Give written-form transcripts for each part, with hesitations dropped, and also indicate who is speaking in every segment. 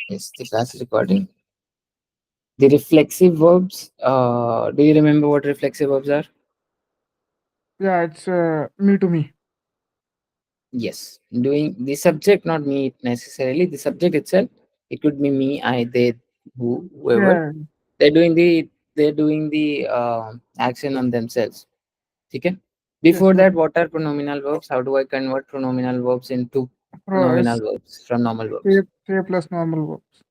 Speaker 1: Yes, the class is recording. The reflexive verbs. Do you remember what reflexive verbs are?
Speaker 2: Yeah, it's me to me.
Speaker 1: Yes, doing the subject, not me necessarily. The subject itself. It could be me, I, they, whoever.
Speaker 2: Yeah,
Speaker 1: They're doing the action on themselves. Okay.
Speaker 2: yes,
Speaker 1: Before that,
Speaker 2: okay.
Speaker 1: what are pronominal verbs? How do I convert pronominal verbs into
Speaker 2: It's
Speaker 1: pronominal verbs from normal
Speaker 2: say,
Speaker 1: verbs?
Speaker 2: say plus normal verbs.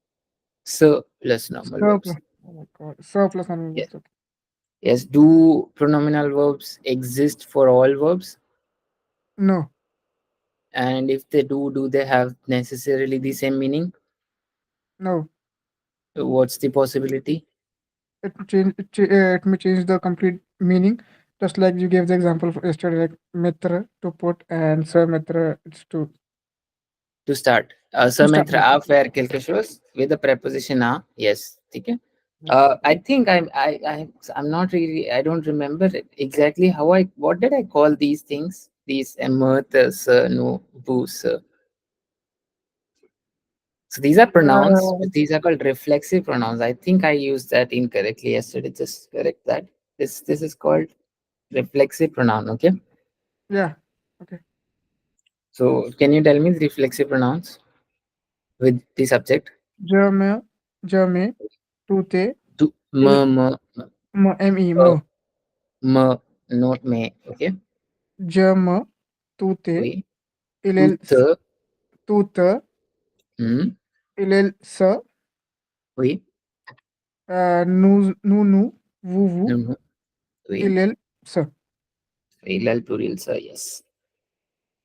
Speaker 1: So plus normal
Speaker 2: Sir plus,
Speaker 1: verbs.
Speaker 2: oh my god, sir plus normal
Speaker 1: Yes.
Speaker 2: verbs. Okay.
Speaker 1: Yes. Do pronominal verbs exist for all verbs?
Speaker 2: No,
Speaker 1: And if they do they have necessarily the same meaning?
Speaker 2: no.
Speaker 1: What's the possibility?
Speaker 2: It may change the complete meaning. Just like you gave the example for yesterday, like mitra to put and sir mitra, it's
Speaker 1: To start,
Speaker 2: to start.
Speaker 1: समित्र uh faire quelque chose with the preposition a. Yes, ठीक है. I think I'm not really. I don't remember exactly how I. What did I call these things? These emerth, no, boost. So these are pronouns.
Speaker 2: Uh,
Speaker 1: These are called reflexive pronouns. I think I used that incorrectly yesterday. Just correct that. This is called reflexive pronoun. Okay.
Speaker 2: yeah. Okay.
Speaker 1: So can you tell me the reflexive pronouns with the subject?
Speaker 2: Jame, jame, tute,
Speaker 1: To
Speaker 2: il,
Speaker 1: m,
Speaker 2: me,
Speaker 1: uh,
Speaker 2: mo.
Speaker 1: म, not me. Okay.
Speaker 2: Jame, tute,
Speaker 1: Oui.
Speaker 2: ilel,
Speaker 1: Tooth.
Speaker 2: tute,
Speaker 1: Hmm.
Speaker 2: ilel, sa,
Speaker 1: Oui.
Speaker 2: nunu, vuvu,
Speaker 1: No, no. Oui.
Speaker 2: ilel, sa.
Speaker 1: Ilal plurals. Yes.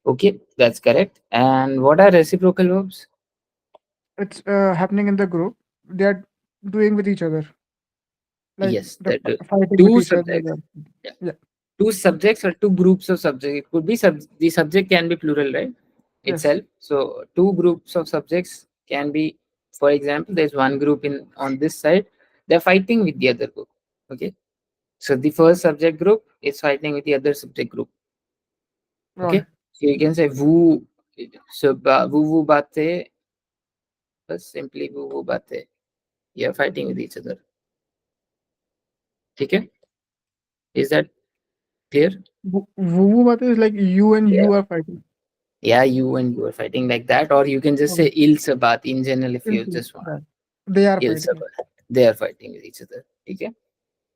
Speaker 1: Okay, that's correct. And what are reciprocal verbs?
Speaker 2: It's happening in the group. They are doing with each other, like
Speaker 1: Yes,
Speaker 2: the
Speaker 1: that
Speaker 2: fighting with
Speaker 1: two
Speaker 2: each other.
Speaker 1: subjects. Yeah.
Speaker 2: Yeah.
Speaker 1: Two subjects or two groups of subjects. It could be the subject can be plural, right?
Speaker 2: Yes.
Speaker 1: Itself. So two groups of subjects can be, for example, there's one group in on this side, they're fighting with the other group. Okay. So the first subject group is fighting with the other subject group.
Speaker 2: Got
Speaker 1: Okay.
Speaker 2: it.
Speaker 1: So you can say vous, so vous vous battez, plus simply vous vous battez. You are fighting with each other. Okay. Is that clear?
Speaker 2: Vuvu Bate is like you and
Speaker 1: Yeah.
Speaker 2: you are fighting.
Speaker 1: Yeah, you and you are fighting like that, or you can just say
Speaker 2: Okay.
Speaker 1: il se bat in general if you
Speaker 2: Simple.
Speaker 1: just want.
Speaker 2: Right. They are
Speaker 1: Il se
Speaker 2: fighting.
Speaker 1: bat. They are fighting with each other. Okay.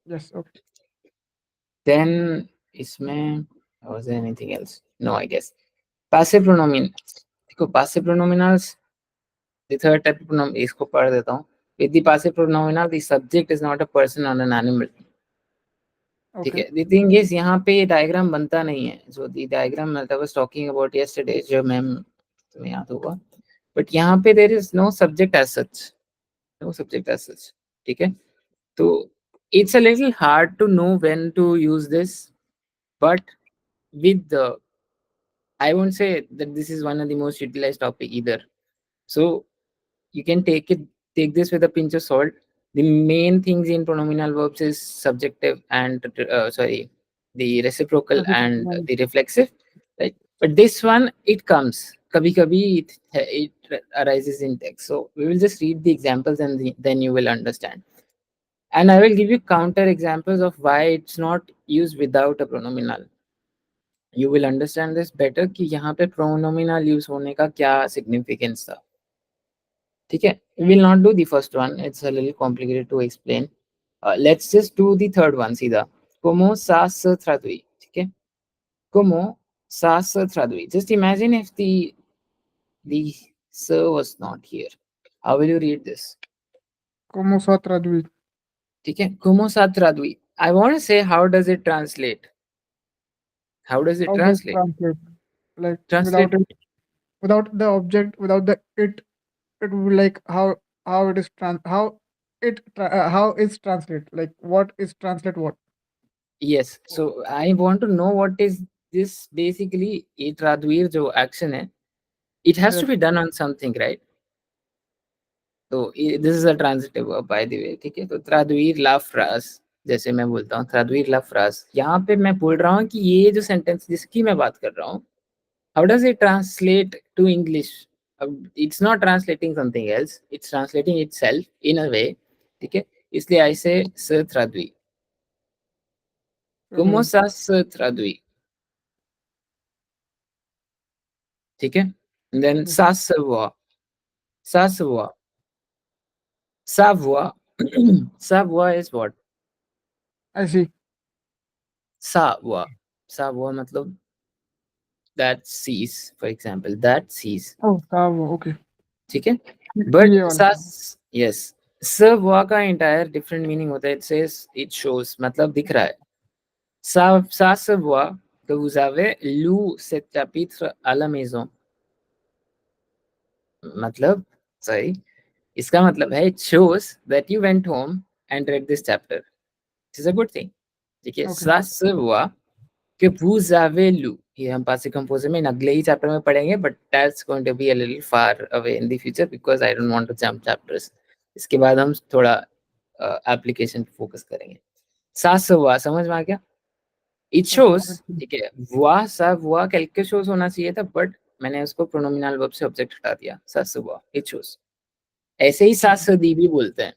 Speaker 2: Yes. Okay.
Speaker 1: Then इसमें was there anything else? No, I guess. Passive pronomen. देखो passive pronominals. The third type of pronoun इसको पढ़ देता हूँ. With the passive pronominal, the subject is not a person or an animal. ठीक
Speaker 2: Okay.
Speaker 1: है. The thing is यहाँ पे ये डायग्राम बनता नहीं है. So the diagram that I was talking about yesterday, जो मैम तुम्हें याद होगा. But यहाँ पे there is no subject as such. No subject as such. ठीक है. तो it's a little hard to know when to use this, but with the I won't say that this is one of the most utilized topic either. So you can take this with a pinch of salt. The main things in pronominal verbs is subjective and sorry, the reciprocal
Speaker 2: That's it.
Speaker 1: and the reflexive, right? But this one it comes. Kabhi kabhi it arises in text. So we will just read the examples and then you will understand. And I will give you counter examples of why it's not used without a pronominal. You will understand this better कि यहाँ पे pronominal use होने का क्या significance था. ठीक है. We will not do the first one. It's a little complicated to explain. Let's just do the third one सीधा. Como sa se tradui. ठीक है. Como sa se tradui. Just imagine if the se was not here. How will you read this?
Speaker 2: Como sa tradui.
Speaker 1: ठीक है. Como sa tradui. I want to say how does it translate? How does it
Speaker 2: How does it
Speaker 1: translate?
Speaker 2: translate? Like
Speaker 1: Translate.
Speaker 2: without the object, without the it would be like how it is how is translate. Like what is translate what?
Speaker 1: Yes. So I want to know what is this basically ये tradwir जो action है, it has to
Speaker 2: Yes.
Speaker 1: be done on something, right? तो this is a transitive verb by the way, ठीक है? तो tradwir la phrase जैसे मैं बोलता हूँ tradwir la phrase यहाँ पे मैं बोल रहा हूँ कि ये जो sentence जिसकी मैं बात कर रहा हूँ, how does it translate to English? It's not translating something else, it's translating itself in a way. ठीक है, इसलिए I say se traduit. Como
Speaker 2: Mhm.
Speaker 1: ça se traduit? ठीक है, and then
Speaker 2: Yes.
Speaker 1: ça se voit. Ça se voit. Savoir. Savoir is what?
Speaker 2: I see.
Speaker 1: Savoir. Savoir मतलब that sees, for example, that sees.
Speaker 2: Oh, Savo. Okay.
Speaker 1: ठीक है,
Speaker 2: ये
Speaker 1: but
Speaker 2: ये वाला।
Speaker 1: सा, yes, savoir का एंटायर डिफरेंट मीनिंग होता है. इट सेज इट शोज, मतलब दिख रहा है. ça se voit que vous avez lu cet chapitre à la maison. मतलब सही, इसका मतलब है it shows that you went home and read this chapter. It is a good thing. ठीक है,
Speaker 2: Okay.
Speaker 1: ça se voit कि vous avez lu, ये हम पासिव कंपोजिशन में अगले ही चैप्टर में पढ़ेंगे, but that's going to be a little far away in the future because I don't want to jump chapters. इसके बाद हम थोड़ा एप्लीकेशन पे फोकस करेंगे. ça se voit समझ में आ गया? It
Speaker 2: Okay.
Speaker 1: शोज, ठीक है, voit ça voit quelque chose होना चाहिए था, बट मैंने उसको प्रोनोमिनल वर्ब से ऑब्जेक्ट हटा दिया. ça se voit, it shows. ऐसे ही ça se dit भी बोलते हैं.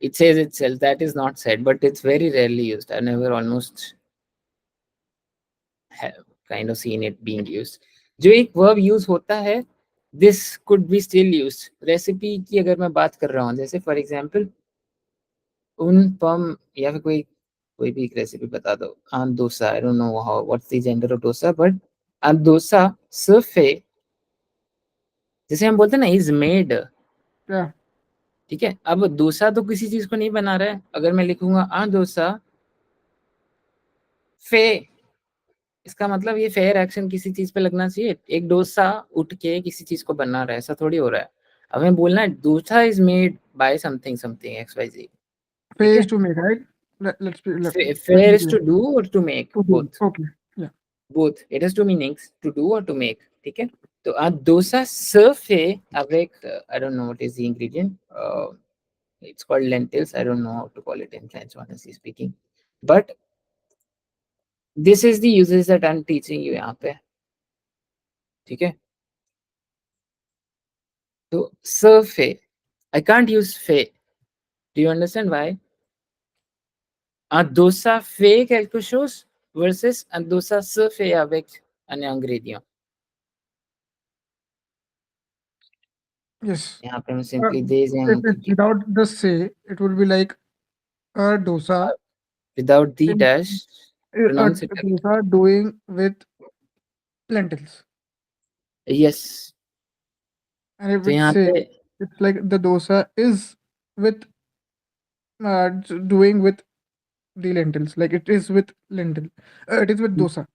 Speaker 1: It says itself, that is not said, but it's very rarely used. I never almost have kind of seen it being used. जो एक verb use होता है, this could be still used. Recipe की अगर मैं बात कर रहा हूँ, जैसे फॉर एग्जाम्पल उन पम, या फिर कोई कोई भी एक रेसिपी बता दो. Dosa, I don't know how what's the gender of dosa, but dosa सर्फे, जैसे हम बोलते हैं ना इज मेड.
Speaker 2: Yeah.
Speaker 1: ठीक है, अब डोसा तो किसी चीज को नहीं बना रहा है. अगर मैं लिखूंगा डोसा फे, इसका मतलब ये फेयर एक्शन किसी चीज पे लगना चाहिए. एक डोसा उठ के किसी चीज को बना रहा है, ऐसा थोड़ी हो रहा है. हमें बोलना है dosa is made by something something X Y Z. ठीक
Speaker 2: Pays
Speaker 1: है,
Speaker 2: to make, right? Let's be let
Speaker 1: फेयर
Speaker 2: me
Speaker 1: is
Speaker 2: be
Speaker 1: to do और to make,
Speaker 2: to do.
Speaker 1: Both.
Speaker 2: Okay. Yeah.
Speaker 1: Both, it has two meanings, to do और to make. ठीक है, तो डोसा सर्फ है avec I don't know what is the ingredient. It's called lentils. I don't know how to call it in French, honestly speaking. But this is the uses that I'm teaching you यहाँ पे. ठीक है, तो Surf है. I can't use fait. Do you understand why? Dosa fait quelque chose versus dosa se fait avec un ingrédient.
Speaker 2: Yes.
Speaker 1: यहाँ पे हम
Speaker 2: Uh,
Speaker 1: simply they
Speaker 2: if
Speaker 1: दें
Speaker 2: it's
Speaker 1: क्योंकि
Speaker 2: without the say, it would be like a dosa.
Speaker 1: without the
Speaker 2: In,
Speaker 1: dash,
Speaker 2: a
Speaker 1: pronounce it again.
Speaker 2: dosa doing with lentils.
Speaker 1: Yes.
Speaker 2: And if
Speaker 1: तो
Speaker 2: it's
Speaker 1: यहाँ
Speaker 2: say,
Speaker 1: पे
Speaker 2: it's like the dosa is with doing with the lentils. Like it is with lentil. It is with dosa.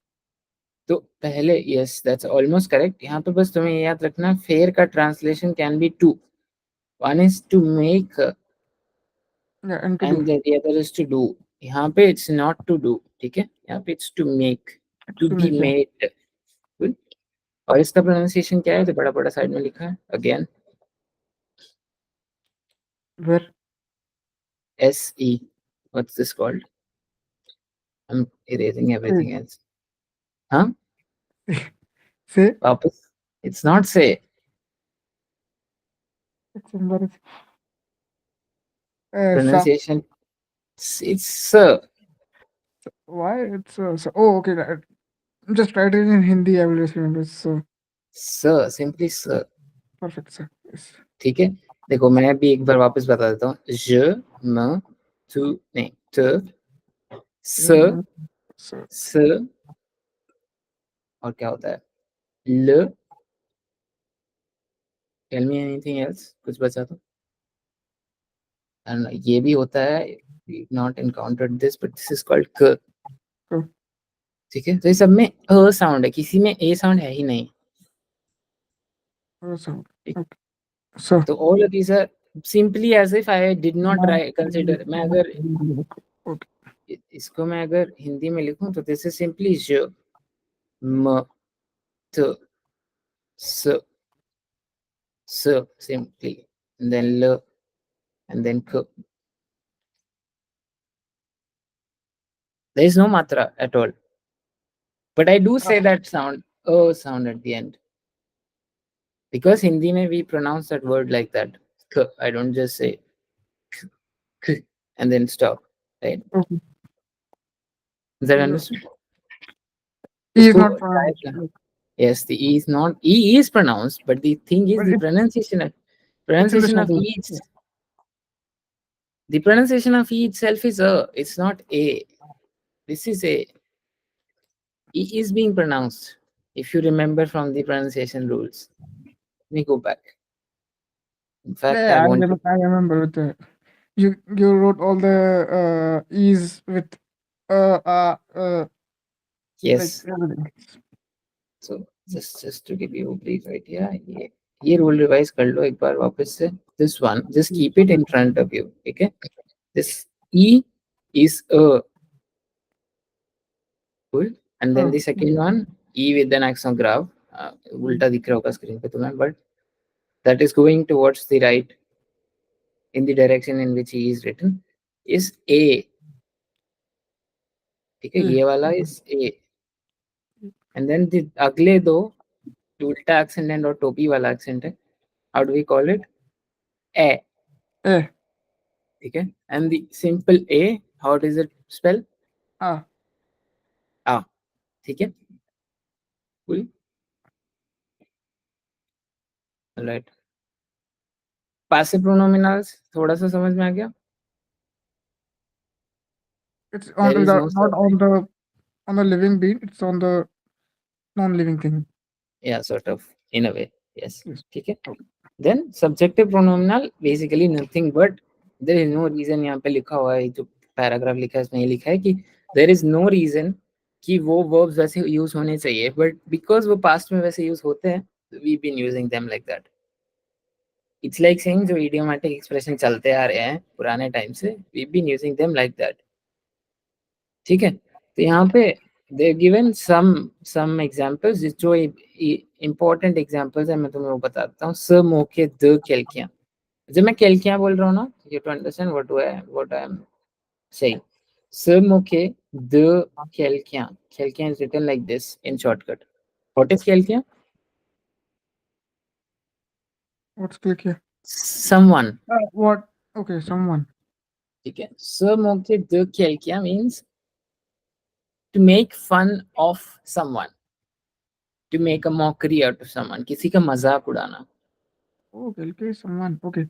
Speaker 1: तो पहले yes that's almost correct. यहाँ पे बस तुम्हें ये याद रखना, फेयर का translation can be two. One is to make
Speaker 2: Yeah, and to do.
Speaker 1: And the other is to do. यहाँ पे इट्स नॉट टू डू. ठीक है, यहाँ पे it's to make,
Speaker 2: It's
Speaker 1: to
Speaker 2: to
Speaker 1: be
Speaker 2: make, yeah.
Speaker 1: Made. और इसका pronunciation क्या है, तो बड़ा बड़ा साइड में लिखा है again,
Speaker 2: Where
Speaker 1: SE. What's this called? I'm erasing
Speaker 2: say,
Speaker 1: everything else. Huh?
Speaker 2: say,
Speaker 1: वापस. It's not say.
Speaker 2: it's embarrassing. Sa.
Speaker 1: Pronunciation. It's sir.
Speaker 2: Why it's oh okay. Just write it in Hindi. I will just remember. It's
Speaker 1: Sir. Simply sir.
Speaker 2: perfect, sir. Yes.
Speaker 1: ठीक है, देखो मैं अभी एक बार वापस बता देता हूँ. je, me, tu, नहीं, te, se,
Speaker 2: So
Speaker 1: se, और क्या होता है, le. Tell me anything else. कुछ बचा तो? And ये भी होता है. We've not encountered this, but this is called k.
Speaker 2: so
Speaker 1: ठीक है, तो ये सब में अ साउंड है, किसी में ए साउंड है ही नहीं.
Speaker 2: so
Speaker 1: ठीक?
Speaker 2: okay. So
Speaker 1: तो all of these are simply as if I did not consider. मैं अगर
Speaker 2: okay.
Speaker 1: इसको मैं अगर हिंदी में लिखूं तो this is simply j, m, t, s, simply, and then l, and then k. There is no matra at all, but I do say that sound at the end. because Hindi mein we pronounce that word like that. I don't just say and then stop, right?
Speaker 2: Okay.
Speaker 1: Is that
Speaker 2: Yeah.
Speaker 1: understood?
Speaker 2: E is
Speaker 1: उसको
Speaker 2: not
Speaker 1: try
Speaker 2: pronounced.
Speaker 1: कर- Yes, the E is not, E is pronounced, but the thing is
Speaker 2: But
Speaker 1: the
Speaker 2: it's in the
Speaker 1: pronunciation of
Speaker 2: shadow.
Speaker 1: E, the pronunciation of E itself is a, it's not A. This is a, E is being pronounced. If you remember from the pronunciation rules, let me go back. In fact, I
Speaker 2: Yeah,
Speaker 1: want to,
Speaker 2: I remember with the you wrote all the e's with like
Speaker 1: yes.
Speaker 2: everything.
Speaker 1: So just to give you a brief idea, ये rule revise कर लो एक बार वापस से. This one, just keep it in front of you. Okay, this E is a, cool, and then the second one E with an accent graph. उल्टा दिख रहा होगा screen पे तुम्हें, but that is going towards the right in the direction in which E is written is A. ठीक है, ये वाला is A, and then the अगले दो उल्टा accent and और टोपी वाला accent है. How do we call it? A.
Speaker 2: A.
Speaker 1: ठीक है, and the simple A, how does it spell?
Speaker 2: Ah.
Speaker 1: A. ठीक है, cool, right. Passive pronominals थोड़ा सा समझ में आ गया.
Speaker 2: It's
Speaker 1: There
Speaker 2: on
Speaker 1: is
Speaker 2: the
Speaker 1: no
Speaker 2: not
Speaker 1: subject.
Speaker 2: on the living being. It's on the non-living thing.
Speaker 1: Yeah, sort of, in a way, yes.
Speaker 2: Yes.
Speaker 1: ठीक है,
Speaker 2: Okay.
Speaker 1: then subjective pronominal basically nothing but there is no reason. यहाँ पे लिखा हुआ है, जो paragraph लिखा है इसमें ये लिखा है कि there is no reason कि वो verbs वैसे यूज होने चाहिए, but because वो past में वैसे यूज होते हैं, we've been using them like that. It's like saying जो idiomatic expression चलते आ रहे हैं पुराने टाइम से, we've been using them like that. ठीक है, तो यहाँ पे they given some examples, जो important examples है मैं तुम्हें वो बताता हूँ. स मोह के द केल्कियाँ, जब मैं केल्कियाँ बोल रहा हूँ ना, you have to understand what I am saying. स मोह के द केल्कियाँ, केल्कियाँ is written like this in shortcut. What is केल्कियाँ?
Speaker 2: What's click here?
Speaker 1: Someone.
Speaker 2: What? Okay, someone.
Speaker 1: ठीक है, स मोह के द केल्कियाँ means to make fun of someone, to make a mockery out of someone, किसी का मजाक उड़ाना.
Speaker 2: Okay, someone. Okay.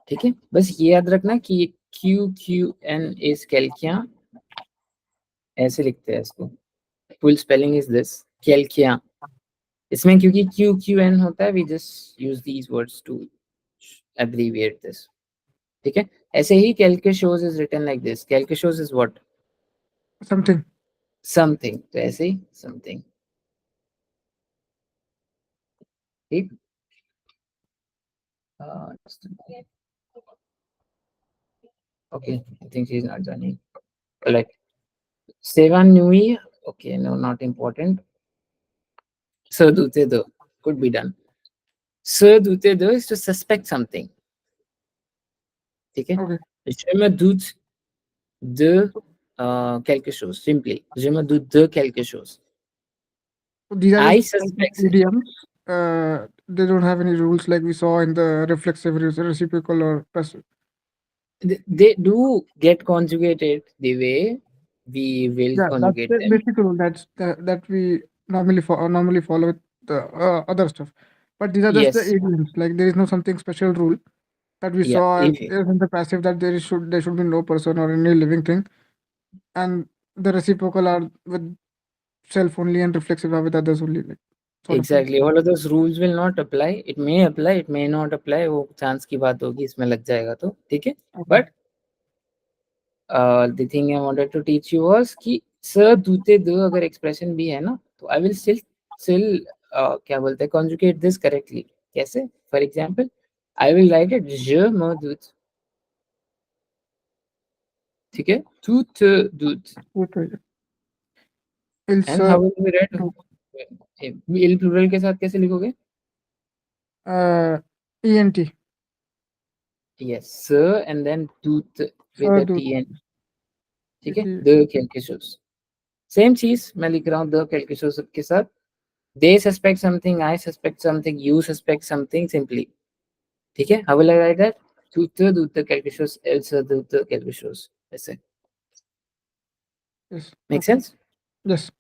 Speaker 1: ठीक है, बस ये याद रखना कि QQN is केल्कियाँ, ऐसे लिखते हैं इसको. फुल स्पेलिंग इज दिस, केल्कियाँ. इसमें क्योंकि QQN होता है, we just use these words to abbreviate this. ठीक है, ऐसे ही कैल्केशोस इज रिटन लाइक दिस. कैल्केशोस इज व्हाट?
Speaker 2: Something.
Speaker 1: समथिंग. तो ऐसे ही समथिंग. ठीक. Okay, I think she's not joining. Like Sevan Nui. Okay, no, not important. Serdute do could be done. Serdute do is to suspect something. ठीक है,
Speaker 2: Okay.
Speaker 1: je me doute de quelque chose. Simply, je me doute de quelque chose.
Speaker 2: So these are
Speaker 1: I
Speaker 2: just
Speaker 1: suspect.
Speaker 2: idioms. They don't have any rules like we saw in the reflexive, reciprocal, or passive.
Speaker 1: They do get conjugated the way we will
Speaker 2: Yeah, that's
Speaker 1: conjugate
Speaker 2: the
Speaker 1: them.
Speaker 2: basic rule. That we normally follow with the other stuff. But these are just the
Speaker 1: Yes.
Speaker 2: idioms. Like there is no something special rule that we
Speaker 1: Yeah.
Speaker 2: saw
Speaker 1: If
Speaker 2: in the passive that there should be no person or any living thing, and the reciprocal are with self only and reflexive are with others only. Like sort of thing.
Speaker 1: exactly all of those rules will not apply. It may apply. It may not apply. वो chance की बात होगी, इसमें लग जाएगा तो ठीक है.
Speaker 2: Okay.
Speaker 1: But the thing I wanted to teach you was कि स दूते द अगर expression भी है ना, तो I will still क्या बोलते हैं, conjugate this correctly. कैसे? For example, I will write it je me doute. ठीक है, tu te doutes.
Speaker 2: Okay. It's
Speaker 1: And how will we write? il plural के साथ कैसे लिखोगे?
Speaker 2: ENT.
Speaker 1: Yes, sir, and then doute with a
Speaker 2: Dude.
Speaker 1: TN. ठीक है,
Speaker 2: it-
Speaker 1: the quelque chose. Same चीज मैं लिख रहा हूँ द quelque chose के साथ. they suspect something, I suspect something, you suspect something simply. ठीक है, how will I write that? दूध quelque chose, else दूध quelque chose, ऐसे.
Speaker 2: Yes.
Speaker 1: Make
Speaker 2: Okay.
Speaker 1: sense?
Speaker 2: Yes.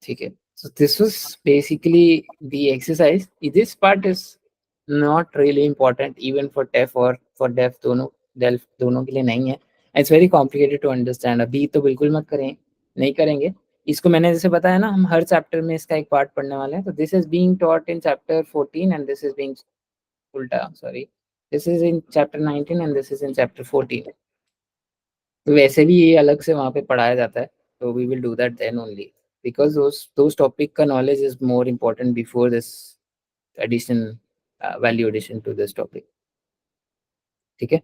Speaker 1: ठीक है. So this was basically the exercise. This part is not really important even for TEF or for DEF, दोनों DELF दोनों के लिए नहीं है. It's very complicated to understand. अभी तो बिल्कुल मत करें, नहीं करेंगे. इसको मैंने जैसे बताया ना, हम हर चैप्टर में इसका एक पार्ट पढ़ने वाले हैं. तो this is being taught in chapter 14 and this is being उल्टा, sorry, this is in chapter 19 and this is in chapter 14. तो वैसे भी ये अलग से वहाँ पे पढ़ाया जाता है. तो we will do that then only, because those topic का knowledge is more important before this addition, value addition to this topic. ठीक है.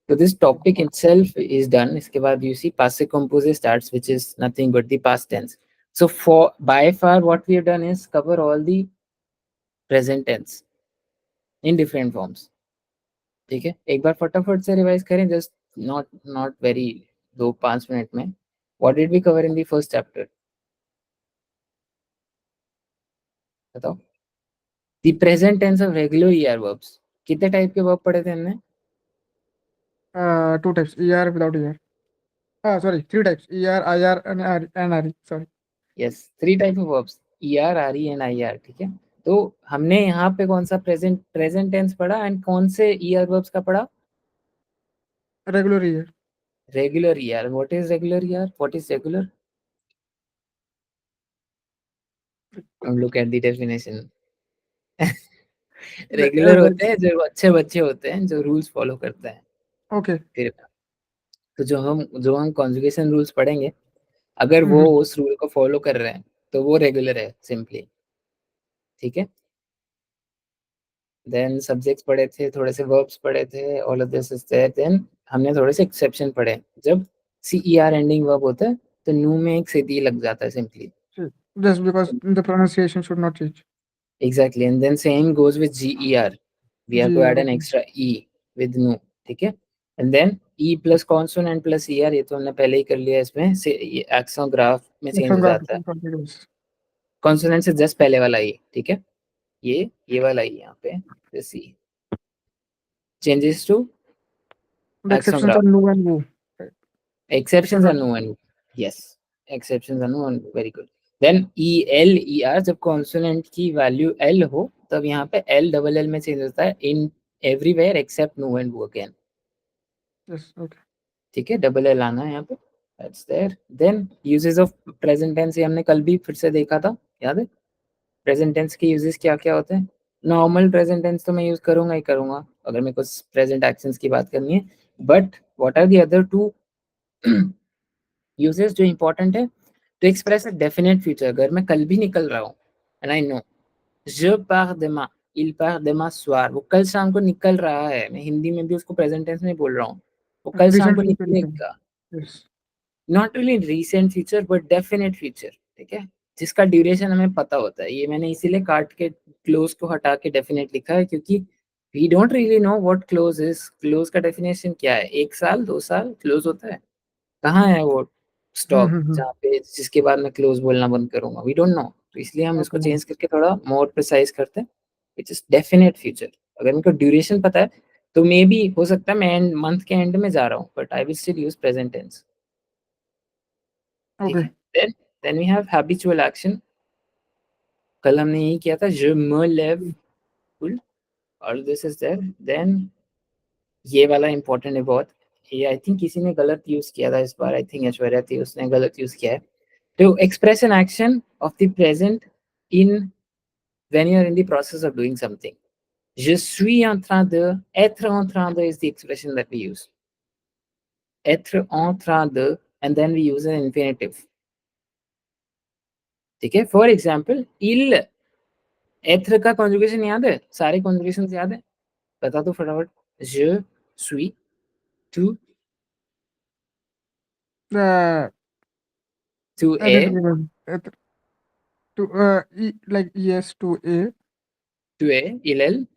Speaker 1: So this topic itself is done. इसके बाद you see passive composite starts, which is nothing but the past tense. So for by far what we have done is cover all the present tense in different forms. ठीक है, एक बार फटाफट से revise करें, just not not very 2-5 minute में. What did we cover in the first chapter? बताओ. The present tense of regular ER verbs. कितने type के वर्ब पढ़े थे हमने?
Speaker 2: Two types. ER without ER. Sorry. Three types. ER, IR, and RE. Sorry.
Speaker 1: Yes, 3 type of verbs, ER, R E and IR. ठीक है. तो हमने यहाँ पे कौन सा प्रेजेंट टेंस पढ़ा एंड कौन से ईआर वर्ब्स का पढ़ा?
Speaker 2: Regular ER.
Speaker 1: Regular ER. What is regular ER? What is regular? Look at the definition. Regular होते हैं जो अच्छे बच्चे होते हैं, जो रूल्स फॉलो करते हैं.
Speaker 2: Okay.
Speaker 1: फिर तो जो हम कॉन्जुगेशन रूल्स पढ़ेंगे, अगर वो
Speaker 2: Mm-hmm.
Speaker 1: उस रूल को फॉलो कर रहे हैं तो वो रेगुलर है सिंपली. ठीक है. देन सब्जेक्ट्स पढ़े थे, थोड़े से वर्ब्स पढ़े थे, all of this is there. Then हमने थोड़े से एक्सेप्शन पढ़े. जब CER एंडिंग वर्ब होता है तो नू में एक सिद्धि लग जाता है simply.
Speaker 2: Just because the pronunciation should not change.
Speaker 1: Exactly. And then same goes with GER. We have to
Speaker 2: GER.
Speaker 1: Add an extra E with नू. ठीक है. And then E plus consonant plus ER, ये तो हमने पहले ही कर लिया. इसमें से ये एक्सोग्राफ में चेंज हो जाता है. कॉन्सोनेंट से जस्ट पहले वाला E. ठीक है. ये वाला E यहाँ पे this E changes to
Speaker 2: The exceptions are
Speaker 1: axograph.
Speaker 2: no and woo. Right.
Speaker 1: Exceptions are no and yes, exceptions are no and very good. Then EL ER, जब कॉन्सोनेंट की वैल्यू L हो तब यहाँ पे L डबल L में change होता है in everywhere except no and वो अगेन.
Speaker 2: Yes. Okay.
Speaker 1: ठीक है, डबल L आना है यहाँ पे. That's there. Then uses of present tense, ये हमने कल भी फिर से देखा था, याद है? प्रेजेंट टेंस के यूजेस क्या क्या होते हैं? नॉर्मल प्रेजेंट टेंस तो मैं यूज करूंगा ही करूंगा अगर मेरे को प्रेजेंट एक्शंस की बात करनी है. But what are the other two uses जो इंपॉर्टेंट है? To express a definite future. अगर मैं कल भी निकल रहा हूँ and I know je pars demain, il part demain soir, वो कल शाम को निकल रहा है. मैं हिंदी में भी उसको प्रेजेंट टेंस में बोल रहा हूँ, वो कल शाम
Speaker 2: Recent
Speaker 1: को
Speaker 2: future.
Speaker 1: निकलेगा.
Speaker 2: Yes.
Speaker 1: Not really recent future but definite future. ठीक है, जिसका ड्यूरेशन हमें पता होता है. ये मैंने इसीलिए काट के क्लोज को हटा के डेफिनेट लिखा है, क्योंकि we don't really know what close is. Close का डेफिनेशन क्या है? 1 साल 2 साल क्लोज होता है? कहाँ है वो स्टॉप
Speaker 2: Mm-hmm.
Speaker 1: जहाँ पे जिसके बाद मैं क्लोज बोलना बंद करूंगा? We don't know. तो इसलिए हम इसको
Speaker 2: Okay.
Speaker 1: चेंज करके थोड़ा मोर प्रिसाइज करते हैं. It is definite future. अगर मेरे को ड्यूरेशन पता है तो मे बी हो सकता है मैं एंड मंथ के एंड में जा रहा हूँ, but I will still use present tense. ठीक है.
Speaker 2: Okay.
Speaker 1: Then we have habitual action. कल हमने यही किया था, je me lève cool, और दिस इज देयर. देन ये वाला इंपॉर्टेंट है बहुत. ये आई थिंक किसी ने गलत यूज किया था इस बार. आई थिंक ऐश्वर्या थी, उसने गलत यूज किया है. To express an action of the present in when you are in the process of doing something. Je suis en train de, être en train de is the expression that we use. Être en train de, and then we use an infinitive. ठीक है. For example, il, être का conjugation याद है? सारे conjugations याद है? बता दो फटाफट. Je suis, tu,
Speaker 2: Uh,
Speaker 1: tu
Speaker 2: I didn't
Speaker 1: es,
Speaker 2: remember. Like yes to A.
Speaker 1: tu es, il,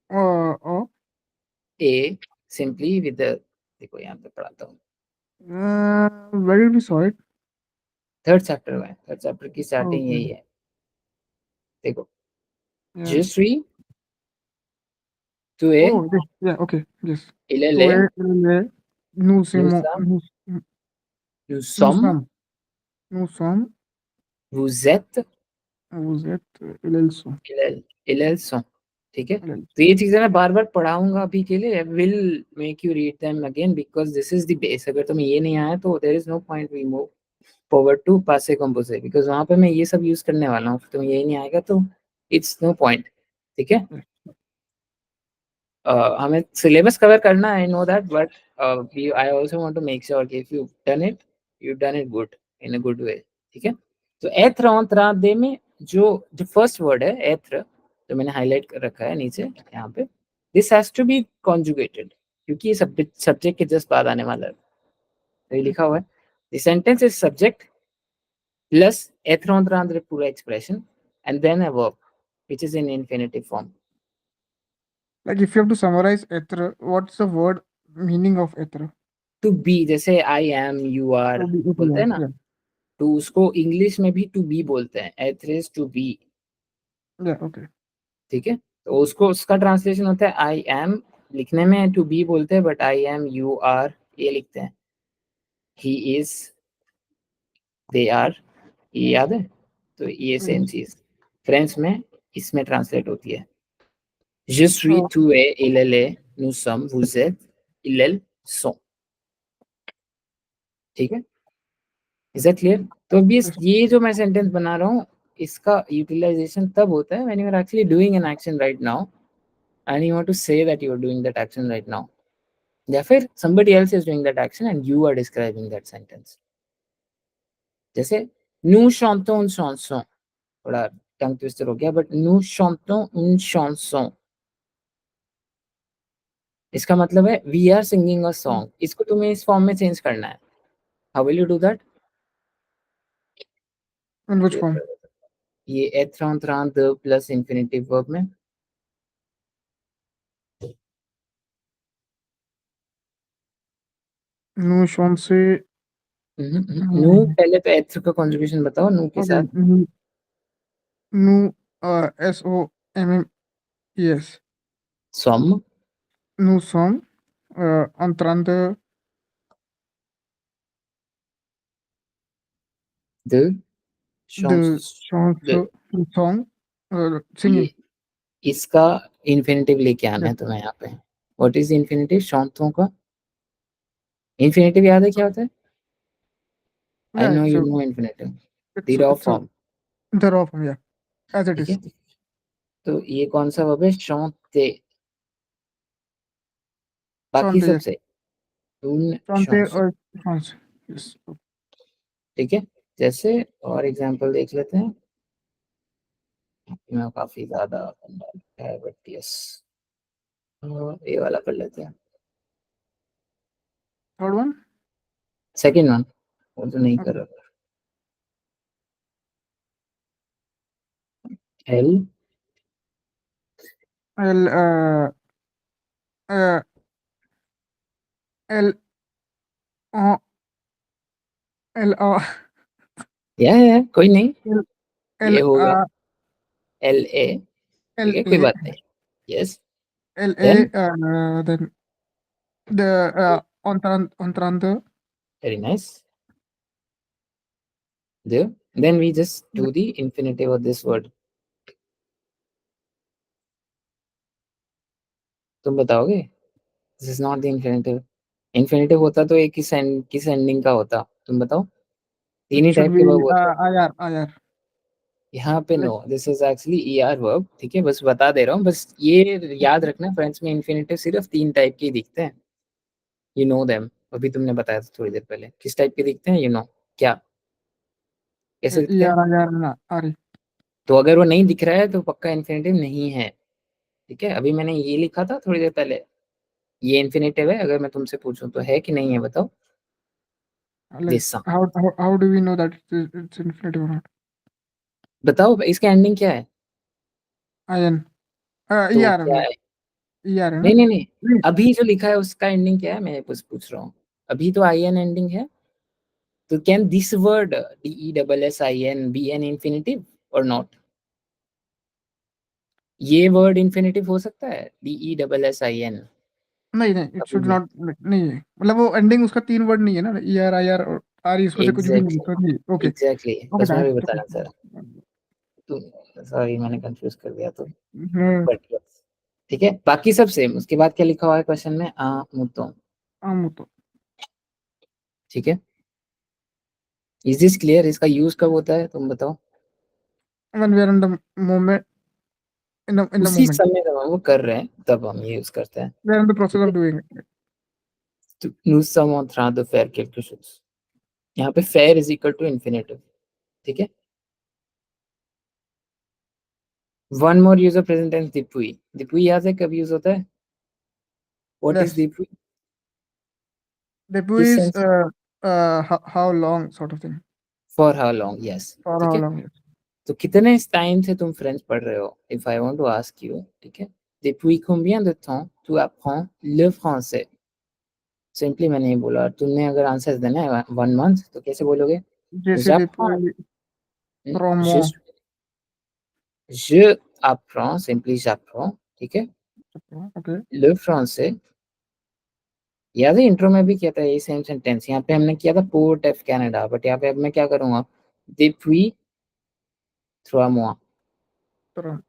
Speaker 2: Oh.
Speaker 1: a, simply with the, देखो यहाँ पे पढ़ाता हूँ.
Speaker 2: Where did we saw it?
Speaker 1: Third chapter में, थर्ड चैप्टर की स्टार्टिंग
Speaker 2: Okay.
Speaker 1: यही है, देखो।
Speaker 2: Yeah.
Speaker 1: Je suis, tu es,
Speaker 2: Oh, yes. Yeah. Okay. Yes.
Speaker 1: il est,
Speaker 2: Tu es, nous
Speaker 1: nous
Speaker 2: sommes,
Speaker 1: sommes, nous
Speaker 2: nous
Speaker 1: sommes,
Speaker 2: sommes, nous sommes,
Speaker 1: vous êtes,
Speaker 2: vous êtes, ils sont,
Speaker 1: elles sont, ठीक है।
Speaker 2: ils
Speaker 1: तो ये चीजें मैं बार बार पढ़ाऊंगा अभी के लिए, will make you read them again because this is the base. अगर तुम्हें ये नहीं आया तो there is no point we move forward to पासे कंपोजे, बिकॉज वहां पे मैं ये सब यूज करने वाला हूँ। तुम्हें ये नहीं आएगा तो इट्स नो पॉइंट, ठीक है। हमें सिलेबस कवर करना है, I know that, but I also want to make sure कि if you done it good, in a good way, ठीक है। तो एथ्र ऑन्त्रा दे में जो फर्स्ट वर्ड है एथ्र, जो मैंने हाईलाइट कर रखा है नीचे यहाँ पे, this has to be conjugated, क्योंकि ये सब्जेक्ट के जस्ट बाद आने वाला है। तो ये लिखा हुआ है, the sentence is subject plus एथ्र ऑन्त्रा पूरा expression and then a verb which is in infinitive form.
Speaker 2: Like if you have to summarize ether, what's the word meaning of ether?
Speaker 1: To be, जैसे I am, you are
Speaker 2: Okay,
Speaker 1: बोलते
Speaker 2: yeah,
Speaker 1: हैं ना,
Speaker 2: yeah,
Speaker 1: तो उसको English में भी to be बोलते हैं, एथरेस टू बी,
Speaker 2: yeah, okay.
Speaker 1: ठीक है। तो उसको उसका ट्रांसलेशन होता है आई एम, लिखने में टू बी बोलते हैं, but I am, you are ये लिखते हैं, ही इज, दे आर, ये याद है। तो ये सेम
Speaker 2: Yes.
Speaker 1: चीज फ्रेंच में इसमें ट्रांसलेट होती है, je suis,
Speaker 2: Oh,
Speaker 1: tu es, il elle est, nous sommes, vous êtes, ils elles sont, ठीक है। Is that clear? तो अभी
Speaker 2: yes.
Speaker 1: ये जो मैं सेंटेंस बना रहा हूँ, इसका यूटिलाइजेशन तब होता है when you are actually doing an action right now and you want to say that you are doing that action right now, या फिर somebody else is doing that action and you are describing that sentence। जैसे nous chantons une chanson, थोड़ा tongue twister हो गया, but nous chantons une chanson, इसका मतलब है we are singing a song। इसको तुम्हें इस फॉर्म में चेंज करना है, how will you do that?
Speaker 2: In which form?
Speaker 1: ये एथ्रॉन थ्रान द प्लस इंफिनिटिव वर्ब में,
Speaker 2: Nous chanter.
Speaker 1: नू पहले तो एथ का कॉन्जुगेशन बताओ नू के
Speaker 2: Okay.
Speaker 1: साथ।
Speaker 2: Nous, SOMMES.
Speaker 1: सम,
Speaker 2: Nous sommes en train
Speaker 1: द,
Speaker 2: de
Speaker 1: द,
Speaker 2: chanter le song,
Speaker 1: ये
Speaker 2: singing.
Speaker 1: इसका इन्फिनिटिव लेके आना
Speaker 2: Yes.
Speaker 1: है तुम्हें यहाँ पे। What is infinitive? शांतों का इन्फिनिटिव याद है क्या होता है? I
Speaker 2: Yeah,
Speaker 1: no
Speaker 2: it's
Speaker 1: you
Speaker 2: a,
Speaker 1: no infinitive, the
Speaker 2: it's
Speaker 1: raw
Speaker 2: it's a
Speaker 1: form,
Speaker 2: the raw form, yeah, as it
Speaker 1: ठीक है।
Speaker 2: is.
Speaker 1: तो ये कौन सा वर्ब है? शांते, बाकी
Speaker 2: Chanter, yes.
Speaker 1: सबसे उन
Speaker 2: Chanter
Speaker 1: शांसो,
Speaker 2: or chance. Yes.
Speaker 1: ठीक है। जैसे और एग्जांपल देख लेते हैं, मैं काफी ज्यादा है बट यस, ये वाला कर लेते हैं,
Speaker 2: Third one.
Speaker 1: सेकंड वन, वो तो नहीं कर
Speaker 2: Okay.
Speaker 1: रहा। L,
Speaker 2: L uh L O L O
Speaker 1: या कोई नहीं,
Speaker 2: L L
Speaker 1: ये होगा एल ए,
Speaker 2: L
Speaker 1: ठीक है, कोई
Speaker 2: A
Speaker 1: बात नहीं। यस,
Speaker 2: L A
Speaker 1: देन
Speaker 2: then the entrando.
Speaker 1: Very nice, then we just do the infinitive of this word। तुम बताओगे? This is not the infinitive. Infinitive होता तो एक ही किस एंडिंग का होता, तुम बताओ। तीन
Speaker 2: It
Speaker 1: ही
Speaker 2: should
Speaker 1: टाइप
Speaker 2: be
Speaker 1: के वर्ब होते हैं
Speaker 2: IR.
Speaker 1: यहाँ पे। No,
Speaker 2: Like
Speaker 1: this is actually E R verb, ठीक है, बस बता दे रहा हूँ। बस ये याद रखना, फ्रेंच में इन्फिनिटिव सिर्फ तीन टाइप के दिखते हैं, यू नो देम। अभी तुमने बताया था थोड़ी देर पहले किस टाइप के दिखते हैं, यू नो क्या, कैसे दिखते हैं।
Speaker 2: ER ना RE.
Speaker 1: तो अगर वो नहीं दिख रहा है तो पक्का इन्फिनिटिव नहीं है, ठीक है। अभी मैंने ये लिखा था थोड़ी देर पहले, ये इन्फिनिटिव है। अगर मैं तुमसे पूछूं तो है कि नहीं है, बताओ।
Speaker 2: Like
Speaker 1: this,
Speaker 2: how do we know that it's infinitive or not?
Speaker 1: बताओ इसका एंडिंग क्या है?
Speaker 2: IN.
Speaker 1: तो
Speaker 2: ER
Speaker 1: क्या
Speaker 2: मतलब
Speaker 1: है?
Speaker 2: ER है ना?
Speaker 1: नहीं नहीं नहीं,
Speaker 2: नहीं,
Speaker 1: अभी जो लिखा है उसका एंडिंग क्या है, मैं बस पूछ रहा हूँ। अभी तो आई एन एंडिंग है, तो can this word DESSIN be an infinitive or not? ये वर्ड इन्फिनेटिव हो सकता है DESSIN?
Speaker 2: नहीं नहीं, इट
Speaker 1: कभी
Speaker 2: शुड
Speaker 1: भी।
Speaker 2: नॉट, नहीं है, मतलब वो एंडिंग उसका 3 वर्ड नहीं है ना, ER IR और RE, इसमें से कुछ भी नहीं है, तो
Speaker 1: एग्जैक्टली,
Speaker 2: नहीं। ओके।
Speaker 1: एग्जैक्टली,
Speaker 2: ओके
Speaker 1: बस मैं भी
Speaker 2: डन।
Speaker 1: बताना सर। तो सॉरी मैंने कंफ्यूज कर दिया तो,
Speaker 2: हम्म।
Speaker 1: बट ठीक है, बाकी सब सेम। उसके बाद क्या लिखा हुआ है क्वेश्चन में? मुतो।
Speaker 2: आमुतो।
Speaker 1: ठीक है, इज दिस क्लियर? इसका यूज कब होता है तुम बताओ?
Speaker 2: When we are in the moment, in the
Speaker 1: उसी
Speaker 2: मोमेंट,
Speaker 1: समय जब हम वो कर रहे हैं तब हम ये यूज करते हैं।
Speaker 2: We are in the process
Speaker 1: ठीक
Speaker 2: ऑफ
Speaker 1: है,
Speaker 2: डूइंग इट।
Speaker 1: तो nous sommes en train de faire quelque chose, यहाँ पे faire is equal to infinitive. ठीक है, one more use of present tense दिपुई। दिपुई याद है कब यूज होता है? व्हाट इज
Speaker 2: यस,
Speaker 1: दिपुई?
Speaker 2: debu
Speaker 1: किस
Speaker 2: is
Speaker 1: सेंस?
Speaker 2: how long sort of thing,
Speaker 1: for how long, yes.
Speaker 2: for
Speaker 1: ठीक
Speaker 2: how
Speaker 1: है,
Speaker 2: long, yes.
Speaker 1: तो कितने टाइम से तुम फ्रेंच पढ़ रहे हो? If I want to ask you, ठीक है, depuis combien de temps tu apprends le français? Simply मैंने ये बोला, तुमने अगर आंसर देना है 1 मंथ तो कैसे बोलोगे?
Speaker 2: जैसे
Speaker 1: j'apprends,
Speaker 2: depuis 3 mois,
Speaker 1: je je apprends, simply j'apprends। ठीक है,
Speaker 2: ओके।
Speaker 1: le français। याद है इंट्रो में भी किया था ये सेम सेंटेंस? यहाँ पे हमने किया था पोर्ट एफ कनाडा, बट यहाँ पे अब मैं क्या करूंगा? depuis 3 mois।
Speaker 2: तरह,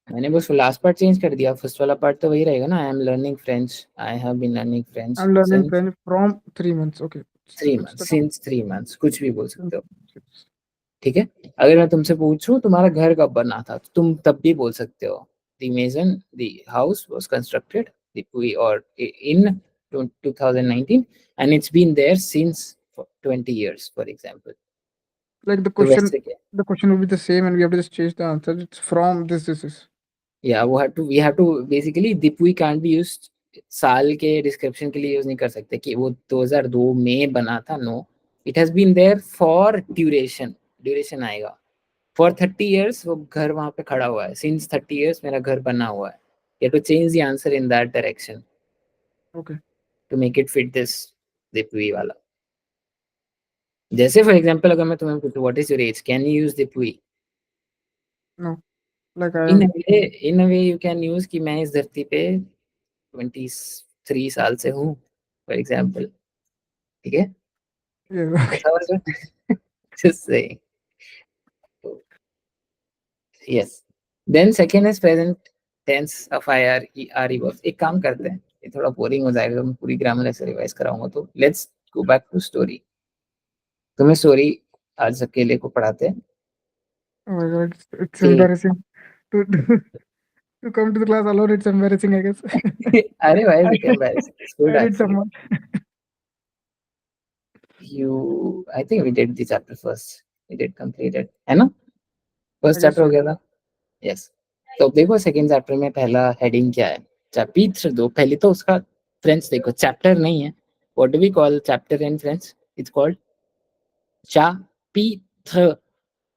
Speaker 1: मैंने बस लास्ट पार्ट चेंज कर दिया, फर्स्ट वाला पार्ट तो वही रहेगा ना। I am learning French, I have been learning
Speaker 2: I
Speaker 1: French
Speaker 2: am learning
Speaker 1: since
Speaker 2: French from 3 months, ओके।
Speaker 1: 3 मंथ्स,
Speaker 2: इट्स
Speaker 1: सिंस 3 मंथ्स, कुछ भी बोल
Speaker 2: द,
Speaker 1: सकते हो। ठीक है, अगर मैं तुमसे पूछूं तुम्हारा घर कब बना था, तो तुम तब भी बोल सकते हो द मेसन द हाउस वाज कंस्ट्रक्टेड और in 2019 and it's been there since 20 years for example.
Speaker 2: like
Speaker 1: तो वैसे क्या,
Speaker 2: the question will be the same and we have to just change the answer. It's from this.
Speaker 1: या we have to basically दिपुई can't be used साल के description के लिए use नहीं कर सकते कि वो 2002 में बना था। No, it has been there for duration. Duration आएगा फॉर 30 years, वो घर वहां पे खड़ा हुआ है। सिंस 30 years मेरा घर बना हुआ है। You have to change the answer in that direction
Speaker 2: Okay.
Speaker 1: To make it fit this दिपुई वाला। जैसे फॉर एग्जांपल अगर मैं तुम्हें पूछूं what is your age, can you use दिपुई?
Speaker 2: No, like I
Speaker 1: in
Speaker 2: am.
Speaker 1: In a way you can use कि मैं इस धरती पे 23 साल से हूँ फॉर एग्जाम्पल। ठीक है,
Speaker 2: Yeah. Okay.
Speaker 1: समझ रहे? Just saying. Yes. Then second is present tense of IRE verbs. एक काम करते हैं, ये थोड़ा बोरिंग हो जाएगा, मैं पूरी ग्रामर ऐसे रिवाइज कराऊंगा। तो let's go back to story. तुम्हें स्टोरी आज अकेले को पढ़ाते हैं
Speaker 2: Oh my God, it's
Speaker 1: कि
Speaker 2: embarrassing to come to the class alone. It's embarrassing, I guess.
Speaker 1: अरे भाई
Speaker 2: I,
Speaker 1: it embarrassing, it's good
Speaker 2: I need
Speaker 1: actually.
Speaker 2: someone.
Speaker 1: You, I think we did the chapter first, we did completed है ना?
Speaker 2: I
Speaker 1: first
Speaker 2: guess
Speaker 1: chapter हो
Speaker 2: so.
Speaker 1: गया था। Yes, तो देखो second chapter में पहला हेडिंग क्या है? चैप्टर दो, पहले तो उसका फ्रेंच देखो, चैप्टर नहीं है। What do we call chapter in French? It's called chapitre,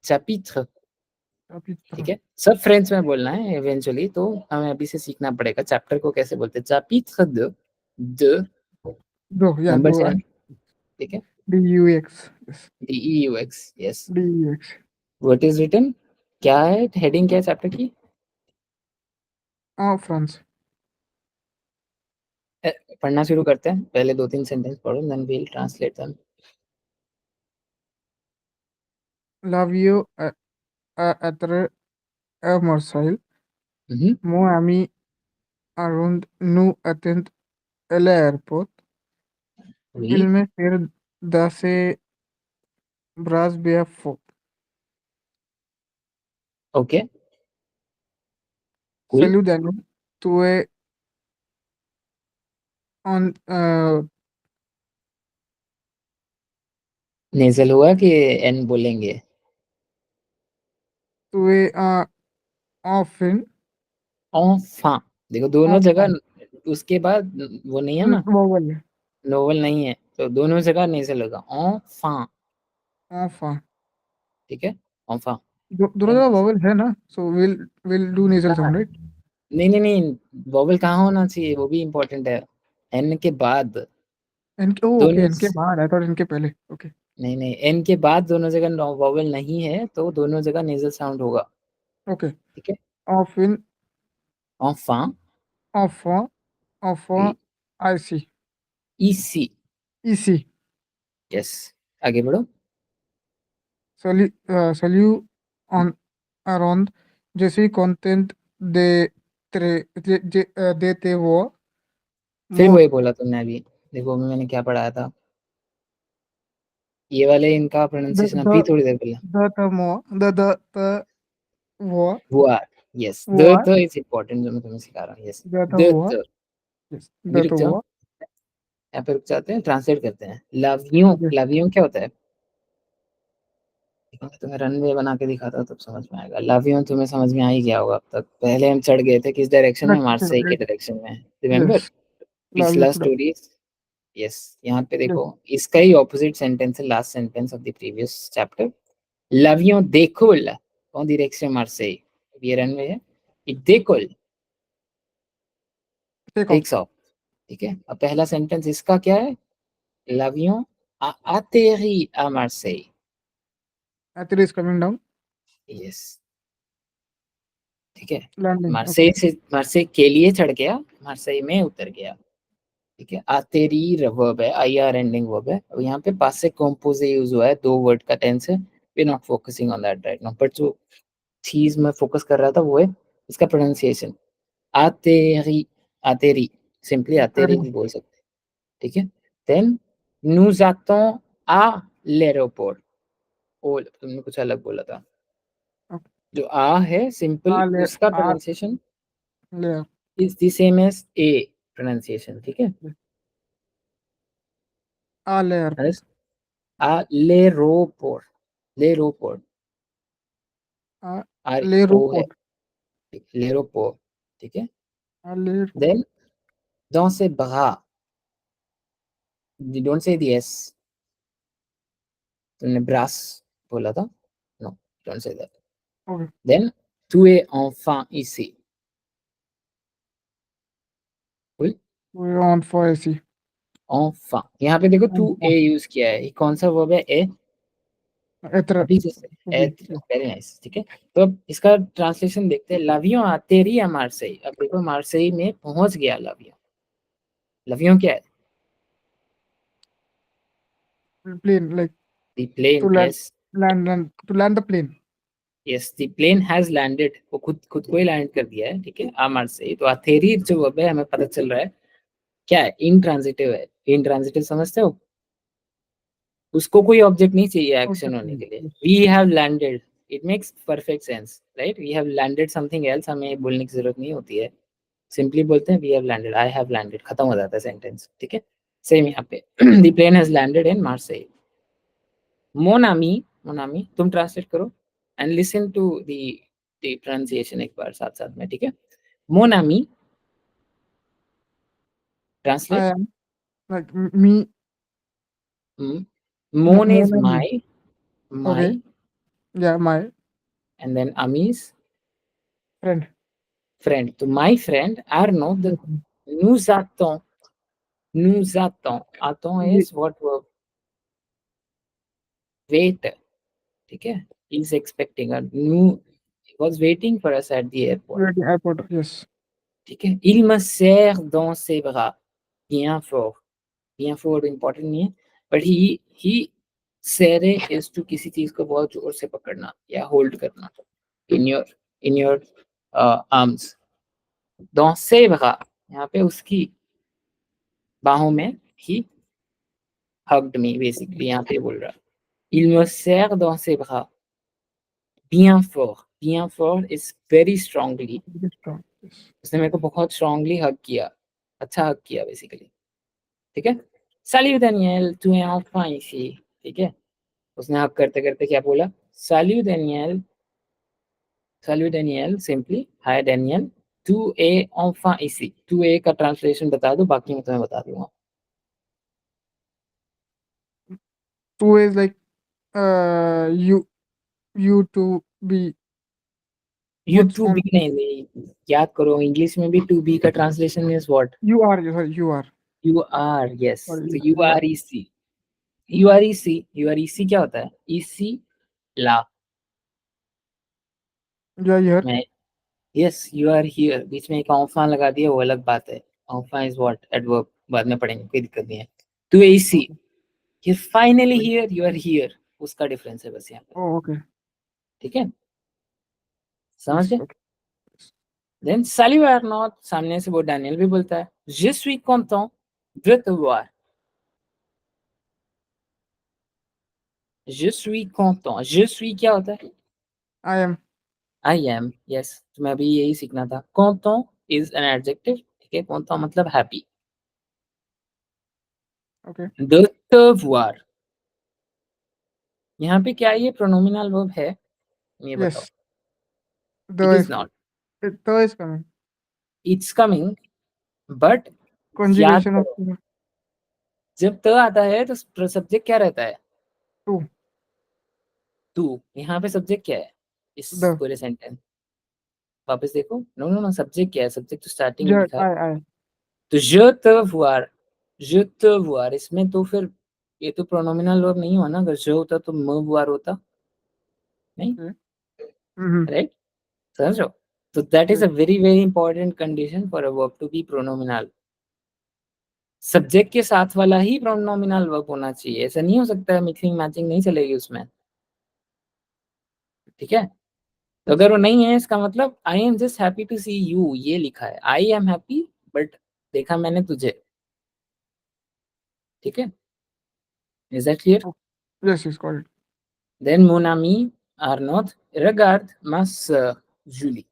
Speaker 1: chapitre। ठीक
Speaker 2: Chapitre.
Speaker 1: है, सब फ्रेंच में बोलना है इवेंचुअली, तो हमें अभी से सीखना पड़ेगा चैप्टर को कैसे बोलते हैं। chapitre de
Speaker 2: Do, yeah,
Speaker 1: number
Speaker 2: do.
Speaker 1: 7। ठीक है,
Speaker 2: DUX. Yes.
Speaker 1: DEUX, yes.
Speaker 2: DUX.
Speaker 1: What is written, क्या है हेडिंग, क्या है चैप्टर की?
Speaker 2: Oh, France.
Speaker 1: पढ़ना शुरू करते हैं, पहले 2-3 सेंटेंस पढ़ो, then we will translate them.
Speaker 2: Lavio être Marseille. Mon ami Arund nous attend à l'aéroport.
Speaker 1: Oui,
Speaker 2: Il me fait d'assez bras bien fort.
Speaker 1: Okay, cool.
Speaker 2: Salut Daniel. Tu es en,
Speaker 1: nasal हुआ कि N बोलेंगे?
Speaker 2: tu es enfin,
Speaker 1: enfin, देखो दोनों
Speaker 2: enfin,
Speaker 1: जगह उसके बाद वो नहीं है ना,
Speaker 2: vowel,
Speaker 1: नोवल नहीं है, तो दोनों जगह नेजल होगा enfin।
Speaker 2: enfin.
Speaker 1: ठीक है, enfin।
Speaker 2: दोनों जगह vowel है ना, so we'll do nasal
Speaker 1: हाँ,
Speaker 2: sound, right?
Speaker 1: नहीं नहीं नहीं, वोवल कहाँ होना चाहिए वो भी इम्पोर्टेंट है, एन के बाद।
Speaker 2: इनके ओके
Speaker 1: दोनों
Speaker 2: इनके बाद, आई थॉट इनके पहले। ओके
Speaker 1: नहीं नहीं, एन के बाद दोनों जगह वॉवेल नहीं है, तो दोनों जगह नेजल साउंड होगा।
Speaker 2: ओके।
Speaker 1: ठीक है।
Speaker 2: ऑफ इन,
Speaker 1: enfin,
Speaker 2: ऑफ, ऑफ,
Speaker 1: oui,
Speaker 2: I C,
Speaker 1: ici,
Speaker 2: E C.
Speaker 1: Yes, आगे बढ़ो।
Speaker 2: सल्यू ऑन अराउंड, जैसे कंटेंट दे देते वो
Speaker 1: फिर
Speaker 2: मो
Speaker 1: वही बोला तुमने अभी, देखो अभी मैंने क्या पढ़ाया था, ये वाले इनका
Speaker 2: द
Speaker 1: प्रोनाउंसिएशन
Speaker 2: द
Speaker 1: अभी थोड़ी देर पहले।
Speaker 2: द मो द वो
Speaker 1: हुआ, यस,
Speaker 2: वो
Speaker 1: द तो इज इम्पोर्टेंट जो मैं तुम्हें सिखा रहा हूँ, यस,
Speaker 2: द
Speaker 1: द
Speaker 2: वो,
Speaker 1: तो।
Speaker 2: यस
Speaker 1: अभी
Speaker 2: द
Speaker 1: रुक जाओ,
Speaker 2: वो।
Speaker 1: यहाँ पे रुक जाते हैं, ट्रांसलेट करते हैं। लवियों,
Speaker 2: ओके
Speaker 1: लवियों क्या होता है? देखो, मैं तुम्हें रनवे बना के दिखाता हूँ तब समझ में आएगा। लवियों तुम्हें समझ में आ ही गया होगा अब तक। पहले हम चढ़ गए थे किस डायरेक्शन में, मार्सेई के डायरेक्शन में, रिमेम्बर?
Speaker 2: यस लव यू
Speaker 1: पिछला
Speaker 2: टू।
Speaker 1: Story, yes. यहाँ पे
Speaker 2: यस
Speaker 1: देखो, इसका ही ऑपोजिट सेंटेंस है, last sentence of the previous chapter. L'avion décolle en direction Marseille. ये रनवे है, it décolle,
Speaker 2: take off.
Speaker 1: takes off। ठीक है, अब पहला सेंटेंस इसका क्या है? L'avion a atterri à Marseille।
Speaker 2: एथर इज कमिंग डाउन,
Speaker 1: यस, ठीक है।
Speaker 2: लैंडिंग। ओके
Speaker 1: मार्सेई से, मार्सेई के लिए चढ़ गया, मार्सेई में उतर गया। ठीक है, आतेरी वर्ब है, आई आर एंडिंग वर्ब है। और यहाँ पे पास से कॉम्पोजे यूज हुआ है, दो वर्ड का टेंस है। We not focusing on that right now, but जो चीज मैं फोकस कर रहा था वो है इसका प्रोनाउंसिएशन। आतेरी, आतेरी, सिंपली आतेरी भी बोल सकते हैं। ठीक है। Then nous attend à l'aéroport। ओ, तुमने कुछ अलग बोला था। जो आ है सिंपल,
Speaker 2: आ ले
Speaker 1: उसका
Speaker 2: आ
Speaker 1: प्रोनाउंसिएशन
Speaker 2: ले
Speaker 1: is the same as A pronunciation. ठीक है।
Speaker 2: आ ले airport.
Speaker 1: Uh l'aéroport, l'aéroport,
Speaker 2: uh
Speaker 1: are
Speaker 2: ले
Speaker 1: ओ है,
Speaker 2: रोपोर्ट।
Speaker 1: l'aéroport। ठीक है।
Speaker 2: आ ले
Speaker 1: then dans ses bras, you don't say the s, तुमने ब्रास बोला था, no, don't say that.
Speaker 2: Okay
Speaker 1: then tu es enfin ici, cool,
Speaker 2: वी ऑन फॉर एसी।
Speaker 1: enfin। यहाँ पे देखो टू ए यूज किया है, ये कौन सा वर्ब है? ए,
Speaker 2: एथर
Speaker 1: अभी जैसे
Speaker 2: बी।
Speaker 1: Very nice. ठीक है, तो अब इसका ट्रांसलेशन देखते हैं। लवियों आते रही है मार्सेई। अब देखो मार्सेई में पहुंच गया लवियों। लवियों क्या है?
Speaker 2: Plane like
Speaker 1: the plane,
Speaker 2: to land,
Speaker 1: yes,
Speaker 2: land to land the plane.
Speaker 1: Yes, the plane has landed, वो खुद खुद को ही लैंड कर दिया है। ठीक है, आ मार्सेई। तो आथेरी जो वर्ब है, हमें पता चल रहा है क्या है, इन ट्रांजिटिव है। इन ट्रांजिटिव समझते हो? उसको कोई ऑब्जेक्ट नहीं चाहिए एक्शन होने के लिए। We have landed, it makes perfect sense, right? We have landed something else, हमें बोलने की जरूरत नहीं होती है, सिंपली बोलते हैं we have landed, I have landed, खत्म हो जाता है सेंटेंस। ठीक है, सेम यहाँ पे the plane has landed in Marseille. मोनामी, मोनामी तुम ट्रांसलेट करो and listen to the pronunciation एक बार साथ साथ में। ठीक है, मोनामी,
Speaker 2: I
Speaker 1: translate.
Speaker 2: M like me,
Speaker 1: मोन इज
Speaker 2: मोन मी।
Speaker 1: माई,
Speaker 2: ओके
Speaker 1: माई,
Speaker 2: या माय
Speaker 1: एंड देन अमी इज
Speaker 2: फ्रेंड।
Speaker 1: फ्रेंड। तो my friend Arnaud, nous attend, nous attend, attend
Speaker 2: ये
Speaker 1: is what verb? Wait। ठीक है, is expecting, और nous was waiting for us at the airport।
Speaker 2: Airport. Yes
Speaker 1: ठीक है, il me serre dans ses bras, bien fort, bien fort important नहीं है, but he serre is to किसी चीज को बहुत जोर से पकड़ना या होल्ड करना, in your arms। dans ses bras, यहाँ पे उसकी बाहों में, he hugged me basically, यहाँ पे बोल रहा, il me serre dans ses bras bien fort, bien fort is very strongly, उसने मेरे को बहुत स्ट्रांगली हग किया, अच्छा हग किया बेसिकली। ठीक है, salut Daniel, tu es enfin ici। ठीक है, उसने हग करते करते क्या बोला? salut Daniel, salut Daniel, simply hi Daniel, tu es enfin ici। tu es का ट्रांसलेशन बता दो, बाकी मैं तुम्हें बता दूंगा।
Speaker 2: टू is like you, you to be
Speaker 1: you
Speaker 2: what's
Speaker 1: to
Speaker 2: form.
Speaker 1: Be नहीं, याद करो इंग्लिश में भी टू बी का translation is what?
Speaker 2: You are, sorry you are.
Speaker 1: You are, yes.
Speaker 2: or
Speaker 1: So
Speaker 2: EC,
Speaker 1: you
Speaker 2: yeah.
Speaker 1: are EC. You are EC. You are EC क्या होता है? EC La.
Speaker 2: Yeah, here.
Speaker 1: मैं yes, you are here. बीच में एक ऑफा लगा दिया, वो अलग बात है. ऑफा is what? Adverb. बाद में पढ़ेंगे, कोई दिक्कत नहीं है. तू AC.
Speaker 2: Okay.
Speaker 1: You're finally
Speaker 2: Right.
Speaker 1: here. You are here. उसका डिफरेंस है बस यहाँ पे.
Speaker 2: Oh, okay.
Speaker 1: ठीक है? समझ
Speaker 2: Yes,
Speaker 1: गए?
Speaker 2: okay.
Speaker 1: Then salut Arnaud. सामने से वो डैनियल भी बोलता है. Je suis content de te voir. Je suis content. Je suis क्या होता है?
Speaker 2: I am.
Speaker 1: I am. Yes. तुम्हें अभी यही सीखना था. Content is an adjective. ठीक है? Content मतलब happy.
Speaker 2: Okay.
Speaker 1: De te voir. यहाँ पे क्या ये प्रोनोमिनल वर्ब है? ये बताओ.
Speaker 2: Yes. The
Speaker 1: It is
Speaker 2: is
Speaker 1: not.
Speaker 2: the is coming.
Speaker 1: It's coming, but याद
Speaker 2: Conjugation of
Speaker 1: करो, जब त आता है तो सब्जेक्ट क्या रहता है?
Speaker 2: to.
Speaker 1: तू. यहाँ पे सब्जेक्ट क्या है इस
Speaker 2: The.
Speaker 1: पूरे सेंटेंस? वापस देखो. नो नो नो, सब्जेक्ट क्या है? सब्जेक्ट तो स्टार्टिंग में
Speaker 2: J.
Speaker 1: लिखा है.
Speaker 2: I.
Speaker 1: तो je te voir. Je te voir. इसमें तो फिर ये तो प्रोनोमिनल वर्ब नहीं हुआ ना. अगर je होता तो me voir होता. नहीं?
Speaker 2: Okay. Mm-hmm.
Speaker 1: राइट? समझ रहे हो? तो that is
Speaker 2: Yes.
Speaker 1: A very very important condition for a verb to be pronominal. Subject के साथ वाला ही प्रोनोमिनल वर्ब होना चाहिए. ऐसा नहीं हो सकता है. मिक्सिंग मैचिंग नहीं चलेगी उसमें. ठीक है? तो अगर वो नहीं है, इसका मतलब I am just happy to see you ये लिखा है. आई एम हैप्पी बट देखा मैंने तुझे. ठीक है? Is that clear?
Speaker 2: Oh, yes, yes, got it.
Speaker 1: Then mon ami Arnaud regarde ma sœur Julie.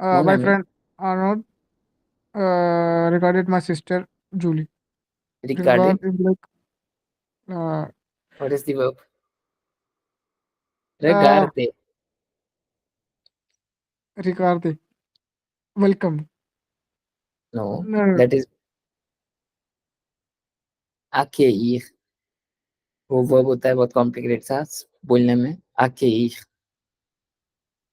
Speaker 1: Mon
Speaker 2: My
Speaker 1: ami
Speaker 2: friend Arnold regarded my sister Julie.
Speaker 1: regarded.
Speaker 2: Regard is like uh,
Speaker 1: What is the verb?
Speaker 2: uh
Speaker 1: Regarde.
Speaker 2: regarded. Welcome.
Speaker 1: No,
Speaker 2: No,
Speaker 1: that is accueillir. वो verb होता है बहुत complicated सा बोलने में. accueillir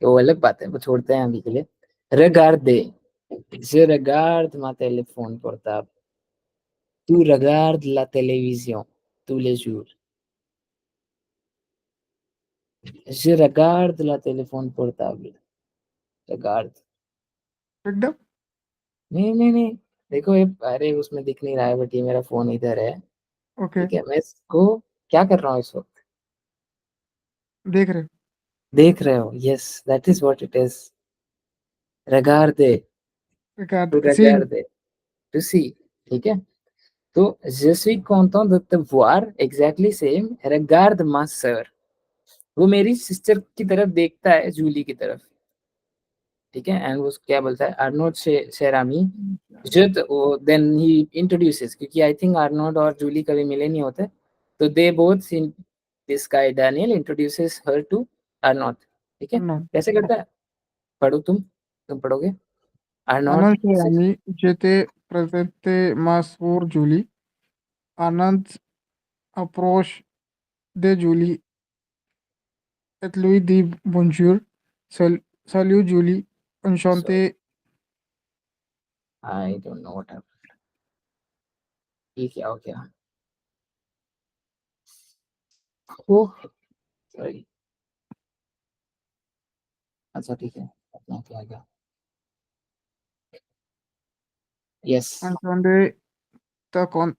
Speaker 1: तो वो अलग बात है, वो छोड़ते हैं अभी के लिए. regarde. Je regarde ma téléphone portable. Tu regardes la télévision tous les jours. Je regarde la téléphone portable. Regarde.
Speaker 2: picked up.
Speaker 1: नहीं नहीं नहीं. देखो ये, अरे उसमें दिख नहीं रहा है बट ये मेरा फोन इधर है.
Speaker 2: Okay.
Speaker 1: ठीक है? मैं इसको क्या कर रहा हूँ इस वक्त?
Speaker 2: देख रहे.
Speaker 1: देख रहे हो? Yes, that is what it is. regarde.
Speaker 2: Regard.
Speaker 1: To
Speaker 2: Seeing.
Speaker 1: regarde. To see. ठीक है? तो je suis content de te voir. exactly same. regarde ma sœur. वो मेरी सिस्टर की तरफ देखता है, जूली की तरफ. ठीक है? एंड वो क्या बोलता है? आर्नोल्ड शेरामी जद वो देन ही इंट्रोड्यूसेस, क्योंकि आई थिंक आर्नोल्ड और जूली कभी मिले नहीं होते. तो they both this guy Daniel introduces her to Arnold. ठीक है?
Speaker 2: No.
Speaker 1: कैसे करता है? पढ़ो तुम पढ़ोगे. Arnold
Speaker 2: Anand Shayani jete presente Masur Julie. Anand approach de Julie et lui dit bonjour. Salut Julie. Enchanté.
Speaker 1: I don't know what happened. ये क्या हो गया? Oh sorry. अच्छा ठीक है, अपना क्या गया. Yes.
Speaker 2: Enchanté the co-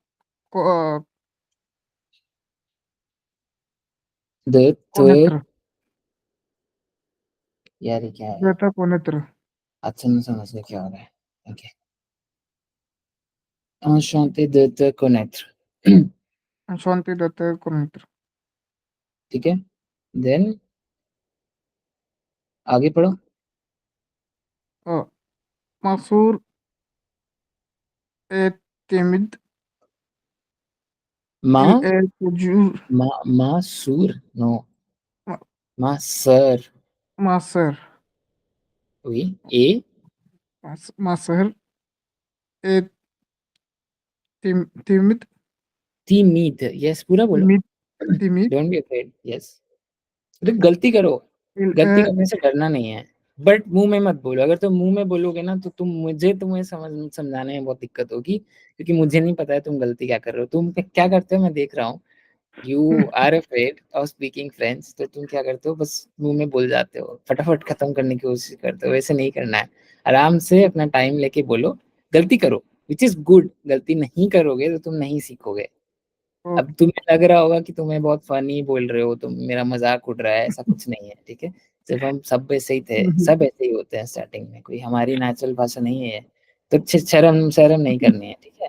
Speaker 1: the
Speaker 2: connaître.
Speaker 1: यार ये क्या है?
Speaker 2: De te connaître.
Speaker 1: अच्छा मैं समझ गया क्या हो रहा है. Okay. enchanté de te connaître.
Speaker 2: Enchanté de te connaître.
Speaker 1: ठीक है? देन आगे पढ़ो.
Speaker 2: Masur est timide. Il
Speaker 1: माँ
Speaker 2: est toujours
Speaker 1: माँ सूर नो.
Speaker 2: ma,
Speaker 1: माँ sir.
Speaker 2: ma sœur.
Speaker 1: oui et
Speaker 2: Ma sœur est timide.
Speaker 1: timide. Yes पूरा बोलो.
Speaker 2: Timide. Timide.
Speaker 1: Don't be afraid. Yes. अरे गलती करो.
Speaker 2: Il
Speaker 1: गलती
Speaker 2: est
Speaker 1: करने से डरना नहीं है. बट मुंह में मत बोलो। अगर तुम मुंह में बोलोगे ना तो तुम्हें समझाने में बहुत दिक्कत होगी, क्योंकि मुझे नहीं पता है तुम गलती क्या कर रहे हो। तुम क्या करते हो मैं देख रहा हूँ, you are afraid of speaking French, तो तुम क्या करते हो, बस मुंह में बोल जाते हो, फटाफट खत्म करने की कोशिश करते हो। वैसे नहीं करना है, आराम से अपना टाइम लेके बोलो, गलती करो, विच इज गुड। गलती नहीं करोगे तो तुम नहीं सीखोगे। अब तुम्हें लग रहा होगा कि तुम्हें बहुत फनी बोल रहे हो, तुम मेरा मजाक उड़ रहा है, ऐसा कुछ नहीं है, ठीक है। सिर्फ हम सब ऐसे ही थे, सब ऐसे ही होते हैं स्टार्टिंग में, कोई हमारी नेचुरल भाषा नहीं है, तो शर्म शर्म नहीं करनी है, ठीक है।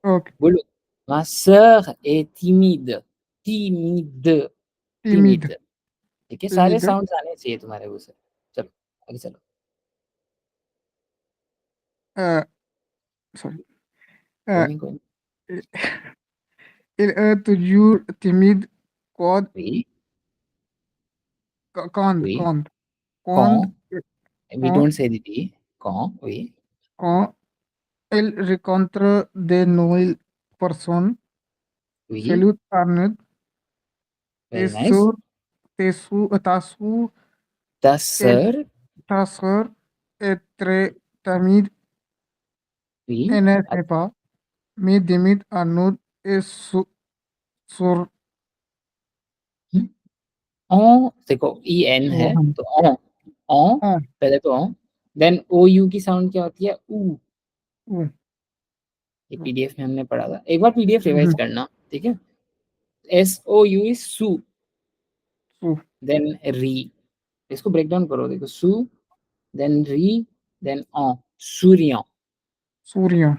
Speaker 2: ओके।
Speaker 1: बोलो, ma sœur est timide, timide,
Speaker 2: timid,
Speaker 1: timide, ठीक है। सारे
Speaker 2: टिमिड,
Speaker 1: साउंड आने चाहिए तुम्हारे मुंह से। चलो आगे चलो।
Speaker 2: सॉरी,
Speaker 1: कोई नहीं कोई नहीं।
Speaker 2: तुझू टिमिड, कौन,
Speaker 1: Oui,
Speaker 2: कौन,
Speaker 1: oui,
Speaker 2: कौन, कौन,
Speaker 1: quand, we
Speaker 2: कौन,
Speaker 1: don't say the D, quand, oui,
Speaker 2: quand el rencontre de nouvelles personnes,
Speaker 1: oui,
Speaker 2: salut Arnaud,
Speaker 1: very nice.
Speaker 2: ta sœur
Speaker 1: Ta
Speaker 2: est,
Speaker 1: sœur,
Speaker 2: ta sœur est très timide
Speaker 1: oui,
Speaker 2: et ne sait pas, mais Dimit Arnaud est sur,
Speaker 1: on, देखो E N है
Speaker 2: on,
Speaker 1: तो on, पहले तो on, then O you की sound क्या होती है, ऊ।
Speaker 2: on,
Speaker 1: ये पीडीएफ में हमने पढ़ा था, एक बार पीडीएफ रिवाइज करना, ठीक है। एस ओ यू इज सू,
Speaker 2: su,
Speaker 1: देन री, इसको ब्रेक डाउन करो, देखो सू, देन री, देन ऑ, सूर्य,
Speaker 2: Surya,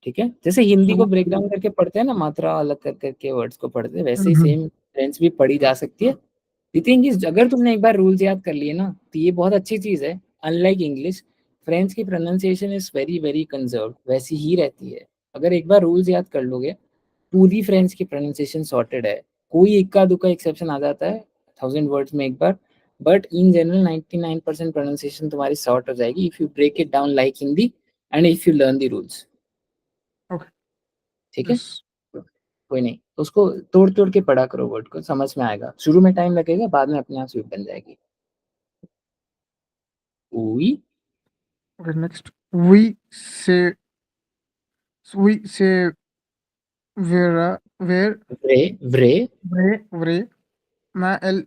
Speaker 1: ठीक है। जैसे हिंदी को
Speaker 2: su,
Speaker 1: ब्रेक डाउन करके पढ़ते हैं ना, मात्रा अलग कर करके वर्ड्स को पढ़ते हैं, वैसे ही सेम फ्रेंच भी पढ़ी जा सकती है। द थिंग इज, अगर तुमने एक बार रूल्स याद कर लिए ना तो ये बहुत अच्छी चीज है। अनलाइक इंग्लिश, फ्रेंच की pronunciation is very very conserve, वैसी ही रहती है। अगर एक बार रूल्स याद कर लोगे, पूरी फ्रेंच की प्रोनाउंसिएशन सॉर्टेड है। कोई इक्का दुक्का एक्सेप्शन आ जाता है 1000 वर्ड्स में एक बार, बट इन जनरल 99% प्रोनाउंसिएशन तुम्हारी सॉर्ट हो जाएगी if you break it down like Hindi and if you learn the rules,
Speaker 2: okay,
Speaker 1: ठीक है।
Speaker 2: yes,
Speaker 1: कोई नहीं, उसको तोड़ तोड़ के पढ़ा करो, वर्ड को समझ में आएगा, शुरू में टाइम लगेगा, बाद में अपने आप स्वीप बन जाएगी। Oui,
Speaker 2: okay, next, we say
Speaker 1: vrai, vrai,
Speaker 2: vrai, ma elle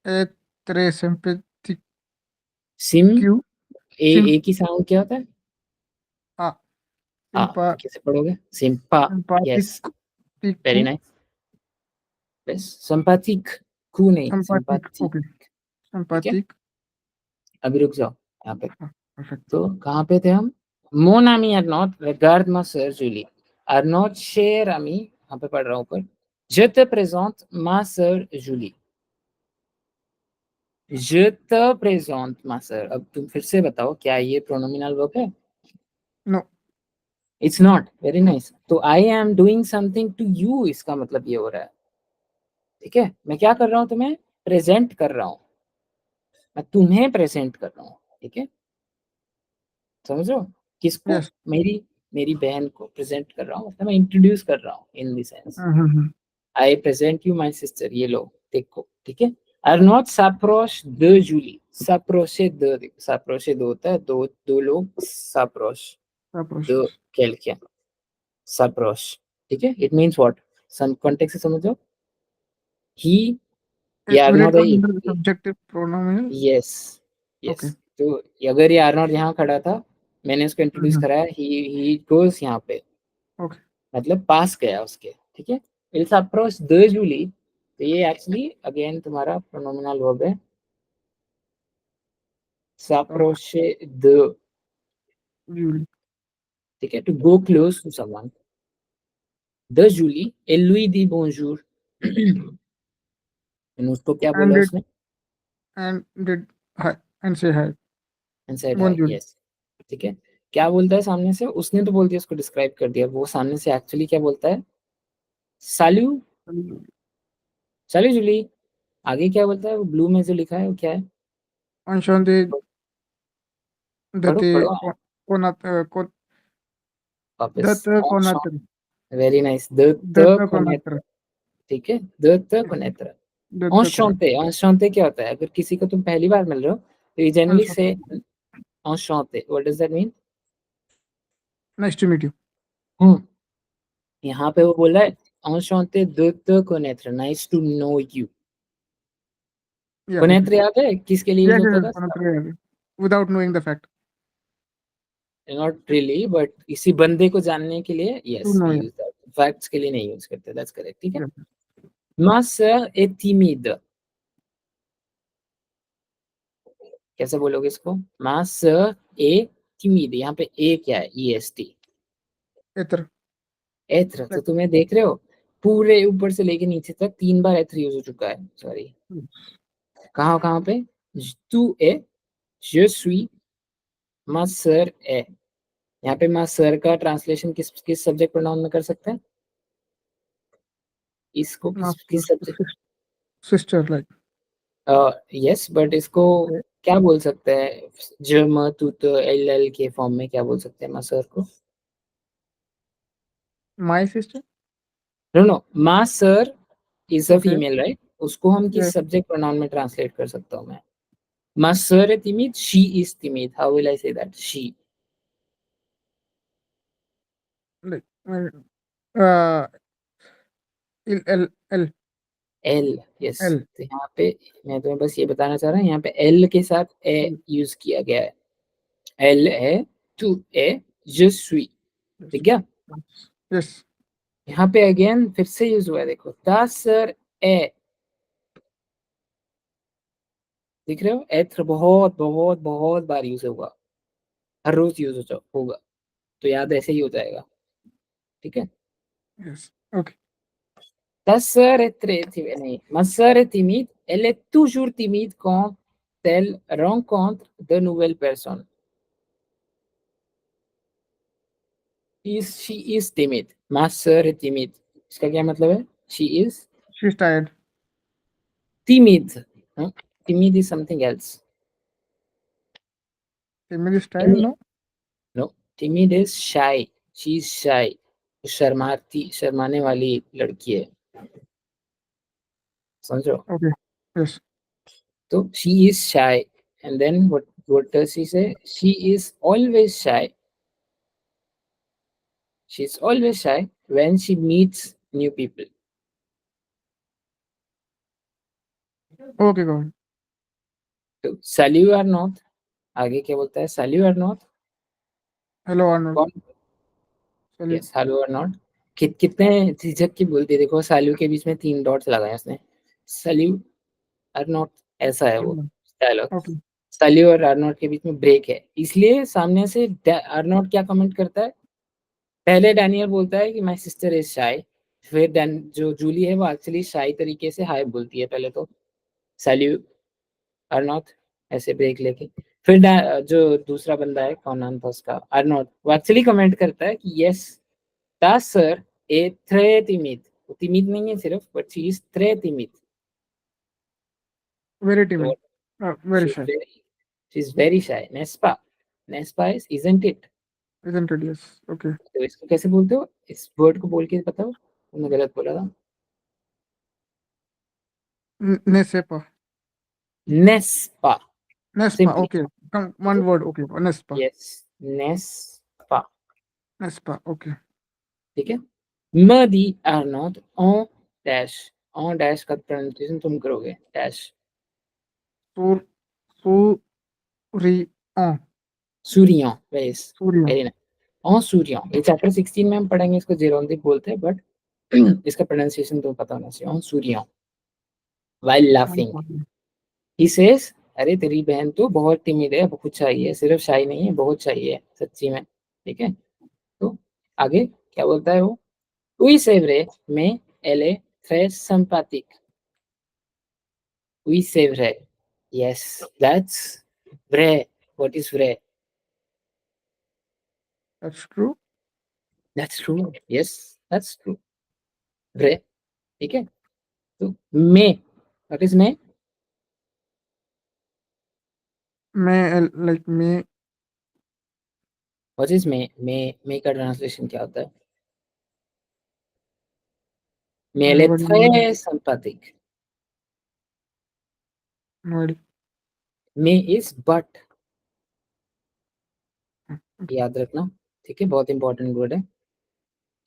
Speaker 2: est très sympathique,
Speaker 1: सिम, ए की साउंड क्या होता है,
Speaker 2: ah,
Speaker 1: आ,
Speaker 2: sympa,
Speaker 1: तो कैसे पढ़ोगे, सिम्पा, यस,
Speaker 2: sympathique,
Speaker 1: वेरी नाइस, बस सिंपैथिक, कू नहीं,
Speaker 2: sympathique,
Speaker 1: सिंपैथिक,
Speaker 2: okay,
Speaker 1: ठीक है।
Speaker 2: sympathique,
Speaker 1: अभी रुक जाओ यहाँ पे,
Speaker 2: perfect.
Speaker 1: तो कहाँ पे थे हम। मोन आमी अर्नॉट रिगार्ड मा सर जूली, अर्नॉट शेर आमी, यहाँ पे पढ़ रहा हूँ ऊपर, je te présente ma sœur Julie, je te présente ma sœur। अब तुम फिर से बताओ, क्या ये प्रोनोमिनल वर्ब है,
Speaker 2: No,
Speaker 1: it's not, very nice. तो I am doing something to you, इसका मतलब ये हो रहा है, ठीक है। मैं क्या कर रहा हूँ, तुम्हें प्रेजेंट कर रहा हूँ, मैं तुम्हें प्रेजेंट कर रहा हूँ, ठीक है। समझ रहे हो, किसको,
Speaker 2: yes,
Speaker 1: मेरी मेरी बहन को प्रेजेंट कर रहा हूँ, मतलब मैं इंट्रोड्यूस कर रहा हूँ in the sense,
Speaker 2: mm-hmm.
Speaker 1: I present you my sister, ये लो देखो, ठीक है। अर्नॉट s'approche de Julie, s'approcher de, देखो s'approcher दो होता है, दो दो लोग s'approche de
Speaker 2: Approaches.
Speaker 1: quelqu'un, s'approche, ठीक है। It means what, some context से समझो, ही, ये
Speaker 2: Will it
Speaker 1: अर्नॉट है,
Speaker 2: come under the subjective pronominal?
Speaker 1: Yes yes.
Speaker 2: Okay.
Speaker 1: तो अगर ये अर्नॉट यहाँ खड़ा था, मैंने उसको इंट्रोड्यूस
Speaker 2: Mm-hmm.
Speaker 1: कराया, ही गोस यहाँ पे,
Speaker 2: Okay.
Speaker 1: मतलब पास गया उसके, ठीक है। इट्स अप्रोच द जूली, तो ये एक्चुअली अगेन तुम्हारा प्रोनोमिनल वर्ब है,
Speaker 2: Okay.
Speaker 1: s'approcher de,
Speaker 2: Julie.
Speaker 1: ठीक है, to go close to someone. The Julie, elle lui dit bonjour, उसको क्या
Speaker 2: And
Speaker 1: बोला
Speaker 2: did
Speaker 1: उसने,
Speaker 2: and did hi and say hi.
Speaker 1: And said hi,
Speaker 2: Bonjour.
Speaker 1: Yes, ठीक है। क्या बोलता है सामने से, उसने तो बोल दिया, उसको डिस्क्राइब कर दिया, वो सामने से एक्चुअली क्या बोलता है, साल्यू, साल्यू जूली। आगे क्या बोलता है, वो ब्लू में जो लिखा है वो क्या है,
Speaker 2: Enchanté de
Speaker 1: पढ़ो
Speaker 2: te
Speaker 1: पढ़ो वापस,
Speaker 2: de te connaître.
Speaker 1: Very nice, the
Speaker 2: De
Speaker 1: त
Speaker 2: te
Speaker 1: कोनेत्र,
Speaker 2: connaître.
Speaker 1: ठीक है, द त कोनेत्र।
Speaker 2: De te connaître.
Speaker 1: enchanté, enchanté क्या होता है, अगर किसी को तुम पहली बार मिल रहे हो We generally say
Speaker 2: Enchanté.
Speaker 1: enchanté. What does that mean?
Speaker 2: Nice to meet you.
Speaker 1: यहाँ पे वो बोला है enchanté de te connaître. Nice to know you.
Speaker 2: Yeah, okay.
Speaker 1: connaître याद है किसके लिए यूज
Speaker 2: Yes,
Speaker 1: होता
Speaker 2: yes,
Speaker 1: था?
Speaker 2: yes. Without knowing the fact.
Speaker 1: Not really, but इसी बंदे को जानने के लिए
Speaker 2: To
Speaker 1: yes
Speaker 2: know
Speaker 1: we
Speaker 2: it.
Speaker 1: use that. Facts के लिए नहीं यूज करते. That's correct. ठीक है.
Speaker 2: Yeah.
Speaker 1: Ma sœur est timide. कैसे बोलोगे इसको? Ma sœur est timide. यहाँ पे ए क्या है? est.
Speaker 2: Ether.
Speaker 1: एत्र तो तुम्हें देख रहे हो पूरे ऊपर से लेके नीचे तक 3 बार एत्र यूज हो चुका है. सॉरी, कहाँ कहाँ पे? तू ए, je suis, ma sœur est. यहाँ पे ma sœur का ट्रांसलेशन किस किस सब्जेक्ट प्रोनाउन में कर सकते हैं? इसको किस subject?
Speaker 2: Sister, like.
Speaker 1: Yes, but इसको
Speaker 2: Okay.
Speaker 1: क्या बोल सकते हैं? ज म तू तो एल एल के फॉर्म में क्या बोल सकते हैं ma sœur को?
Speaker 2: My sister.
Speaker 1: No no, ma sœur is a
Speaker 2: Okay.
Speaker 1: Female, right? उसको हम किस
Speaker 2: Yes.
Speaker 1: सब्जेक्ट प्रोनाउन में ट्रांसलेट कर सकता हूँ मैं? Ma sœur est timide, she is timid. How will I say that? She.
Speaker 2: Like. Uh. L. L.
Speaker 1: L. Yes.
Speaker 2: L.
Speaker 1: तो यहाँ पे मैं तुम्हें बस ये बताना चाह रहा हूँ, यहाँ पे L के साथ ए यूज किया गया है. L है, tu es, je suis. ठीक है.
Speaker 2: Yes.
Speaker 1: यहाँ पे अगेन फिर से यूज हुआ है, देखो. Ta sœur est. दिख रहे हो? एत्र बहुत बहुत बहुत बार यूज होगा, हर रोज यूज होगा, तो याद ऐसे ही हो जाएगा. ठीक है.
Speaker 2: Yes. Okay.
Speaker 1: Ta sœur est très timide. नहीं, ma sœur est timide. Elle est toujours timide quand elle rencontre de nouvelles personnes. She is timide. Ma sœur est timide. इसका क्या मतलब है? She is
Speaker 2: She's tired.
Speaker 1: timid. Huh? Timid is something else.
Speaker 2: Timid is tired,
Speaker 1: Timid.
Speaker 2: no?
Speaker 1: No, timid is shy. She is shy. शर्माने वाली लड़की है. समझो?
Speaker 2: Okay. Yes.
Speaker 1: तो she is shy. And then what does she say? She is always shy. She's always shy when she meets new people.
Speaker 2: Okay, go on.
Speaker 1: तो salut or not, आगे क्या बोलता है? salut or not.
Speaker 2: Hello, Arnold.
Speaker 1: कौन?
Speaker 2: Salut.
Speaker 1: Yes, salut or not. कितने झिझक की बोलती है, देखो salut के बीच में 3 डॉट्स लगाए उसने. salut or not, ऐसा है वो डायलॉग.
Speaker 2: Okay.
Speaker 1: salut और or not के बीच में ब्रेक है, इसलिए सामने से or not क्या कमेंट करता है? पहले डैनियल बोलता है कि माय सिस्टर इज शाय. फिर जो जूली है वो एक्चुअली शाय तरीके से हाय बोलती है पहले तो. सैल्यूट अर्नॉट ऐसे ब्रेक लेके. फिर जो दूसरा बंदा है, कौन नाम था उसका? अर्नॉट. वो एक्चुअली कमेंट करता है कि यस, दा सर ए थ्रे तिमिद. तिमिद नहीं है सिर्फ, बट शी इज थ्रे तिमिद.
Speaker 2: Very
Speaker 1: तो
Speaker 2: timid. Very
Speaker 1: she is
Speaker 2: shy.
Speaker 1: Very she is very shy. नेस्पा. नेस्पा इज इजंट इट.
Speaker 2: Isn't it? Yes. Okay.
Speaker 1: तो इसको कैसे बोलते हो? इस वर्ड को बोल के बताओ, तुमने गलत बोला था.
Speaker 2: Ne sais pas.
Speaker 1: Nespa.
Speaker 2: N'est-ce pas?
Speaker 1: Simply.
Speaker 2: Okay. Come, one word. Okay. N'est-ce pas?
Speaker 1: Yes. Nespa.
Speaker 2: N'est-ce pas? Okay.
Speaker 1: ठीक है. Me dit Arnaud en dash. En dash का pronunciation तुम करोगे. Dash.
Speaker 2: Sour, souriant.
Speaker 1: Souriant. Yes.
Speaker 2: Souriant.
Speaker 1: Very nice. En souriant. ये chapter 16 में हम पढ़ेंगे, इसको जेरोंदिक बोलते हैं, बट इसका प्रोनाउंसिएशन तो पता होना चाहिए. En souriant. While laughing. He says, अरे तेरी बहन तो बहुत टिमिड है, बहुत चाहिए, सिर्फ शाई नहीं है, बहुत चाहिए सच्ची में. ठीक है. तो आगे क्या बोलता है वो? Oui, c'est vrai, mais elle est très sympathique. Oui, c'est vrai. Yes, that's vrai. What is vrai?
Speaker 2: That's true.
Speaker 1: That's true. Yes, that's true. Vrai. ठीक है. तो मैं, what is मैं?
Speaker 2: Like me.
Speaker 1: What is मैं का translation क्या होता है? Mais elle est
Speaker 2: Nobody knows.
Speaker 1: très sympathique.
Speaker 2: Nobody.
Speaker 1: May is but, याद रखना, ठीक है, बहुत इंपॉर्टेंट वर्ड है,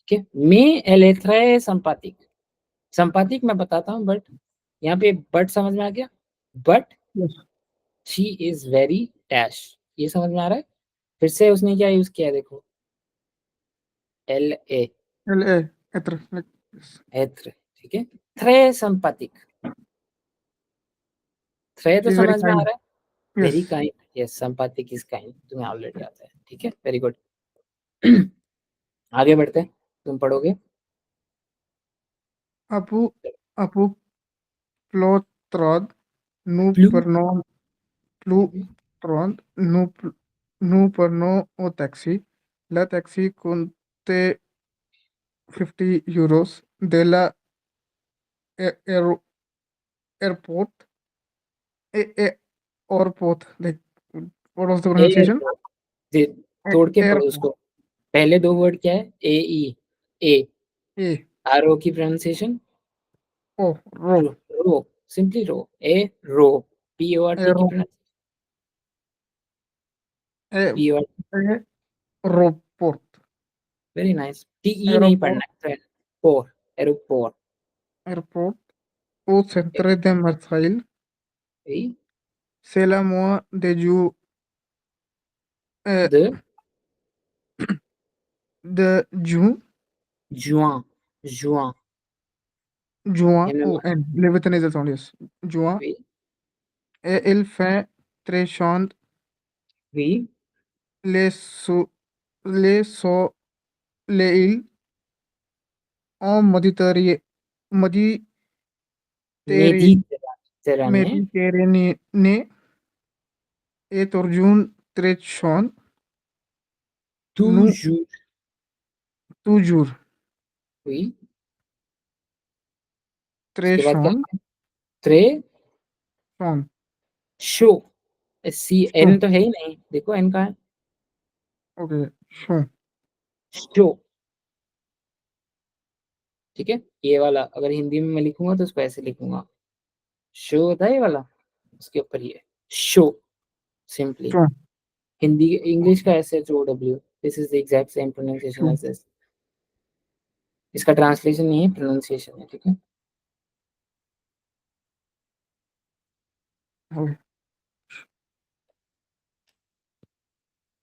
Speaker 1: ठीक है। मे एलेथ्रे संपातिक, संपातिक मैं बताता हूँ, बट यहाँ पे बट समझ में आ गया, but
Speaker 2: Yes.
Speaker 1: She is very dash, ये समझ में आ रहा है। फिर से उसने क्या यूज किया, देखो, L A,
Speaker 2: LA. Ether. Like yes.
Speaker 1: एथ्र, ठीक है। थ्रे संपातिक, थ्रे तो
Speaker 2: She is very
Speaker 1: समझ में आ
Speaker 2: kind.
Speaker 1: रहा है, वेरी
Speaker 2: Yes.
Speaker 1: काइंड, यस, संपातिक इज काइंड, तुम्हें ऑलरेडी आता है, ठीक है, वेरी गुड। आगे बढ़ते हैं, तुम पढ़ोगे।
Speaker 2: Apu. Apu. Plotrod. Nu
Speaker 1: प्लू,
Speaker 2: perno. Plutrod. Nu perno o taxi. La taxi conte 50 euros. De la airport. Airport. Like what was the pronunciation?
Speaker 1: तोड़ के पढ़ो
Speaker 2: Airport.
Speaker 1: उसको। पहले दो वर्ड क्या है, ए ई, ए,
Speaker 2: A.
Speaker 1: आर ओ की प्रोनाउंसिएशन
Speaker 2: O. Ro.
Speaker 1: रो, रो, सिंपली रो, ए रो, पी ओ आर टी की
Speaker 2: Aero.
Speaker 1: Pronunciation
Speaker 2: A.
Speaker 1: P O R,
Speaker 2: Aeroport.
Speaker 1: Very nice, T E नहीं
Speaker 2: Aeroport.
Speaker 1: पढ़ना है, पोर, एरोपोर,
Speaker 2: Airport. O centre de Marseille. C'est la moi euh,
Speaker 1: द
Speaker 2: de
Speaker 1: जुआ, जुआ,
Speaker 2: juin.
Speaker 1: एम
Speaker 2: Oh, and live with an nasal sound, yes. Juin.
Speaker 1: वी,
Speaker 2: Et il fait très chaud.
Speaker 1: वी,
Speaker 2: Les, so, les soleils en
Speaker 1: Medhi,
Speaker 2: Méditerranée
Speaker 1: तेरा ने,
Speaker 2: Méditerranée est aujourd'hui très chaud. Nous,
Speaker 1: toujours,
Speaker 2: toujours
Speaker 1: वी,
Speaker 2: très
Speaker 1: उसके बाद क्या
Speaker 2: chaud.
Speaker 1: है, त्रे,
Speaker 2: Chaud.
Speaker 1: शो, सी
Speaker 2: Chaud.
Speaker 1: एन तो है ही नहीं, देखो एन का है,
Speaker 2: Okay. Chaud.
Speaker 1: शो, ठीक है। ये वाला अगर हिंदी में मैं लिखूंगा तो उसको ऐसे लिखूंगा, शो होता है ये वाला, उसके ऊपर ये show, simply.
Speaker 2: Chaud.
Speaker 1: Hindi English का S H O W, this is the exact same pronunciation
Speaker 2: Chaud.
Speaker 1: As this, इसका ट्रांसलेशन नहीं है, प्रोनाउंसिएशन है, ठीक है।
Speaker 2: Okay.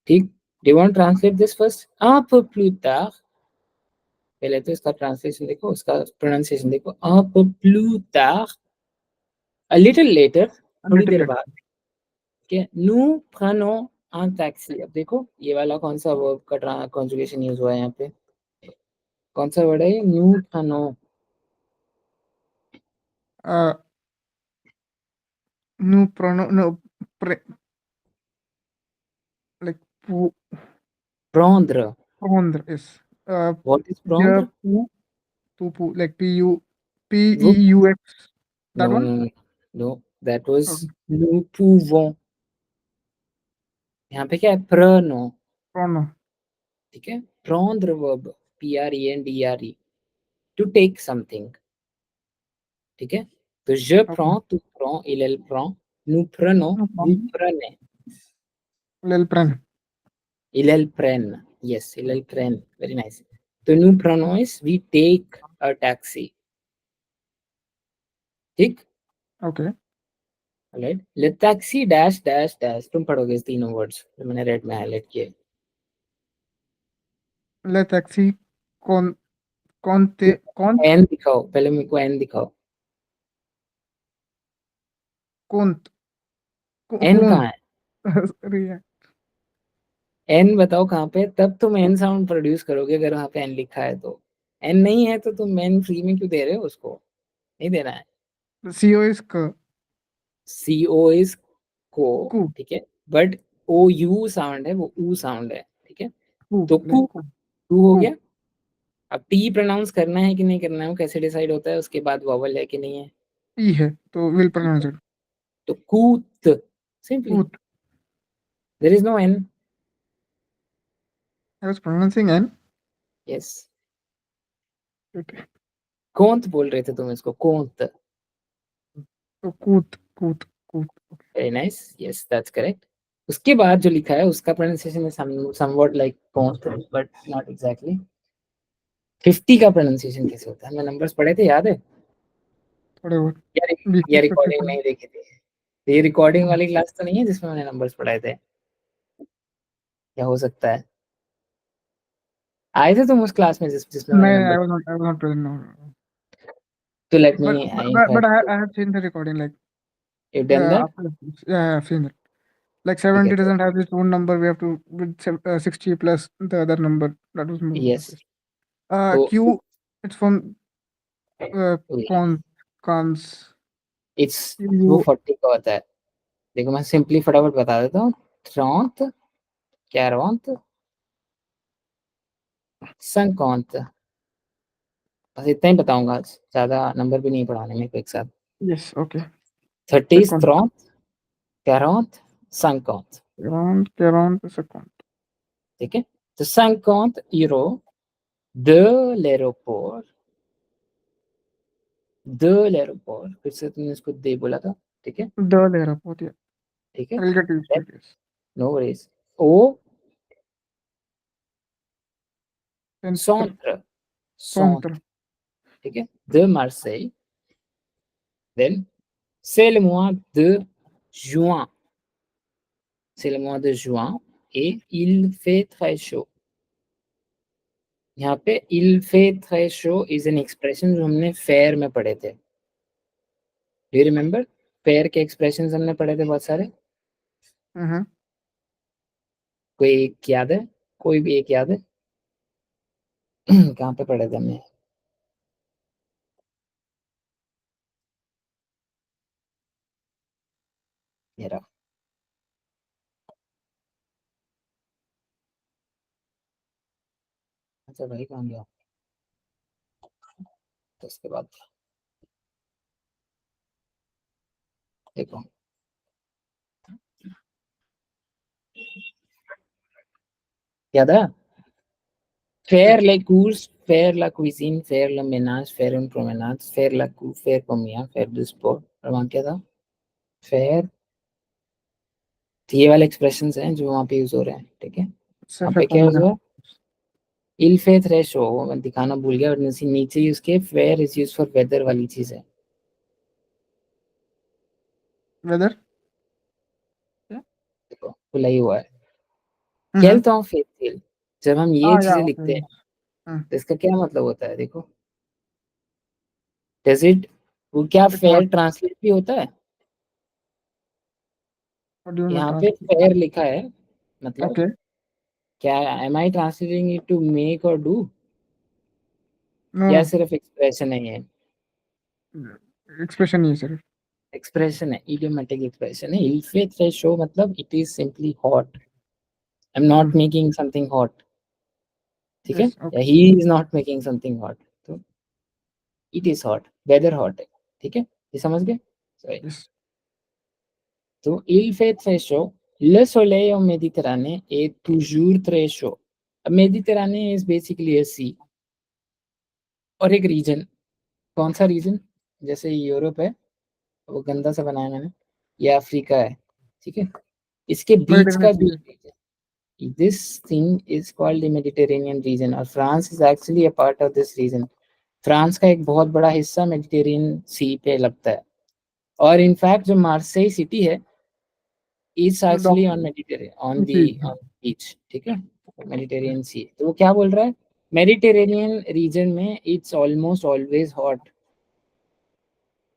Speaker 1: ठीक, do you want translate this first, आप प्लूतार, पहले तो इसका ट्रांसलेशन देखो, उसका प्रोनाउंसिएशन देखो, आप प्लूतार, अ लिटिल लेटर,
Speaker 2: A
Speaker 1: थोड़ी
Speaker 2: little
Speaker 1: देर
Speaker 2: late.
Speaker 1: बाद, ठीक है, nous prenons un taxi, अब देखो ये वाला कौन सा वर्ब का कॉन्जुगेशन यूज हुआ है यहाँ पे, कौन सा वर्ड है ये, nous prenons,
Speaker 2: Uh, nous prenons, no, like,
Speaker 1: prendre,
Speaker 2: prendre is,
Speaker 1: what is
Speaker 2: yeah,
Speaker 1: prendre,
Speaker 2: like
Speaker 1: वो,
Speaker 2: P-E-U-X, that
Speaker 1: no
Speaker 2: one?
Speaker 1: no no no, that was
Speaker 2: Okay.
Speaker 1: nous pouvons, यहाँ पे क्या है, prenons,
Speaker 2: Prono.
Speaker 1: ठीक है, prendre verb, P R E N D R E, to take something, ठीक है। तो je
Speaker 2: Okay.
Speaker 1: prends, tu prends, il elle prend, nous prenons,
Speaker 2: No
Speaker 1: vous
Speaker 2: problem.
Speaker 1: prenez,
Speaker 2: Lil Pren.
Speaker 1: il elle prennent, yes, il elle prennent, very nice। तो nous prenons is we take a taxi, ठीक,
Speaker 2: Okay.
Speaker 1: Right. ले taxi dash dash dash, तुम पढ़ोगे इस तीनों words जो मैंने red में हाईलाइट किए।
Speaker 2: Le taxi con cont
Speaker 1: एन दिखाओ, पहले मेरे को एन दिखाओ,
Speaker 2: cont
Speaker 1: एन
Speaker 2: cont
Speaker 1: कहाँ है,
Speaker 2: sorry yeah.
Speaker 1: एन बताओ कहाँ पे, तब तुम एन साउंड प्रोड्यूस करोगे, अगर वहाँ पे एन लिखा है तो। एन नहीं है तो तुम एन फ्री में क्यों दे रहे हो उसको, नहीं देना है।
Speaker 2: CO is k
Speaker 1: C O is को,
Speaker 2: ku
Speaker 1: ठीक है, बट ओ यू साउंड है, वो ऊ साउंड है, ठीक है।
Speaker 2: ku
Speaker 1: तो
Speaker 2: like
Speaker 1: कू, टू हो
Speaker 2: ku
Speaker 1: गया। अब टी प्रोनाउंस करना है कि नहीं करना है, वो कैसे डिसाइड होता है, उसके बाद वॉवल है कि नहीं है,
Speaker 2: E है तो will pronounce it.
Speaker 1: तो कूत, simply,
Speaker 2: Coot.
Speaker 1: There is no N,
Speaker 2: I was pronouncing N.
Speaker 1: Yes.
Speaker 2: Okay.
Speaker 1: कोंत बोल रहे थे तुम इसको, कोंत,
Speaker 2: So coot. Okay.
Speaker 1: Very nice, yes that's correct. उसके बाद जो लिखा है उसका pronunciation is somewhat like constant but not exactly. 50 का प्रोनाउंसिएशन कैसे होता है? हमने नंबर्स पढ़े थे, याद है?
Speaker 2: थोड़े बहुत
Speaker 1: यार
Speaker 2: बीस
Speaker 1: ये
Speaker 2: तक के
Speaker 1: रिकॉर्डिंग
Speaker 2: पढ़े।
Speaker 1: नहीं देखी थी। ये रिकॉर्डिंग वाली क्लास तो नहीं है जिसमें मैंने नंबर्स पढ़ाए थे? क्या हो सकता है? आए थे तुम उस क्लास में जिसमें मैंने
Speaker 2: नहीं,
Speaker 1: number?
Speaker 2: I was not present. No.
Speaker 1: तो let me
Speaker 2: But
Speaker 1: I
Speaker 2: but, but
Speaker 1: have
Speaker 2: I have seen the recording like
Speaker 1: you done that?
Speaker 2: after. Yeah, I have seen it. Like
Speaker 1: ठीक
Speaker 2: 70
Speaker 1: है,
Speaker 2: doesn't have its own number. We have to with 60 plus the other number that was moved.
Speaker 1: Yes
Speaker 2: Yes.
Speaker 1: तो
Speaker 2: Q. It's from cons. Cons.
Speaker 1: It's वो
Speaker 2: You
Speaker 1: 40 का होता है। देखो मैं simply फटाफट बता देता हूँ। ट्रॉन्त, कैरॉन्त, संकॉन्त, बस इतना ही बताऊंगा आज, ज्यादा नंबर भी नहीं पढ़ाने मेरे को एक साथ।
Speaker 2: yes. Okay.
Speaker 1: 30
Speaker 2: Second.
Speaker 1: ट्रॉन्त, कैरॉन्त, संकॉन्त।
Speaker 2: Around the second.
Speaker 1: ठीक है, तो संकॉन्त euro de l'aéroport, de l'aéroport, फिर से तुमने इसको दे बोला था, ठीक है?
Speaker 2: The layer of yeah.
Speaker 1: ठीक है,
Speaker 2: I'll get used to it. Yes.
Speaker 1: No worries. ओ
Speaker 2: Center.
Speaker 1: centre, centre,
Speaker 2: Center.
Speaker 1: ठीक है, de Marseille, then c'est le mois de juin, c'est le mois de juin et il fait très chaud। यहाँ पे il fait très chaud is an expression जो हमने fair में पढ़े थे। Do you remember? fair के expressions हमने पढ़े थे बहुत सारे।
Speaker 2: Mm-hmm.
Speaker 1: कोई एक याद है? कोई भी एक याद है? कहाँ पे पढ़े थे हमने? ये रहा। अच्छा भाई कहाँ गया? तो उसके बाद देखो, याद है? faire les courses, faire la cuisine, faire le ménage, faire une promenade, faire la cour, faire combien, faire du sport। और वहाँ क्या था? faire, ये वाले एक्सप्रेशंस हैं जो वहाँ पे यूज हो रहे हैं, ठीक है?
Speaker 2: Se
Speaker 1: वहाँ
Speaker 2: fue
Speaker 1: पे क्या यूज
Speaker 2: combina.
Speaker 1: हुआ? il fait très chaud, मैं दिखाना भूल गया, और नीचे ही उसके fair is used for weather वाली चीज है।
Speaker 2: Weather. Yeah.
Speaker 1: देखो खुला ही हुआ है।
Speaker 2: Mm-hmm.
Speaker 1: quel temps fait-il, जब हम ये
Speaker 2: Ah, yeah.
Speaker 1: चीजें
Speaker 2: Okay.
Speaker 1: लिखते हैं
Speaker 2: Mm.
Speaker 1: तो इसका क्या मतलब होता है? देखो, does it, वो क्या
Speaker 2: It's hot.
Speaker 1: fair ट्रांसलेट भी होता है?
Speaker 2: What do you mean
Speaker 1: यहाँ पे
Speaker 2: translate?
Speaker 1: fair लिखा है, मतलब
Speaker 2: Okay.
Speaker 1: क्या am I translating it to make or do,
Speaker 2: No,
Speaker 1: या
Speaker 2: no.
Speaker 1: सिर्फ एक्सप्रेशन है? ये
Speaker 2: Expression नहीं है सिर्फ.
Speaker 1: एक्सप्रेशन है, इडियोमेटिक एक्सप्रेशन है। il fait très chaud मतलब it is simply hot, I'm not
Speaker 2: Mm.
Speaker 1: making something hot, ठीक है?
Speaker 2: Yes.
Speaker 1: या
Speaker 2: Okay.
Speaker 1: he is not making something hot, तो it is hot, weather hot है, ठीक है? ये समझ गए? Sorry.
Speaker 2: Yes.
Speaker 1: तो il fait très chaud, le soleil au Méditerranée est toujours très chaud। अब Méditerranée is basically a sea और एक रीजन। कौन सा रीजन? जैसे यूरोप है, वो गंदा सा बनाया मैंने, ये अफ्रीका है, ठीक है? इसके बीच
Speaker 2: Mediterranean
Speaker 1: का
Speaker 2: Sea.
Speaker 1: बीच, this thing is called the Mediterranean region, और France is actually a part of this region. France का एक बहुत बड़ा हिस्सा मेडिटेरियन सी पे लगता है, और इनफैक्ट जो मार्सेई सिटी है is
Speaker 2: Dock.
Speaker 1: Actually on Mediterranean, on the
Speaker 2: Sea.
Speaker 1: On beach, ठीक है? मेडिटेरियन सी, तो वो क्या बोल रहा है? मेडिटेरेनियन रीजन में इट्स ऑलमोस्ट ऑलवेज हॉट,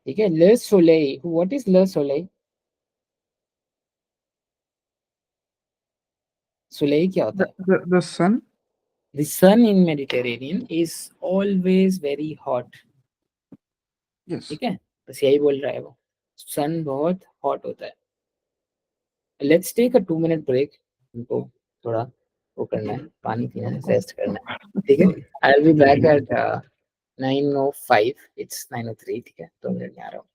Speaker 1: ठीक है? ले सोलेil, व्हाट इज ले सोलेil? सोलेil क्या होता है?
Speaker 2: The sun.
Speaker 1: The sun in Mediterranean is always very hot,
Speaker 2: Yes.
Speaker 1: ठीक है? बस यही बोल रहा है वो, सन बहुत हॉट होता है। Let's take a 2 minute break, हमको थोड़ा वो करना है, पानी पीना है, रेस्ट करना है, ठीक है? I will be back at 9:05, it's 9:03, ठीक है? 2 मिनट में आ रहा हूँ।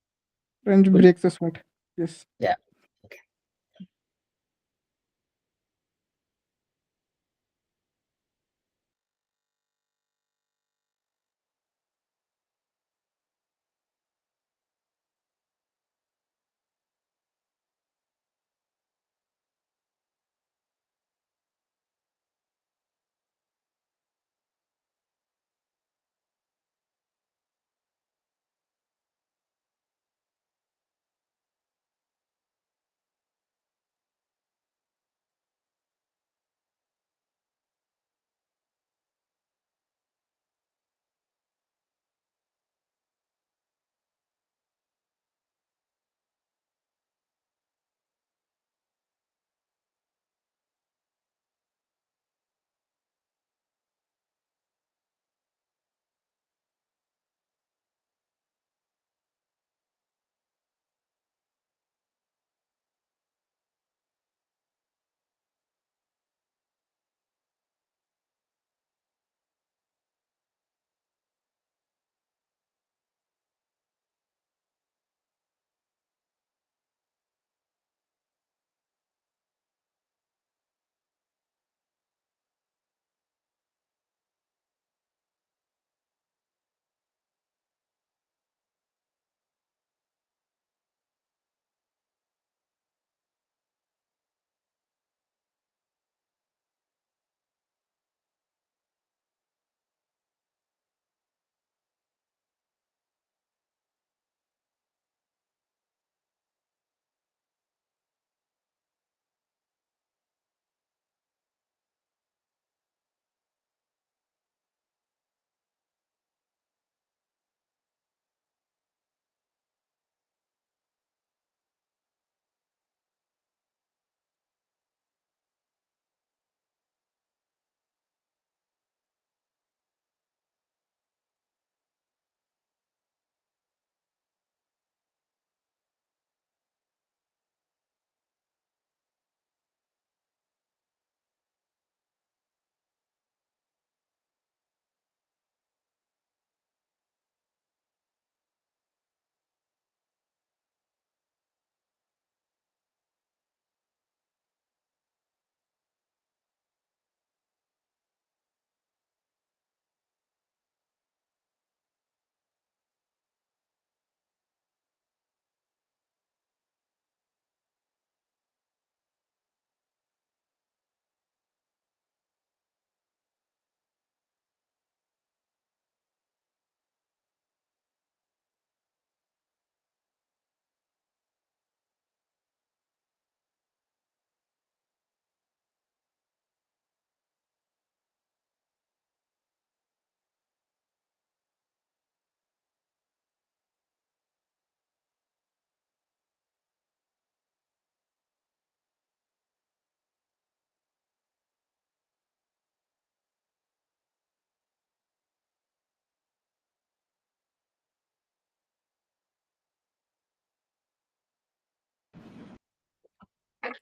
Speaker 2: French
Speaker 1: Cool?
Speaker 2: breaks the sweat. Yes.
Speaker 1: Yeah.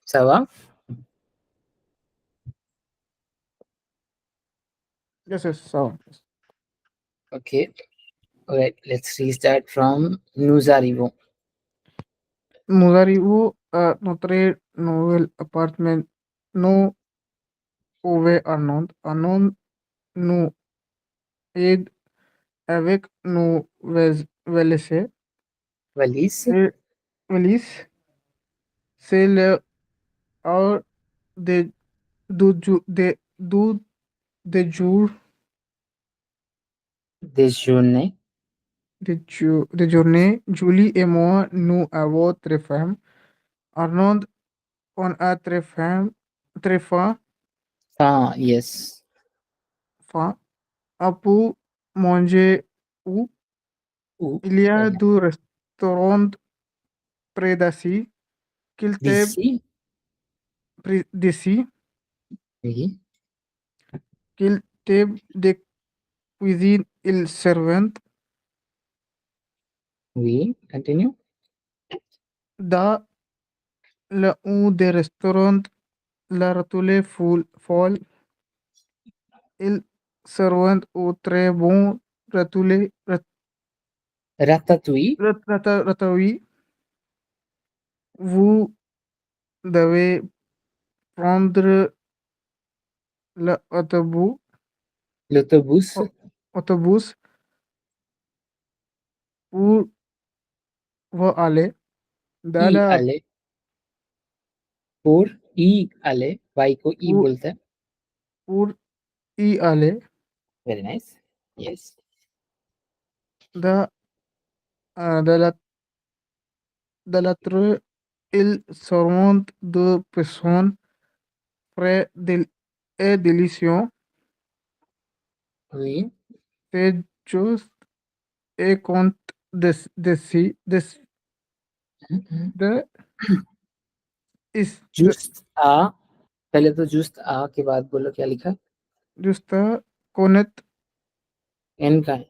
Speaker 1: Ça va?
Speaker 2: Yes, yes. So,
Speaker 1: Okay. Alright, let's restart from nous arrivons.
Speaker 2: nous arrivons à notre nouvel appartement. Nous ouvrons Arnaud nous aide avec nos valises.
Speaker 1: Valise.
Speaker 2: Et valises, c'est l'heure de, de jour,
Speaker 1: Déjeuner.
Speaker 2: de journée. Julie et moi, nous avons très faim. Arnaud, on a très
Speaker 1: Ah, yes.
Speaker 2: faim. Apu manger où?
Speaker 1: Ou
Speaker 2: Il y a
Speaker 1: voilà.
Speaker 2: deux restaurants près d'ici. Quel type
Speaker 1: D'ici.
Speaker 2: près d'ici?
Speaker 1: Oui.
Speaker 2: Quel type de cuisine ils servent?
Speaker 1: Oui. Continue.
Speaker 2: Dans le un des restaurants, la ratule folle, ils servent au très bon ratule,
Speaker 1: Ratatouille.
Speaker 2: ratatouille. Vous devez prendre l'autobus,
Speaker 1: L'autobus.
Speaker 2: autobus pour vous aller. Dans
Speaker 1: Y
Speaker 2: la,
Speaker 1: aller. Pour y aller. Y को ई
Speaker 2: pour,
Speaker 1: बोलते हैं.
Speaker 2: pour y aller.
Speaker 1: Very nice. Yes.
Speaker 2: The, de la, de l'autre, ils servent de personnes près et délicieux.
Speaker 1: Oui.
Speaker 2: C'est juste et compte de is the
Speaker 1: Just आ. पहले तो just आ के बाद बोलो क्या लिखा.
Speaker 2: just the connect
Speaker 1: N का है.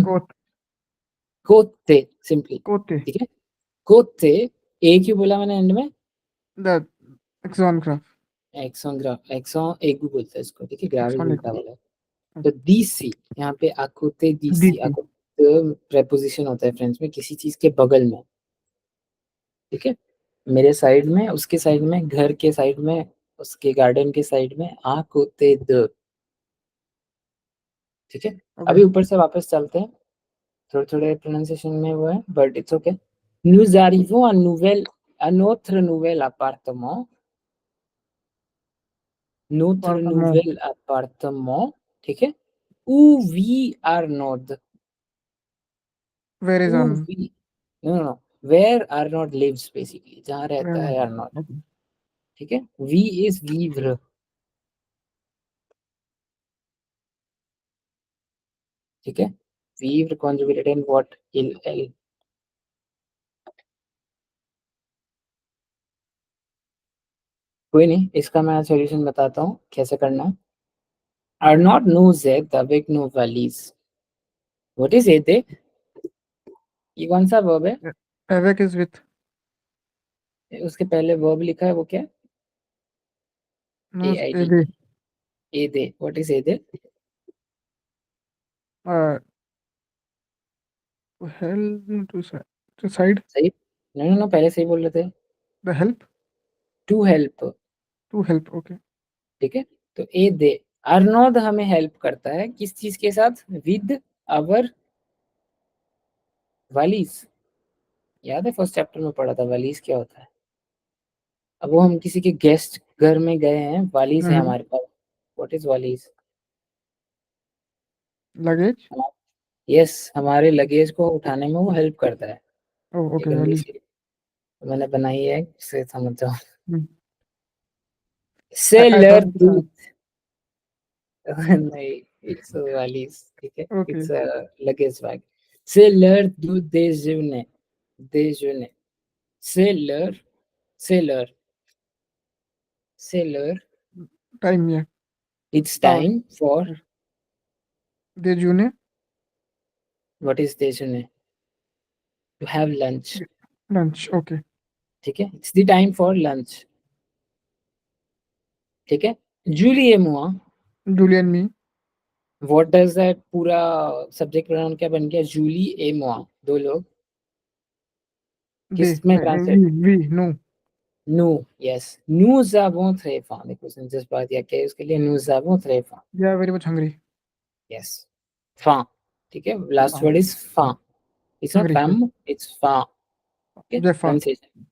Speaker 2: कोte
Speaker 1: कोते. Simply.
Speaker 2: कोते
Speaker 1: ठीक है. कोते. ए क्यों बोला मैंने एंड में.
Speaker 2: the exon graph
Speaker 1: एक्सॉन ग्राफ. एक्सॉन एक भी बोलता है इसको. ठीक है. ग्राफ
Speaker 2: exonic
Speaker 1: उल्टा बोला. तो डीसी यहाँ पे आकोते डीसी.
Speaker 2: DC
Speaker 1: आकोते प्रेपोजिशन होता है फ्रेंच में किसी चीज के बगल में. ठीक है. मेरे साइड में, उसके साइड में, घर के साइड में, उसके गार्डन के साइड में आकोते द. ठीक है.
Speaker 2: okay
Speaker 1: अभी ऊपर से वापस चलते हैं. थोड़े थोड़े प्रोनाउंसिएशन में वो है but it's okay. Nous arrivons à notre nouvel appartement. Notre
Speaker 2: appartement
Speaker 1: nouvel appartement. ठीक है. Où vit Arnaud.
Speaker 2: where is
Speaker 1: Où
Speaker 2: on
Speaker 1: vit. No. Where Arnaud lives basically. जहाँ रहता
Speaker 2: where
Speaker 1: है Arnaud.
Speaker 2: okay
Speaker 1: ठीक है. वी इज vivre. ठीक है. Vivre conjugated in what. Il elle. कोई नहीं. इसका मैं सॉल्यूशन बताता हूँ कैसे करना है. Arnaud knows it avec nos valises. What is it? ये कौन सा वर्ब है.
Speaker 2: avec is with
Speaker 1: उसके पहले वर्ब लिखा है वो क्या. A
Speaker 2: knows
Speaker 1: I D.
Speaker 2: aider
Speaker 1: A दे. व्हाट इज ए दे.
Speaker 2: uh help to side
Speaker 1: सही. नो पहले सही बोल रहे थे.
Speaker 2: the help
Speaker 1: to help.
Speaker 2: to help okay
Speaker 1: ठीक है. तो ए दे. अर्नोद हमें हेल्प करता है किस चीज के साथ. विद आवर वालीज. याद है फर्स्ट चैप्टर में पढ़ा था वालीज क्या होता है. अब वो हम किसी के गेस्ट घर में गए हैं. वालीज है हमारे पास. व्हाट इज वालीज.
Speaker 2: luggage
Speaker 1: यस. हमारे लगेज को उठाने में वो हेल्प करता है.
Speaker 2: oh
Speaker 1: ये
Speaker 2: okay
Speaker 1: गंदी
Speaker 2: valise
Speaker 1: सी मैंने बनाई है से समझ जाओ.
Speaker 2: Hmm. I
Speaker 1: seller
Speaker 2: thought it's
Speaker 1: दूध. नहीं. इट्स वालीज. ठीक है.
Speaker 2: okay
Speaker 1: it's luggage bag. Seller दूध déjeuner. déjeuner. Seller. Seller. Seller.
Speaker 2: time yeah
Speaker 1: It's
Speaker 2: hour
Speaker 1: time for.
Speaker 2: yes. déjeuner
Speaker 1: What is déjeuner. To have lunch.
Speaker 2: lunch. Okay.
Speaker 1: ठीक है, it's the time for lunch. ठीक है, जूली ए मुआ,
Speaker 2: Julie and me.
Speaker 1: What does that, पूरा subject pronoun क्या बन गया? जूली ए मुआ, दो लोग,
Speaker 2: They.
Speaker 1: किस में translate?
Speaker 2: We. No.
Speaker 1: nous, yes, nous avons très faim। देखो उसने जिस बात या क्या है उसके लिए nous avons très faim,
Speaker 2: They are very much hungry.
Speaker 1: yes, faim। ठीक है, last
Speaker 2: Ah,
Speaker 1: word is faim, it's not
Speaker 2: hungry. Yes.
Speaker 1: femme, it's faim। Okay,
Speaker 2: Jaffa.
Speaker 1: pronunciation।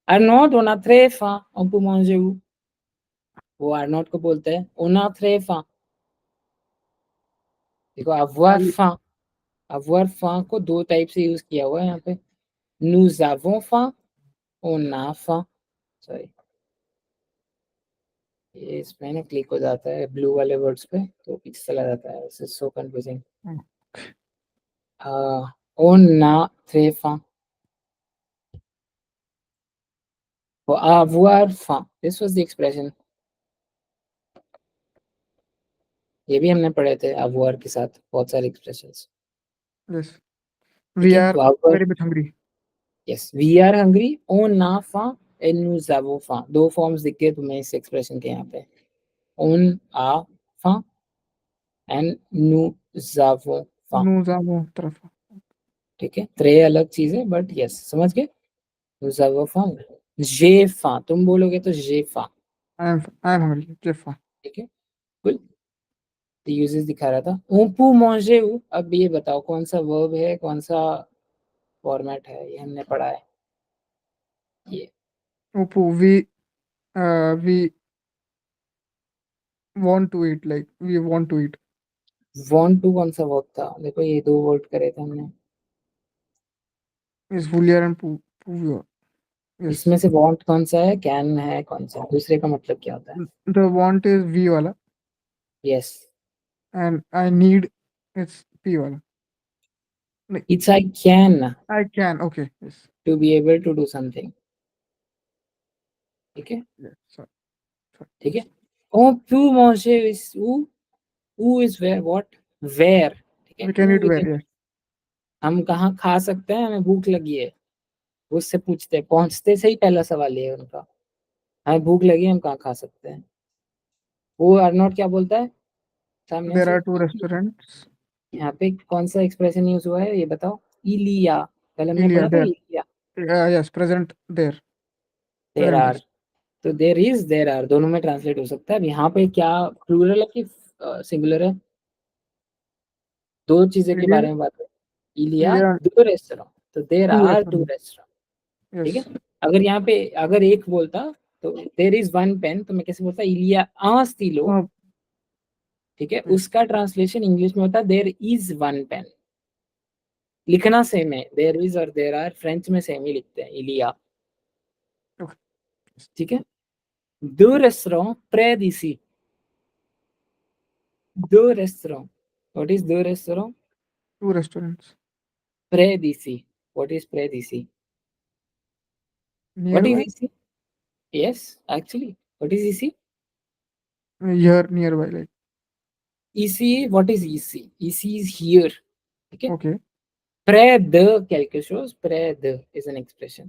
Speaker 1: Arnaud, on a très faim, on peut manger où? वो आर्नोट को बोलते हैं on a très faim। देखो avoir
Speaker 2: I.
Speaker 1: faim, avoir faim को दो type से use किया हुआ है यहाँ पे, nous avons faim, on a faim। Sorry, ये इसमें ना क्लिक हो जाता है ब्लू वाले वर्ड्स पे तो पीछे चला जाता है, this is so confusing.
Speaker 2: Oh,
Speaker 1: on a très faim, avoir faim, this was the expression। ये भी हमने पढ़े थे avoir के साथ बहुत सारे expressions।
Speaker 2: yes.
Speaker 1: ठीक
Speaker 2: We
Speaker 1: है,
Speaker 2: are
Speaker 1: तो avoir,
Speaker 2: very much hungry.
Speaker 1: yes, we are hungry, on a faim et nous avons faim, दो फॉर्म्स दिख गए तुम्हें इस एक्सप्रेशन के यहाँ पे, on a faim and nous avons faim।
Speaker 2: Nous avons तरफ.
Speaker 1: ठीक है, त्रे अलग चीज है बट यस समझ गए, nous avons faim, j'ai faim, तुम बोलोगे तो j'ai faim।
Speaker 2: I am hungry. Jaffa.
Speaker 1: ठीक है, कुल यूजेस दिखा रहा था। on peut manger où, अब ये बताओ कौन सा वर्ब है, कौन सा फॉर्मेट है, ये हमने पढ़ा है ये।
Speaker 2: Upu. We want to eat. Like we want to eat.
Speaker 1: want to कौन सा वर्ब था? देखो ये दो वर्ड करे थे हमने,
Speaker 2: Is Vulier and Pu. Yes.
Speaker 1: इसमें से want कौन सा है, can है कौन सा, दूसरे का मतलब क्या होता है?
Speaker 2: The want is V wala
Speaker 1: yes,
Speaker 2: and I need it's P wala. Like
Speaker 1: it's I can
Speaker 2: I can. Okay. Yes.
Speaker 1: To be able to do something. ठीक है,
Speaker 2: Yes. Sorry.
Speaker 1: ठीक है, on peut manger is où is where, what, where, ठीक है,
Speaker 2: We can eat
Speaker 1: we
Speaker 2: where?
Speaker 1: can,
Speaker 2: Yes.
Speaker 1: हम कहाँ खा सकते हैं, हमें भूख लगी है, वो उससे पूछते हैं, पहुंचते से ही पहला सवाल ये है उनका, हमें भूख लगी है, हम कहाँ खा सकते हैं। वो अर्नोट क्या बोलता है सामने
Speaker 2: There
Speaker 1: से?
Speaker 2: are two restaurants.
Speaker 1: यहाँ पे कौन सा एक्सप्रेशन यूज हुआ है ये बताओ? इलिया, कल हमने
Speaker 2: Ilya
Speaker 1: पढ़ा था
Speaker 2: there.
Speaker 1: Iliya.
Speaker 2: Yes. Present there.
Speaker 1: There
Speaker 2: Present
Speaker 1: are,
Speaker 2: tense.
Speaker 1: तो देर इज देर आर दोनों में ट्रांसलेट हो सकता है। अब यहाँ पे क्या प्लूरल है कि सिंगुलर है? दो चीजें के बारे
Speaker 2: Ilya.
Speaker 1: में बात है, इलिया
Speaker 2: Ilya.
Speaker 1: दो रेस्टोरेंट, तो there
Speaker 2: Two
Speaker 1: are two
Speaker 2: restaurants.
Speaker 1: Restaurant. ठीक
Speaker 2: Yes.
Speaker 1: है, अगर यहाँ पे अगर एक बोलता तो देर इज वन पेन, तो मैं कैसे बोलता? इलिया आ स्टीलो।
Speaker 2: Oh,
Speaker 1: ठीक है,
Speaker 2: yes.
Speaker 1: उसका ट्रांसलेशन इंग्लिश में होता है देर इज वन पेन। लिखना सेम है, देर इज और देर आर फ्रेंच में सेम ही लिखते हैं, इलिया।
Speaker 2: Okay.
Speaker 1: ठीक है, दो रेस्टोरेंट प्रे d'ici, दो रेस्टोरेंट, व्हाट इज दो रेस्टोरेंट?
Speaker 2: Two restaurants
Speaker 1: प्रे d'ici, व्हाट इज प्रे d'ici? What is
Speaker 2: nearby.
Speaker 1: ici? Yes, actually what is ici?
Speaker 2: Here nearby. Like
Speaker 1: ici, what is ici? ici is here। ठीक है,
Speaker 2: okay.
Speaker 1: près de quelque chose, près de is an expression,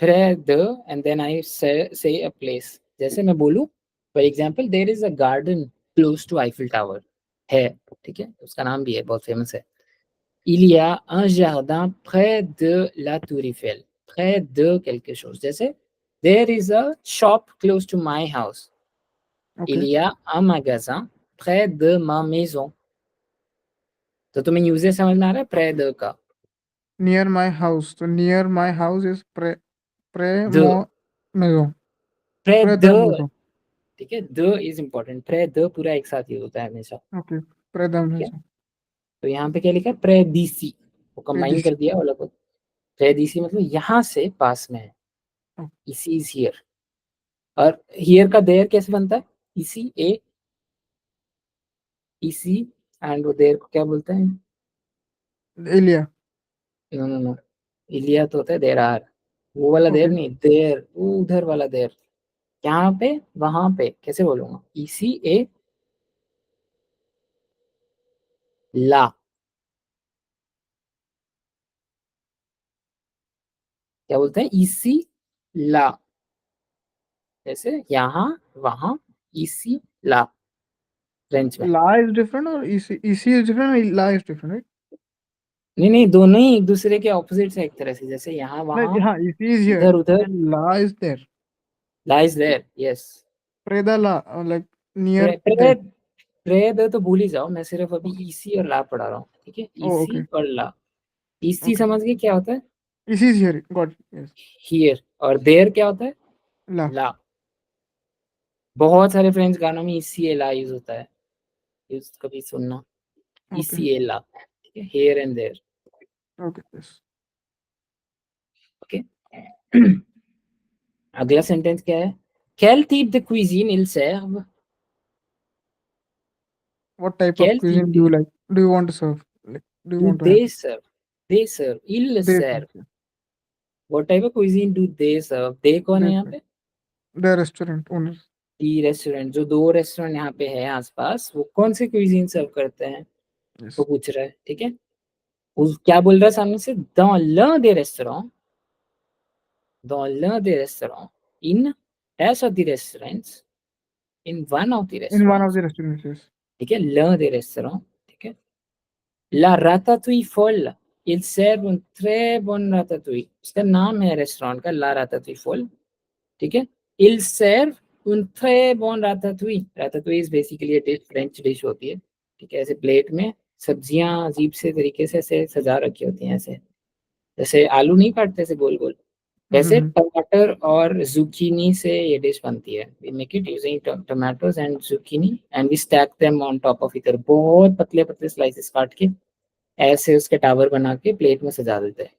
Speaker 1: près de, and then I say a place। जैसे मैं बोलूं for example there is a garden close to Eiffel Tower है, ठीक है, उसका नाम भी है, बहुत फेमस है। il y a un jardin près de la tour Eiffel, près de quelque chose, जैसे there is a shop close to my house, il
Speaker 2: Okay.
Speaker 1: y a un magasin près de ma maison। तो तुम्हें uses समझ में आ रहा है près de का?
Speaker 2: Near my house. So near my house is
Speaker 1: de,
Speaker 2: maison.
Speaker 1: près
Speaker 2: Pre
Speaker 1: de,
Speaker 2: the maison.
Speaker 1: ठीक है, the is important, प्रे द पूरा एक साथ यूज होता है हमेशा।
Speaker 2: Okay. Pre the
Speaker 1: ठीक है,
Speaker 2: maison.
Speaker 1: तो यहाँ पे क्या लिखा है? प्रेदीसी, वो
Speaker 2: Pre
Speaker 1: कंबाइन
Speaker 2: this.
Speaker 1: कर दिया वाला को। प्रेदीसी मतलब यहाँ से पास में है,
Speaker 2: Oh,
Speaker 1: इसी इज हियर। और हियर का देयर कैसे बनता है? इसी ए, इसी, एंड वो देयर को क्या बोलते हैं?
Speaker 2: Ilya.
Speaker 1: नो नो नो, इलिया तो होता है देर आर, वो वाला देर
Speaker 2: Okay.
Speaker 1: नहीं, देर वो उधर वाला देर। यहाँ पे वहां पे कैसे बोलूंगा? इसी ए ला, क्या बोलते हैं, इसी ला, जैसे यहाँ वहां, इसी ला फ्रेंच में।
Speaker 2: La is different or EC is different or La is different, right?
Speaker 1: नहीं नहीं, दोनों ही एक दूसरे के ऑपोजिट है एक तरह से, जैसे यहाँ
Speaker 2: Like,
Speaker 1: वहां
Speaker 2: हाँ, EC is here
Speaker 1: इधर उधर।
Speaker 2: and La is there.
Speaker 1: ला is there, yes.
Speaker 2: Preda La, like near
Speaker 1: प्रे
Speaker 2: there.
Speaker 1: प्रे दे तो भूल ही जाओ, मैं सिर्फ अभी
Speaker 2: Okay.
Speaker 1: ईसी और ला पढ़ा रहा हूँ, ठीक है,
Speaker 2: Oh,
Speaker 1: ईसी
Speaker 2: okay.
Speaker 1: और ला। EC
Speaker 2: Okay.
Speaker 1: समझ गए क्या होता है,
Speaker 2: EC is here. Got it. Yes.
Speaker 1: Here, और देयर क्या होता है,
Speaker 2: La.
Speaker 1: ला। बहुत सारे फ्रेंच गानों में ईसी ए ला यूज होता है, यूज कभी सुनना,
Speaker 2: Okay.
Speaker 1: ईसी ए ला, ठीक है, here and there,
Speaker 2: Okay. Yes.
Speaker 1: Okay. अगला सेंटेंस क्या है, quel type de cuisine ils servent,
Speaker 2: What type of
Speaker 1: quel type
Speaker 2: cuisine do
Speaker 1: de,
Speaker 2: you like? Do you want to serve? Like, do you
Speaker 1: do
Speaker 2: want to have?
Speaker 1: they serve, ils
Speaker 2: They
Speaker 1: serve,
Speaker 2: serve. Yeah.
Speaker 1: what type of cuisine do they serve, they कौन है
Speaker 2: They
Speaker 1: यहाँ
Speaker 2: serve.
Speaker 1: पे,
Speaker 2: The restaurant owners.
Speaker 1: T restaurant, जो दो restaurant यहाँ पे है आसपास, वो कौन से क्यूजीन सर्व करते हैं, वो
Speaker 2: Yes.
Speaker 1: पूछ रहा है, ठीक है। उस क्या बोल रहा है सामने से, dans l'un des restaurants, dans l'un des restaurants, in dash of the restaurants, in one of the
Speaker 2: In one of
Speaker 1: restaurants,
Speaker 2: the restaurants. Yes.
Speaker 1: ठीक है, l'un des restaurants, ठीक है। La ratatouille folle, il serve un très bon ratatouille, इसका नाम है restaurant का, ला ratatouille folle, ठीक है। il serve un très bon ratatouille, ratatouille is basically dish, French dish होती है, ठीक है, ऐसे प्लेट में सब्जियां अजीब से तरीके से ऐसे सजा रखी होती हैं, ऐसे जैसे आलू नहीं काटते ऐसे गोल गोल, वैसे
Speaker 2: Mm-hmm.
Speaker 1: टमाटर और जुकीनी से ये डिश बनती है। We make it using tomatoes and zucchini and we stack them on top of इधर, बहुत पतले पतले स्लाइसेस काट के ऐसे उसके टावर बना के प्लेट में सजा देते हैं,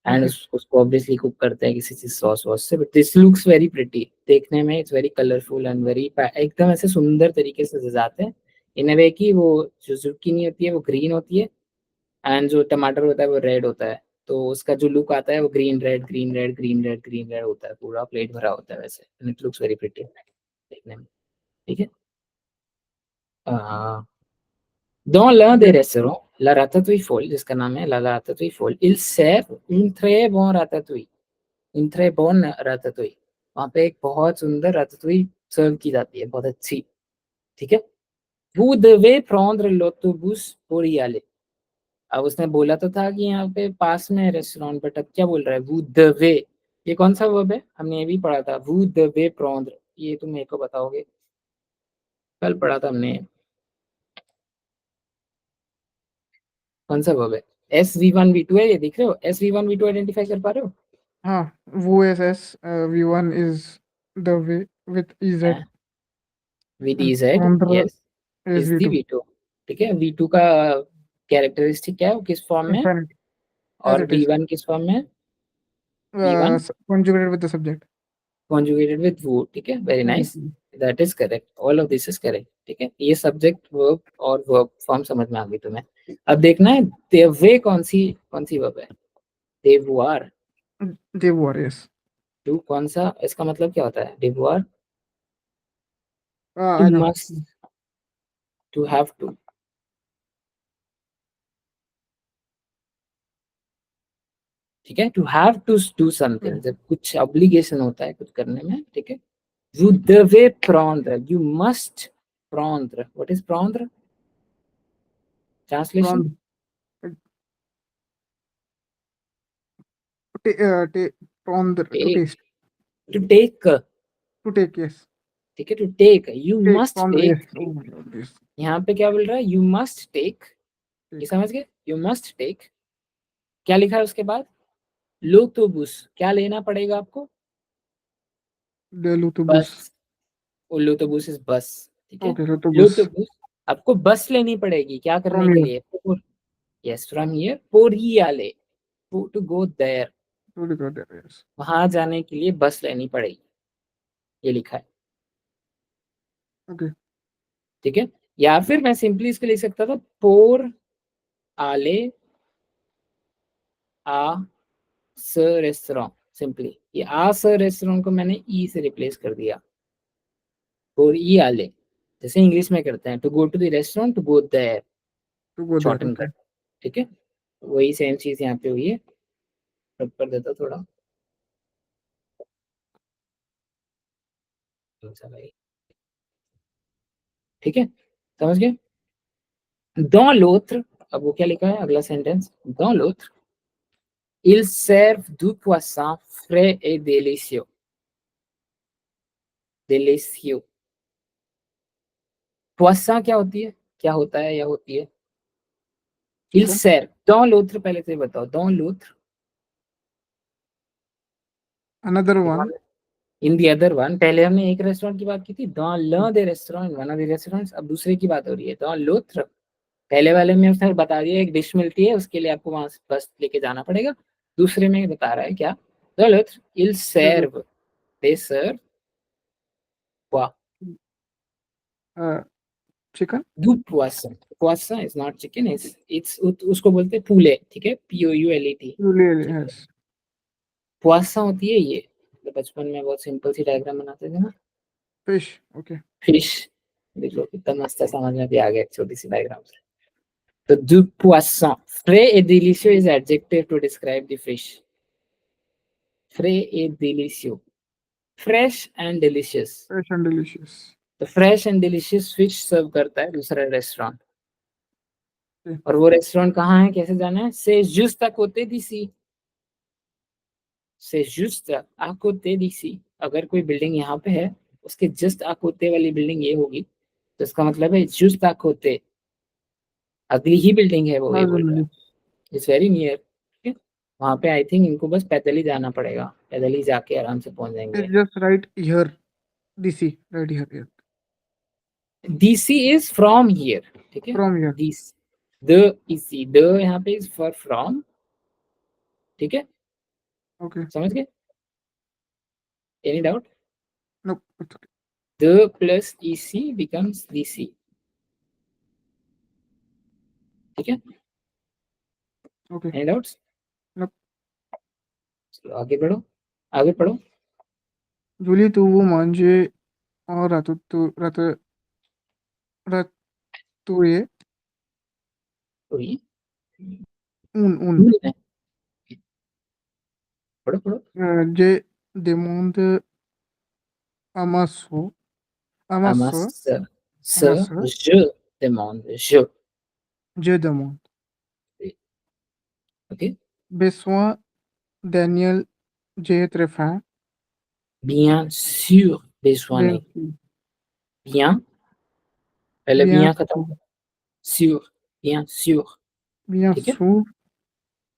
Speaker 1: एंड
Speaker 2: Okay.
Speaker 1: उसको ऑब्वियसली कुक करते हैं किसी चीज सॉस वॉस से, but this looks very pretty, देखने में it's very colourful and very, एकदम ऐसे सुंदर तरीके से सजाते हैं, इन अ वे कि वो जो जुकीनी होती है वो ग्रीन होती है, एंड जो टमाटर होता है वो रेड होता है, तो उसका जो लुक आता है वो green red green red green red green red होता है, पूरा प्लेट भरा होता है वैसे, and it looks very pretty देखने में, ठीक है। Dans l'un des
Speaker 2: Okay.
Speaker 1: restaurants, la ratatouille folle, जिसका नाम है la ratatouille folle, il sert une très bonne ratatouille, une très bonne ratatouille, वहाँ पे एक बहुत सुंदर ratatouille सर्व की जाती है, बहुत अच्छी, ठीक है। Vous devez prendre l'autobus pour y aller, अब उसने बोला तो था कि यहाँ पे पास में है रेस्टोरेंट, बट अब क्या बोल रहा है, vous devez, ये कौन सा वर्ब है, हमने ये भी पढ़ा था, vous devez prendre, ये तुम मेरे को बताओगे, कल पढ़ा था हमने, कौन सा वर्ब है, SV1 V2 है, ये दिख रहे हो, SV1 V2 आइडेंटिफाई कर पा रहे हो,
Speaker 2: VSS V1 is the way with EZ
Speaker 1: with
Speaker 2: and
Speaker 1: EZ,
Speaker 2: Andhra
Speaker 1: yes,
Speaker 2: is
Speaker 1: is the
Speaker 2: V2.
Speaker 1: V2, ठीक है। V2 का कैरेक्टरिस्टिक क्या है, वो किस फॉर्म में है,
Speaker 2: Infinite as
Speaker 1: और
Speaker 2: it is.
Speaker 1: V1 किस फॉर्म में है, V1
Speaker 2: Conjugated with the subject.
Speaker 1: conjugated with वो, ठीक है, very nice,
Speaker 2: Mhm.
Speaker 1: That is correct, all of this is correct, ठीक है, ये सब्जेक्ट वर्ब और वर्ब फॉर्म समझ में आ गई तुम्हें। अब देखना है देवे कौन सी वर्ब है, देवुआर,
Speaker 2: Devoir, yes.
Speaker 1: टू कौन सा, इसका मतलब क्या होता है देवुआर, to
Speaker 2: I know.
Speaker 1: Must, to have to, ठीक है, to have to do something, जब कुछ ऑब्लिगेशन होता है कुछ करने में, ठीक है। You devez prendre, you must prendre, what is prendre, translation,
Speaker 2: Prawn. Prawn to
Speaker 1: take,
Speaker 2: taste.
Speaker 1: to take,
Speaker 2: To take, yes.
Speaker 1: ठीक है, to take, you
Speaker 2: Take
Speaker 1: must
Speaker 2: from the yes.
Speaker 1: take,
Speaker 2: Oh my God, yes.
Speaker 1: यहाँ पे क्या बोल रहा है, you must take, ये
Speaker 2: Take.
Speaker 1: समझ गए, you must take, क्या लिखा है उसके बाद, लोटोबुस, क्या लेना पड़ेगा आपको,
Speaker 2: The Lutubus.
Speaker 1: बस, वो लोटोबुस इज बस, ठीक है,
Speaker 2: Okay, Lutubus.
Speaker 1: लोटोबुस, आपको बस लेनी पड़ेगी क्या करने
Speaker 2: From
Speaker 1: के
Speaker 2: here.
Speaker 1: लिए, यस, फ्रॉम हियर, पोरियाले, to go there,
Speaker 2: Really got that, yes.
Speaker 1: वहां जाने के लिए बस लेनी पड़ेगी, ये लिखा है,
Speaker 2: Okay.
Speaker 1: ठीक है। या फिर मैं सिंपली इसको लिख सकता था, पोर आले आ स रेस्टोरेंट, सिंपली ये आ स रेस्टोरेंट को मैंने ई से रिप्लेस कर दिया, पोर ई आले, जैसे इंग्लिश में करते हैं, to go to the restaurant, to go there,
Speaker 2: To go there,
Speaker 1: shorten
Speaker 2: okay.
Speaker 1: कर, ठीक है, वही सेम चीज यहाँ पे हुई है, कर देता थोड़ा। अच्छा भाई, ठीक है, समझ गए। Dans l'autre, अब वो क्या लिखा है अगला sentence, dans l'autre ils servent du poisson frais et délicieux, délicieux। poisson क्या होती है, क्या होता है या होती है, ils
Speaker 2: chicken
Speaker 1: servent dans l'autre, पहले से बताओ dans l'autre,
Speaker 2: another one
Speaker 1: in the other one, पहले हमने एक रेस्टोरेंट की बात की थी dans l'un des restaurants, one of the restaurants, अब दूसरे की बात हो रही है dans l'autre। पहले वाले में उसने बता दिया एक डिश मिलती है, उसके लिए आपको वहां से बस लेके जाना पड़ेगा। दूसरे में बता रहा है क्या, dans l'autre ils servent, they serve quoi,
Speaker 2: chicken
Speaker 1: du poisson, poisson is not chicken, it's उसको बोलते हैं पूले, ठीक है, POULET, ठीक है।
Speaker 2: यस
Speaker 1: poisson होती है ये, तो बचपन में बहुत सिंपल सी डायग्राम बनाते थे ना,
Speaker 2: फिश ओके
Speaker 1: फिश, देख लो कितना मस्त है, समझ में भी आ गया एक छोटी सी डायग्राम से। तो du poisson frais et délicieux is adjective to describe the fish, frais et délicieux, fresh and delicious,
Speaker 2: fresh and delicious
Speaker 1: तो फ्रेश एंड डिलीशियस फिश सर्व करता है दूसरा रेस्टोरेंट, और वो रेस्टोरेंट कहाँ है, कैसे जाना है, c'est juste à côté d'ici, c'est juste à côté d'ici, अगर कोई बिल्डिंग यहाँ पे है, उसके जस्ट à côté वाली बिल्डिंग ये होगी, तो इसका मतलब है juste à côté, अगली ही बिल्डिंग है वो, ये बोल रहा है, इट्स वेरी नियर, ठीक है। वहाँ पे आई थिंक इनको बस पैदल ही जाना पड़ेगा, पैदल ही जाके आराम से पहुंच जाएंगे।
Speaker 2: It's just right here DC right here
Speaker 1: DC is from here, ठीक है,
Speaker 2: फ्रॉम हियर
Speaker 1: दिस, द इसी, द यहाँ पे इज फॉर फ्रॉम, ठीक है,
Speaker 2: ओके
Speaker 1: समझ गए, any doubt,
Speaker 2: know
Speaker 1: the plus EC becomes DC, ठीक है,
Speaker 2: ओके
Speaker 1: एनी डाउट्स,
Speaker 2: नो
Speaker 1: चलो आगे बढ़ो, आगे पढ़ो।
Speaker 2: जूली तुवु मांझे और रतुए
Speaker 1: तो ये
Speaker 2: un
Speaker 1: भूल गए, पढ़ो पढ़ो,
Speaker 2: जे demonde amasso amasso
Speaker 1: amasse, se,
Speaker 2: amasso
Speaker 1: je demande, je,
Speaker 2: je demande
Speaker 1: ok,
Speaker 2: besoin Daniel J Treffin
Speaker 1: bien sûr besoin
Speaker 2: bien
Speaker 1: नहीं, bien, पहले
Speaker 2: bien
Speaker 1: bien खत्म, sûr, bien sûr,
Speaker 2: bien
Speaker 1: ठीक है,
Speaker 2: sûr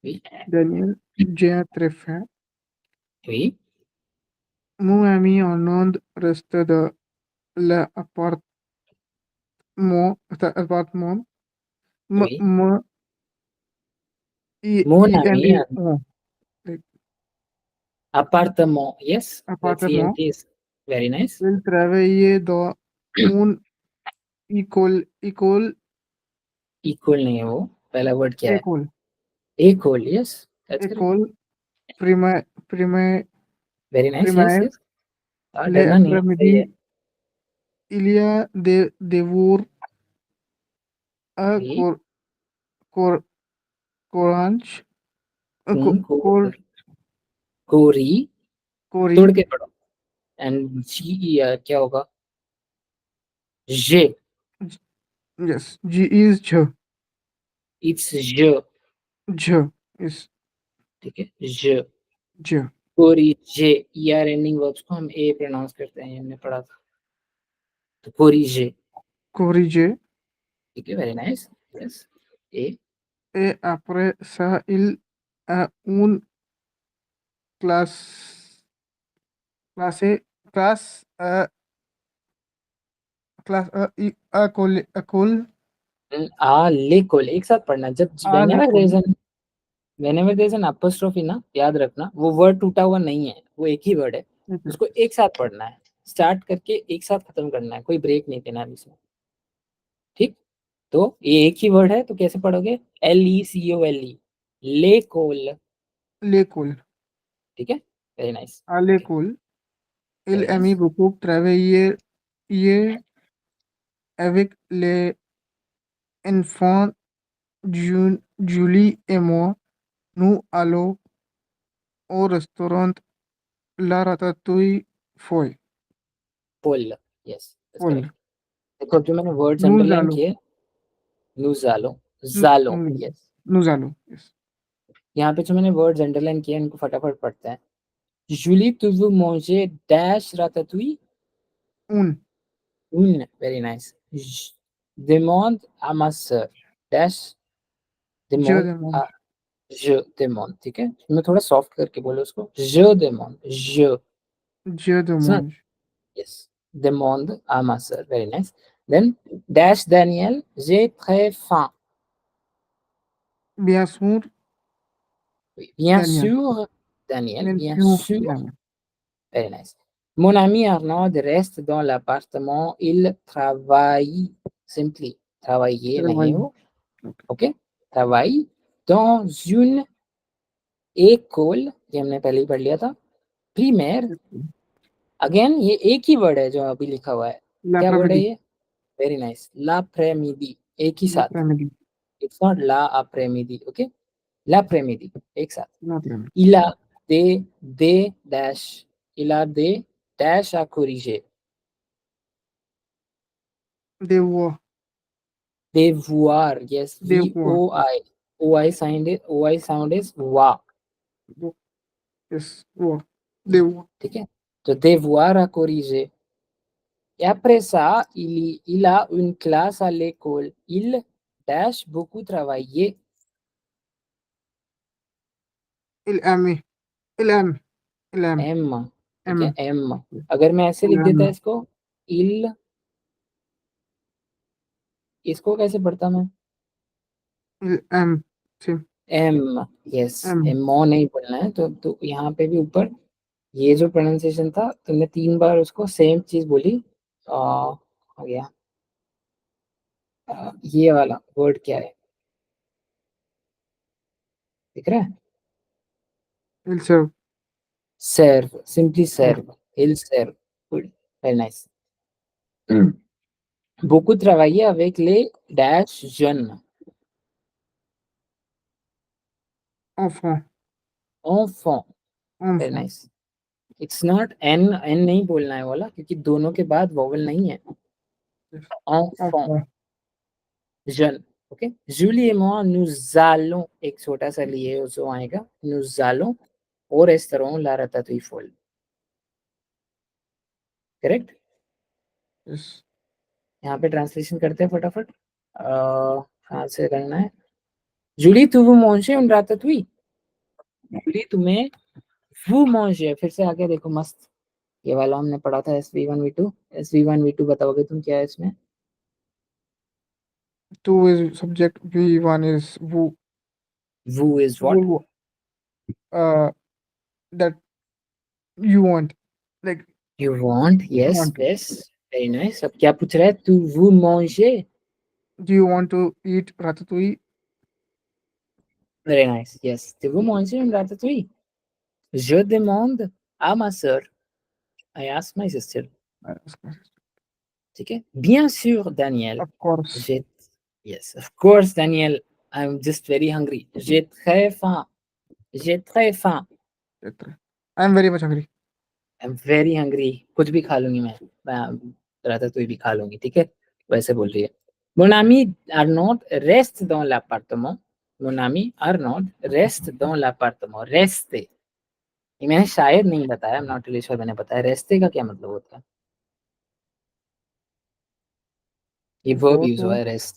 Speaker 1: oui,
Speaker 2: Daniel J Treffin
Speaker 1: oui,
Speaker 2: mon ami en Inde reste de l'appartement m
Speaker 1: oui,
Speaker 2: m I
Speaker 1: mon
Speaker 2: I N
Speaker 1: ami,
Speaker 2: E O like
Speaker 1: appartement, yes, that's
Speaker 2: appartement
Speaker 1: ENT is very nice,
Speaker 2: il travaille dans un école
Speaker 1: equal नहीं है वो, पहला word क्या है,
Speaker 2: école
Speaker 1: equal, yes, that's correct,
Speaker 2: école primaire
Speaker 1: very nice, yes,
Speaker 2: primaire
Speaker 1: yes, हाँ डरना नहीं है, सही है,
Speaker 2: l'après-midi il y a des devoirs à
Speaker 1: oui,
Speaker 2: cor courage
Speaker 1: तुम को
Speaker 2: cor
Speaker 1: कोरी, तोड़
Speaker 2: cori
Speaker 1: के पढ़ो, एंड जी क्या होगा, जे,
Speaker 2: yes G is
Speaker 1: इट्स ज,
Speaker 2: J is
Speaker 1: ठीक है, ज,
Speaker 2: J
Speaker 1: कोरी जे, ER एंडिंग वर्ब्स को हम ए प्रोनाउंस करते हैं, ये हमने पढ़ा था, तो कोरी जे,
Speaker 2: corriger
Speaker 1: ठीक है, very nice, yes, A,
Speaker 2: et après ça il a une classe classe classe école
Speaker 1: आ ले कोल एक साथ पढ़ना, जब
Speaker 2: à l'école
Speaker 1: whenever there is an apostrophe ना, याद रखना वो वर्ड टूटा हुआ नहीं है, वो एक ही वर्ड है,
Speaker 2: okay
Speaker 1: उसको एक साथ पढ़ना है, स्टार्ट करके एक साथ खत्म करना है, कोई ब्रेक नहीं देना है इसमें, ठीक, तो ये एक ही वर्ड है, तो कैसे पढ़ोगे, LECOLE, ले कोल,
Speaker 2: l'école
Speaker 1: ठीक है, very nice,
Speaker 2: à
Speaker 1: okay,
Speaker 2: l'école il
Speaker 1: very
Speaker 2: aimait
Speaker 1: nice,
Speaker 2: beaucoup travailler avec les enfants Julie et moi nous allons Au restaurant, la ratatouille foi.
Speaker 1: Full. Yes, that's
Speaker 2: Full.
Speaker 1: correct. देखो जो मैंने वर्ड्स
Speaker 2: Nous
Speaker 1: अंडरलाइन
Speaker 2: allons.
Speaker 1: किए, नुजालो, जालो,
Speaker 2: Nous,
Speaker 1: yes.
Speaker 2: nous allons. Yes.
Speaker 1: यहाँ पे जो मैंने words underline किए इनको फटाफट पढ़ते हैं। Julie, tu veux manger dash ratatouille?
Speaker 2: Un.
Speaker 1: Une, very nice. Demande à ma sœur. Dash,
Speaker 2: Je
Speaker 1: demande
Speaker 2: demande.
Speaker 1: à, je demande, ठीक है? मैं थोड़ा सॉफ्ट करके बोलो उसको, je demande, je,
Speaker 2: Je
Speaker 1: सुना?
Speaker 2: demande.
Speaker 1: Yes, demande à ma sœur, very nice. Then dash Daniel, j'ai très faim.
Speaker 2: Bien sûr,
Speaker 1: Bien
Speaker 2: Daniel.
Speaker 1: sûr, Daniel,
Speaker 2: Bien
Speaker 1: bien
Speaker 2: sûr,
Speaker 1: sûr,
Speaker 2: Daniel.
Speaker 1: very nice. Mon ami Arnaud reste dans l'appartement, il travaille, simply, travailler नहीं
Speaker 2: Travaille.
Speaker 1: हो, ok? Travaille dans une école, ये हमने पहले ही पढ़ लिया था, primaire, again ये एक ही वर्ड है जो अभी लिखा हुआ है, क्या वर्ड है
Speaker 2: L'après-midi.
Speaker 1: ये? वेरी नाइस, l'après-midi, एक ही साथ,
Speaker 2: L'après-midi.
Speaker 1: It's not la après-midi, okay? L'après-midi, एक साथ.
Speaker 2: L'après-midi.
Speaker 1: Il a des dash, il a des dash à corriger.
Speaker 2: Devoir.
Speaker 1: Devoir, yes,
Speaker 2: Devoir.
Speaker 1: V-O-I. O-I sound is wa,
Speaker 2: Yes. Devoir. Devoir.
Speaker 1: ठीक है? तो devoir à corriger. Et après ça, il a une classe à l'école. Il dash beaucoup travailler.
Speaker 2: Il aime. Il aime. Il aime.
Speaker 1: M, ठीक है?
Speaker 2: Aime.
Speaker 1: M. अगर मैं ऐसे
Speaker 2: Il
Speaker 1: लिख देता
Speaker 2: aime.
Speaker 1: इसको, il, इसको कैसे पढ़ता मैं?
Speaker 2: Il aime. Sí.
Speaker 1: एम, यस,
Speaker 2: Aime.
Speaker 1: एमो नहीं बोलना है, तो यहाँ पे भी ऊपर ये जो प्रोनाउंसिएशन था तुमने 3 बार उसको सेम चीज बोली, हो गया। ये वाला वर्ड क्या है, दिख रहा है?
Speaker 2: Il serve.
Speaker 1: सर्व, सिंपली
Speaker 2: Serve.
Speaker 1: सर्व, हिल सर्व, good, very nice. beaucoup travailler avec les dash jeunes,
Speaker 2: Enfant.
Speaker 1: enfants, very
Speaker 2: Enfant.
Speaker 1: Nice. It's not एन, एन नहीं बोलना है वाला, क्योंकि दोनों के बाद वोवल नहीं है।
Speaker 2: Yes.
Speaker 1: enfant,
Speaker 2: Enfant.
Speaker 1: jeune, ok? Julie et moi, nous allons, एक छोटा सा लिए जो आएगा, nous allons au restaurant La Ratatouille Folle, correct?
Speaker 2: Yes.
Speaker 1: यहाँ पे ट्रांसलेशन करते हैं फटाफट, कहाँ से करना है? जूली तू वो manger une ratatouille, जूली तुम्हें वो manger, फिर से आगे देखो मस्त, ये वाला हमने पढ़ा था SV1 V2, SV1 V2 बताओगे तुम क्या है इसमें?
Speaker 2: Two is subject. V1 is who.
Speaker 1: Vous is what?
Speaker 2: Who. That you want. Like
Speaker 1: You want,
Speaker 2: you
Speaker 1: yes,
Speaker 2: want to.
Speaker 1: yes, very nice. अब क्या पूछ रहा है? तू वो manger,
Speaker 2: Do you want to eat ratatouille?
Speaker 1: very nice, yes. Tu veux manger une ratatouille? Je demande à ma sœur. I ask my sister. ठीक है? Bien sûr, Daniel.
Speaker 2: Of course.
Speaker 1: J'ai, yes, of course, Daniel. I'm just very hungry. J'ai très faim. J'ai très faim.
Speaker 2: I'm very much hungry.
Speaker 1: I'm very hungry. कुछ भी खा लूंगी मैं ratatouille भी खा लूंगी, ठीक है? वैसे बोल रही है. Mon ami Arnaud reste dans l'appartement. Mon ami Arnaud reste dans l'appartement. Reste. ये मैंने शायद नहीं बताया, I'm not really sure मैंने बताया, रेस्टे का क्या मतलब होता है? ये वर्ब
Speaker 2: वो
Speaker 1: यूज हुआ
Speaker 2: तो
Speaker 1: है, रेस्ट।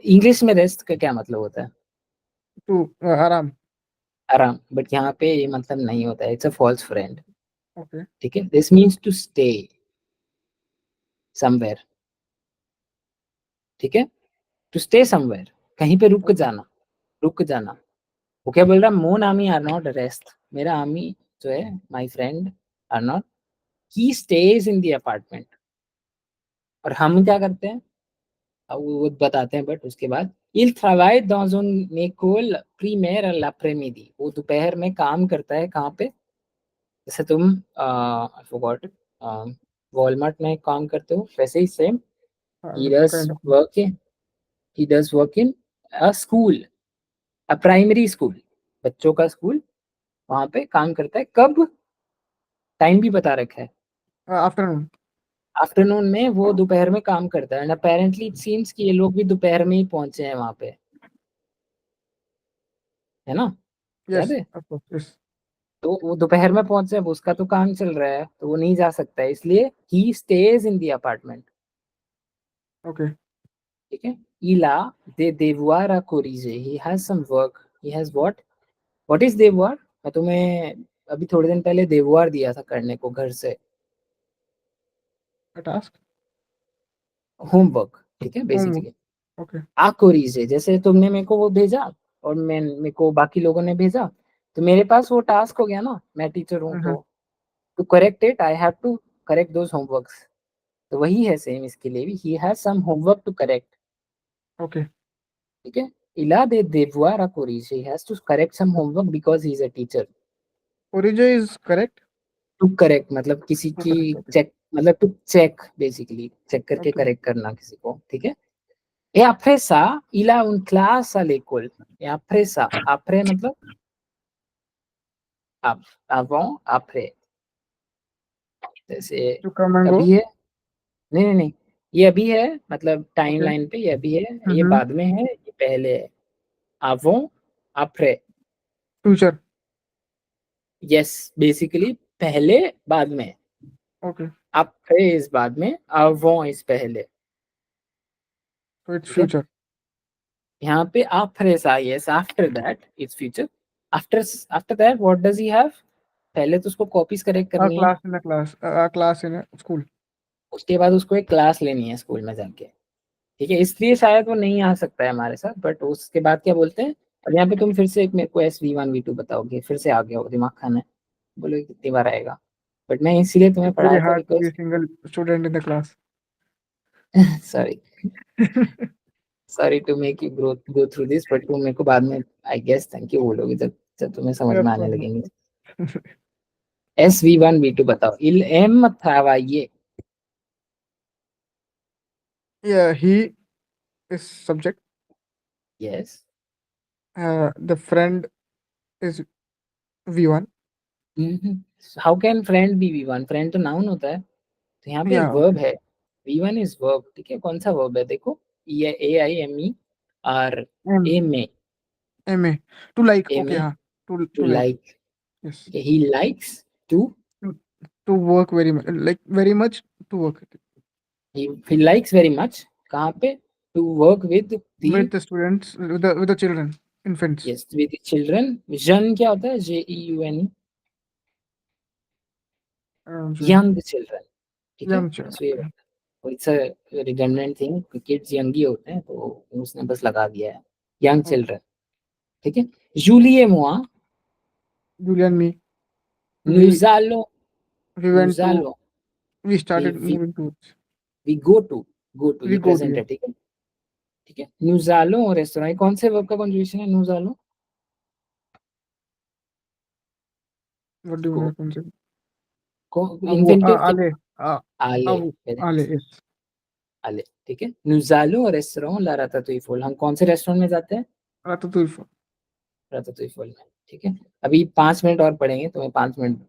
Speaker 1: इंग्लिश में रेस्ट का क्या मतलब होता है?
Speaker 2: टू आराम.
Speaker 1: आराम, बट यहाँ पे ये मतलब नहीं होता है, it's a false friend,
Speaker 2: okay.
Speaker 1: ठीक है? This means to stay somewhere, ठीक है? टू स्टे समवेयर, कहीं पे रुक
Speaker 2: ओके.
Speaker 1: जाना, रुक जाना। वो क्या बोल रहा है? मोन आमी आर नॉट रेस्ट, मेरा आमी जो है, my friend are not, he stays in the apartment. और हम क्या करते हैं, अब वो बताते हैं, बट उसके बाद il travaille dans une école primaire à l'après-midi, वो दोपहर में काम करता है, कहाँ पे? जैसे तुम आई फॉरगॉट वॉलमार्ट में काम करते हो, वैसे ही same he does
Speaker 2: kind of.
Speaker 1: work in, he does work in a school, a primary school, बच्चों का स्कूल, वहां पे काम करता है। कब? टाइम भी बता रखा है,
Speaker 2: आफ्टरनून।
Speaker 1: आफ्टरनून में वो दोपहर में काम करता है। एंड अपेरेंटली इट सीम्स कि ये लोग भी दोपहर में ही पहुंचे हैं वहां पे, है ना? याद
Speaker 2: यस
Speaker 1: है?
Speaker 2: Of course yes.
Speaker 1: तो वो दोपहर में पहुंचे, अब उसका तो काम चल रहा है तो वो नहीं जा सकता है, इसलिए ही स्टेज इन दी अपार्टमेंट।
Speaker 2: ओके।
Speaker 1: ठीक है। इला दे देवुआर a corrige, he has some work, he has what is देवुआर? मैं तुम्हें अभी थोड़े दिन पहले देवुआर दिया था करने को घर से,
Speaker 2: टास्क।
Speaker 1: होमवर्क। ठीक है,
Speaker 2: होमवर्क।
Speaker 1: Basically
Speaker 2: okay.
Speaker 1: आ corrige, जैसे तुमने मेरे को वो भेजा और मैं मेरे को बाकी लोगों ने भेजा, तो मेरे पास वो टास्क हो गया ना, मैं टीचर हूँ तो to correct it I have to correct those homeworks. तो वही है सेम इसके लिए भी, he has some homework to correct.
Speaker 2: Okay.
Speaker 1: ठीक है। इला दे देवुआर a corrige, he has to correct some homework because he is a teacher।
Speaker 2: ओरिजे इज करेक्ट।
Speaker 1: टू करेक्ट मतलब किसी
Speaker 2: टू
Speaker 1: की
Speaker 2: करेक्ट। ओके।
Speaker 1: चेक, मतलब टू चेक, बेसिकली चेक करके
Speaker 2: ओके।
Speaker 1: करेक्ट करना किसी को। ठीक है। E appresa il ha un class all'école। E appresa, après मतलब अब, avant, après। जैसे
Speaker 2: टू कम एंड गो।
Speaker 1: अभी है, नहीं नहीं नहीं, ये अभी है मतलब टाइम
Speaker 2: ओके।
Speaker 1: लाइन पे ये अभी है, ये बाद में है, ये पहले है। avant, après।
Speaker 2: Future.
Speaker 1: Yes, basically पहले बाद में,
Speaker 2: ओके।
Speaker 1: après इस बाद में, avant इस पहले।
Speaker 2: सो इट्स
Speaker 1: ठीक है।
Speaker 2: फ्यूचर।
Speaker 1: यहाँ पे after yes, after that it's future। after after that what does he have? पहले तो उसको कॉपीज करेक्ट
Speaker 2: अ
Speaker 1: करनी है,
Speaker 2: class in a class, a class in a school.
Speaker 1: उसके बाद उसको एक क्लास लेनी है स्कूल में जाके। ठीक है, इसलिए शायद वो नहीं आ सकता है हमारे साथ, बट उसके बाद क्या बोलते हैं? और यहाँ पे तुम फिर से एक मेरे को SV1 V2 बताओगे, फिर से आ गया हो दिमाग खाना है, बोलोगे कितनी बार आएगा, बट मैं इसीलिए तुम्हें
Speaker 2: इट्स वेरी
Speaker 1: पढ़ाया था
Speaker 2: hard to be
Speaker 1: because
Speaker 2: single student in the class.
Speaker 1: Sorry, sorry to make you go through this, but तुम मेरे को बाद में आई गेस थैंक यू बोलोगे जब जब तुम्हें समझ में आने लगेंगे। SV1 V2 बताओ। Il aime travailler।
Speaker 2: Yeah, he is subject.
Speaker 1: Yes।
Speaker 2: The friend is V1.
Speaker 1: How can friend be V1? Friend तो नाउन होता है, तो यहाँ पे एक
Speaker 2: Yeah,
Speaker 1: वर्ब
Speaker 2: okay.
Speaker 1: है। V1 is verb. ठीक है, कौन सा वर्ब है देखो, ये AIME,
Speaker 2: M.
Speaker 1: ए में,
Speaker 2: MA. To like.
Speaker 1: A
Speaker 2: Okay,
Speaker 1: में
Speaker 2: हाँ.
Speaker 1: To
Speaker 2: To like.
Speaker 1: Like.
Speaker 2: Yes.
Speaker 1: He likes to,
Speaker 2: To, to work very much. Like very much to work
Speaker 1: ही लाइक्स वेरी मच, कहाँ पे? To work with the,
Speaker 2: with the students, with the children, infants.
Speaker 1: Yes with children. जन क्या होता है? JEUN,
Speaker 2: Children.
Speaker 1: Young children. ठीक है,
Speaker 2: Young children.
Speaker 1: So ये it's a redundant thing, kids young ही होते हैं तो उसने बस लगा दिया है, यंग
Speaker 2: Okay.
Speaker 1: चिल्ड्रन। ठीक है। जूलिए मुआ,
Speaker 2: Julia and me. We
Speaker 1: न्यूज़ालो,
Speaker 2: we went to.
Speaker 1: न्यूज़ालो,
Speaker 2: We
Speaker 1: we
Speaker 2: started
Speaker 1: we
Speaker 2: moving towards.
Speaker 1: We go to
Speaker 2: We
Speaker 1: ये
Speaker 2: go to
Speaker 1: प्रेजेंट
Speaker 2: yeah.
Speaker 1: है। ठीक है। ठीक है, न्यूज़ालो और रेस्टोरेंट कौन से वर्ब का कंजुगेशन है? न्यूज़ालो,
Speaker 2: What do you
Speaker 1: go,
Speaker 2: mean? Concept?
Speaker 1: को
Speaker 2: वो
Speaker 1: इन्फिनिटिव क्या?
Speaker 2: आले.
Speaker 1: आले,
Speaker 2: अब
Speaker 1: वेरी
Speaker 2: आले
Speaker 1: नाइस,
Speaker 2: yes.
Speaker 1: आले। ठीक है, न्यूज़ालो और रेस्टोरेंट ला रातातुई फूल। हम कौन से रेस्टोरेंट में जाते हैं?
Speaker 2: Ratatouille.
Speaker 1: रातातुई फूल में। ठीक है, अभी 5 मिनट और पढ़ेंगे, तुम्हें 5 मिनट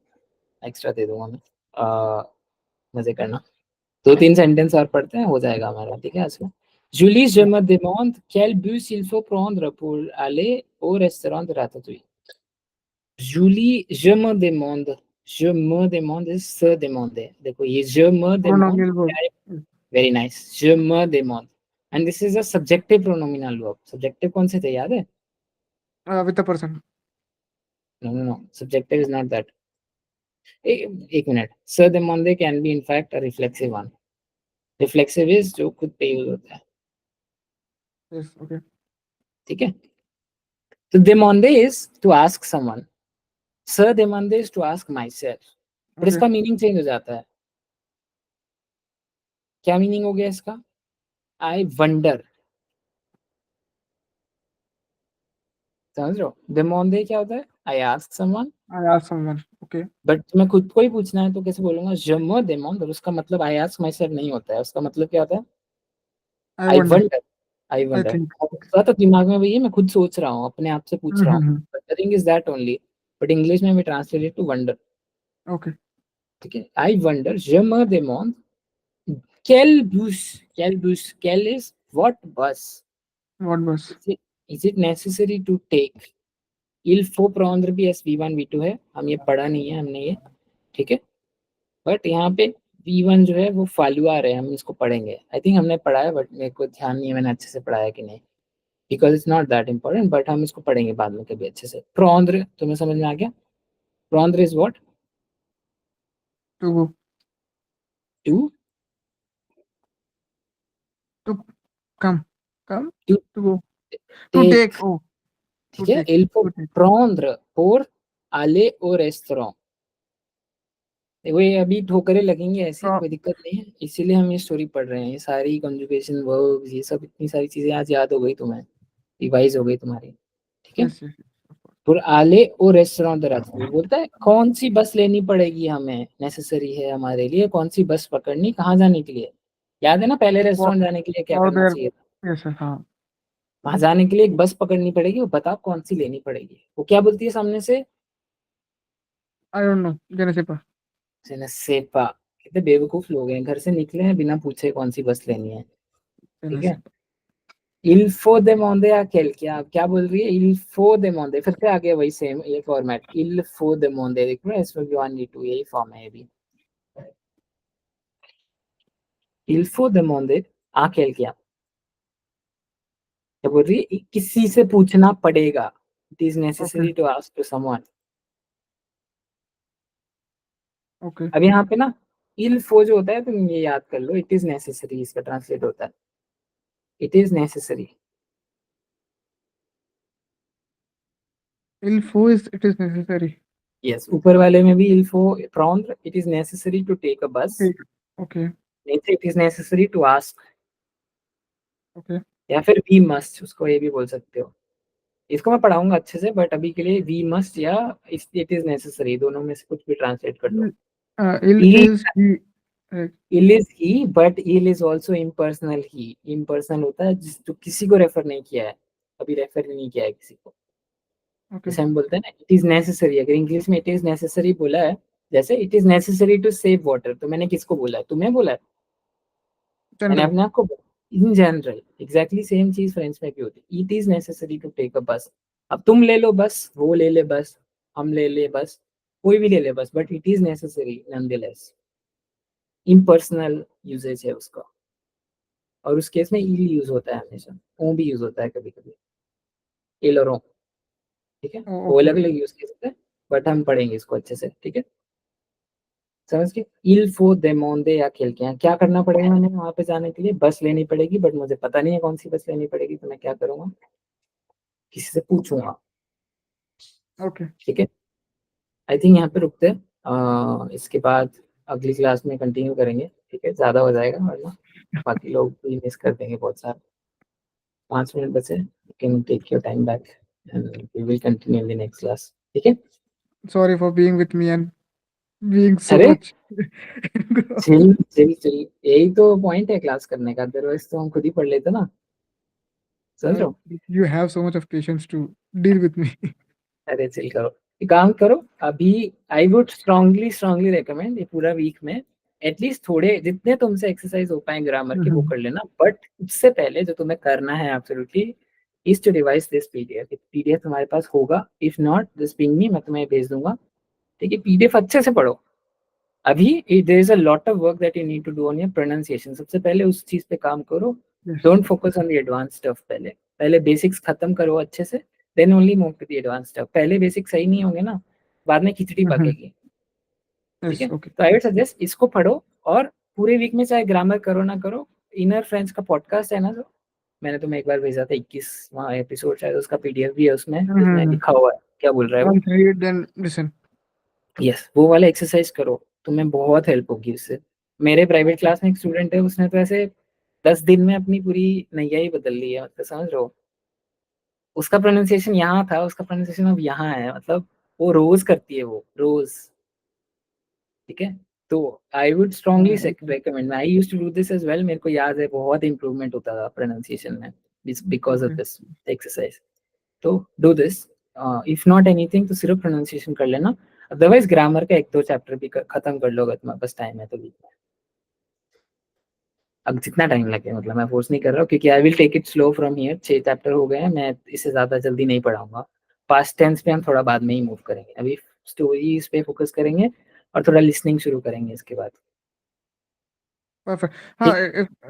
Speaker 1: एक्स्ट्रा दे दूंगा मैं। मजे करना, 2-3 सेंटेंस और पढ़ते हैं, हो जाएगा हमारा। ठीक है, आज का। Julie, je
Speaker 2: Yeah.
Speaker 1: me demande quel bus il faut prendre pour aller au restaurant de Ratatouille। Julie, je me demande is se demander। देखो ये je me demande
Speaker 2: Pronominal verb.
Speaker 1: क्या है? Very nice, je me demande, and this is a subjective pronominal verb। subjective कौन से थे याद है?
Speaker 2: With the person.
Speaker 1: No no no, subjective is not that। एक minute, se demander can be in fact a reflexive one। reflexive is जो खुद पे use होता है।
Speaker 2: Yes. Okay.
Speaker 1: ठीक है, तो demander is to ask someone, se demander is to ask myself, और
Speaker 2: Okay.
Speaker 1: इसका मीनिंग चेंज हो जाता है। क्या मीनिंग हो गया इसका? आई वंडर, समझ रहे हो? demander क्या होता है? I ask someone,
Speaker 2: I ask someone. Okay.
Speaker 1: But मैं खुद को ही पूछना है तो कैसे बोलूंगा? je me demande, और उसका मतलब आई आस्क माई सेल्फ नहीं होता है, उसका मतलब क्या होता है?
Speaker 2: I
Speaker 1: I
Speaker 2: wonder.
Speaker 1: Wonder, I
Speaker 2: I
Speaker 1: wonder.
Speaker 2: think.
Speaker 1: थोड़ा तो दिमाग में भैया मैं खुद सोच रहा हूँ, अपने आप से पूछ रहा हूँ,
Speaker 2: Mm-hmm.
Speaker 1: But the thing is that only but English में we translate to wonder.
Speaker 2: Okay.
Speaker 1: ठीक है. I wonder, je me demande, quel bus, quel is what bus,
Speaker 2: What bus?
Speaker 1: is it necessary to take, il faut prendre भी V1 V2 है, हम ये पढ़ा नहीं है हमने ये. ठीक है. बट यहाँ पे V1 जो है वो फालुआ रहे, हम इसको पढ़ेंगे. आई थिंक हमने पढ़ा है बट मेरे को ध्यान नहीं है मैंने अच्छे से पढ़ाया कि नहीं, because it's not that important, but हम इसको पढ़ेंगे बाद में कभी अच्छे से. प्रॉन्द्र तुम्हें समझ में आ गया? प्रॉन्द्र is what?
Speaker 2: To go.
Speaker 1: To
Speaker 2: To come. Come.
Speaker 1: To
Speaker 2: To go. To
Speaker 1: take.
Speaker 2: take. Oh. To
Speaker 1: ठीक है.
Speaker 2: take.
Speaker 1: il faut
Speaker 2: To take.
Speaker 1: prendre pour aller au restaurant. देखो ये अभी ठोकरें लगेंगे ऐसी,
Speaker 2: From.
Speaker 1: कोई दिक्कत नहीं है, इसीलिए हम ये स्टोरी पढ़ रहे हैं. ये सारी कंजुगेशन वर्ब्स ये सब इतनी सारी चीजें आज याद हो गई तुम्हें, रिवाइज हो गई तुम्हारी. ठीक है.
Speaker 2: Yes. Yes. Yes. Of course.
Speaker 1: फिर आले और रेस्टोरेंट दराज बोलता है कौन सी बस लेनी पड़ेगी हमें, नेसेसरी है हमारे लिए कौन सी बस पकड़नी, कहाँ जाने के लिए. याद है ना पहले
Speaker 2: For,
Speaker 1: रेस्टोरेंट जाने के लिए क्या
Speaker 2: for
Speaker 1: करना
Speaker 2: their.
Speaker 1: चाहिए था?
Speaker 2: Yes. Yes. हाँ.
Speaker 1: वहां जाने के लिए एक बस पकड़नी पड़ेगी, वो बता कौन सी लेनी पड़ेगी. वो क्या बोलती है सामने से?
Speaker 2: I don't know. Je ne sais pas.
Speaker 1: सेपा. कितने बेवकूफ लोग हैं, घर से निकले हैं बिना पूछे कौन सी बस लेनी है.
Speaker 2: Je
Speaker 1: ठीक
Speaker 2: ne
Speaker 1: है.
Speaker 2: sais pas.
Speaker 1: il faut demander à quelqu'un, क्या बोल रही है? il faut demander, फिर से आ गया वही सेम ये फॉर्मेट. il faut demander, देख रहे हो इसमें भी 1 यही फॉर्म है ये भी. il faut demander à quelqu'un, क्या बोल रही है? किसी से पूछना पड़ेगा. it is necessary
Speaker 2: Okay.
Speaker 1: to ask to someone.
Speaker 2: Okay.
Speaker 1: अब यहाँ पे ना il faut जो होता है तुम ये याद कर लो, it is necessary इसका ट्रांसलेट होता है. it is necessary.
Speaker 2: Il faut is it is necessary.
Speaker 1: yes, ऊपर वाले में भी il faut prendre, it is necessary to take a bus.
Speaker 2: Take. Okay.
Speaker 1: नीचे it is necessary to ask.
Speaker 2: Okay.
Speaker 1: या फिर we must, उसको ये भी बोल सकते हो. इसको मैं पढ़ाऊंगा अच्छे से, बट अभी के लिए we must या it is necessary दोनों में से कुछ भी ट्रांसलेट कर दो.
Speaker 2: Il
Speaker 1: il
Speaker 2: is he. Right.
Speaker 1: इल इज ही, बट इल is also impersonal he. Impersonal होता है जिस जो किसी को रेफर नहीं किया है, अभी रेफर ही नहीं किया है किसी को.
Speaker 2: Okay.
Speaker 1: जैसे हम बोलते हैं ना इट इज नेसेसरी, अगर इंग्लिश में इट इज नेसेसरी बोला है, जैसे it is necessary to save water, तो मैंने किसको बोला है? तुम्हें बोला है, मैंने
Speaker 2: General.
Speaker 1: अपने आप को बोला. इन जनरल एग्जैक्टली सेम चीज फ्रेंच में भी होती है. It is necessary to take a bus. अब तुम ले लो बस, वो ले ले बस, हम ले ले बस, कोई भी ले ले bus, but it is necessary nonetheless. Impersonal usages है उसका, और उस केस में ईल यूज होता है हमेशा, ओ भी यूज होता है कभी कभी, इल और ओ. ठीक है.
Speaker 2: Oh,
Speaker 1: वो
Speaker 2: okay.
Speaker 1: अलग अलग यूज केस है, बट हम पढ़ेंगे इसको अच्छे से. ठीक है. समझ के. इल फो देमोंदे या खेल के क्या करना पड़ेगा हमें वहां पे जाने के लिए? बस लेनी पड़ेगी, बट मुझे पता नहीं है कौन सी बस लेनी पड़ेगी, तो मैं क्या करूंगा? किसी से पूछूंगा.
Speaker 2: Okay.
Speaker 1: ठीक है. आई थिंक यहाँ पे रुकते हैं, इसके बाद अगली क्लास में कंटिन्यू करेंगे. ठीक है. ज्यादा हो जाएगा वरना बाकी लोग भी मिस कर देंगे बहुत सारे. 5 मिनट बचे. You can take your time back and we will continue in the next class. ठीक है.
Speaker 2: Sorry for being with me and being so
Speaker 1: अरे
Speaker 2: much.
Speaker 1: चिल चिल चिल, यही तो पॉइंट है क्लास करने का, अदरवाइज तो हम खुद ही पढ़ लेते ना. समझ रहे हो?
Speaker 2: You have so much of patience to deal with me.
Speaker 1: अरे चिल करो, एक काम करो अभी. आई वुड स्ट्रांगली स्ट्रांगली रिकमेंड ये पूरा वीक में एटलीस्ट थोड़े जितने तुमसे एक्सरसाइज हो पाए ग्रामर के वो कर लेना. बट उससे पहले जो तुम्हें करना है absolutely is to revise this PDF. PDF तुम्हारे पास होगा, if not this ping me, मैं तुम्हें भेज दूंगा. ठीक है. पीडीएफ अच्छे से पढ़ो. अभी there is a lot of work that you need to do on your pronunciation. सबसे पहले उस चीज पे काम करो.
Speaker 2: Yes.
Speaker 1: Don't focus on the advance stuff. पहले पहले बेसिक्स खत्म करो अच्छे से, then only move to the advance stuff. पहले बेसिक सही नहीं होंगे ना, बाद में खिचड़ी पकेगी. ठीक
Speaker 2: Yes.
Speaker 1: है.
Speaker 2: Okay.
Speaker 1: तो आई वुड सजेस्ट इसको पढ़ो, और पूरे वीक में चाहे ग्रामर करो ना करो, इनर फ्रेंच का पॉडकास्ट है ना जो मैंने तुम्हें एक बार भेजा था, 21वां एपिसोड शायद, उसका पीडीएफ भी है उसमें जिसमें लिखा हुआ है. क्या बोल रहा है वो?
Speaker 2: Once read, then listen.
Speaker 1: Yes, वो वाला एक्सरसाइज करो, तुम्हें बहुत हेल्प होगी उससे. मेरे प्राइवेट क्लास में एक स्टूडेंट है, उसने तो ऐसे 10 दिन में अपनी पूरी नैया ही बदल ली है. मतलब समझ रहे हो, उसका प्रोनाउंसिएशन यहाँ था, उसका प्रोनाउंसिएशन अब यहाँ है. मतलब वो रोज करती है, वो रोज. ठीक है. तो I would strongly recommend, I used to do this as well. मेरे को याद है बहुत इंप्रूवमेंट होता था प्रोनाउंसिएशन में because of
Speaker 2: Okay.
Speaker 1: This exercise. तो do this. If not anything तो सिर्फ प्रोनाउंसिएशन कर लेना, अदरवाइज ग्रामर का 1-2 चैप्टर भी खत्म कर लो अगर तुम्हारे पास टाइम है तो भी। अब जितना टाइम लगे, मतलब मैं फोर्स नहीं कर रहा हूँ, क्योंकि I will take it slow from here. 6 chapter हो गए हैं, मैं इससे ज़्यादा जल्दी नहीं पढ़ाऊंगा। पास्ट टेंस पे हम थोड़ा बाद में ही मूव करेंगे, अभी स्टोरीज पे फोकस करेंगे और थोड़ा लिसनिंग शुरू करेंगे इसके बाद।
Speaker 2: परफेक्ट। हाँ,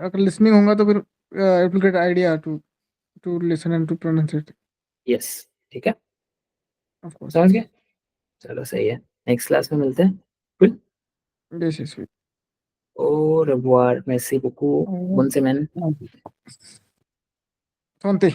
Speaker 2: अगर लिसनिंग होगा तो फिर it will get idea to listen and to pronounce it.
Speaker 1: Yes, ठीक है,
Speaker 2: ऑफ कोर्स।
Speaker 1: समझ गए? चलो सही है, नेक्स्ट क्लास में मिलते हैं। गुड।
Speaker 2: Yes yes.
Speaker 1: ओ रिवॉर्ड, मेसी बुकू, बुनसेमैन।
Speaker 2: Santi.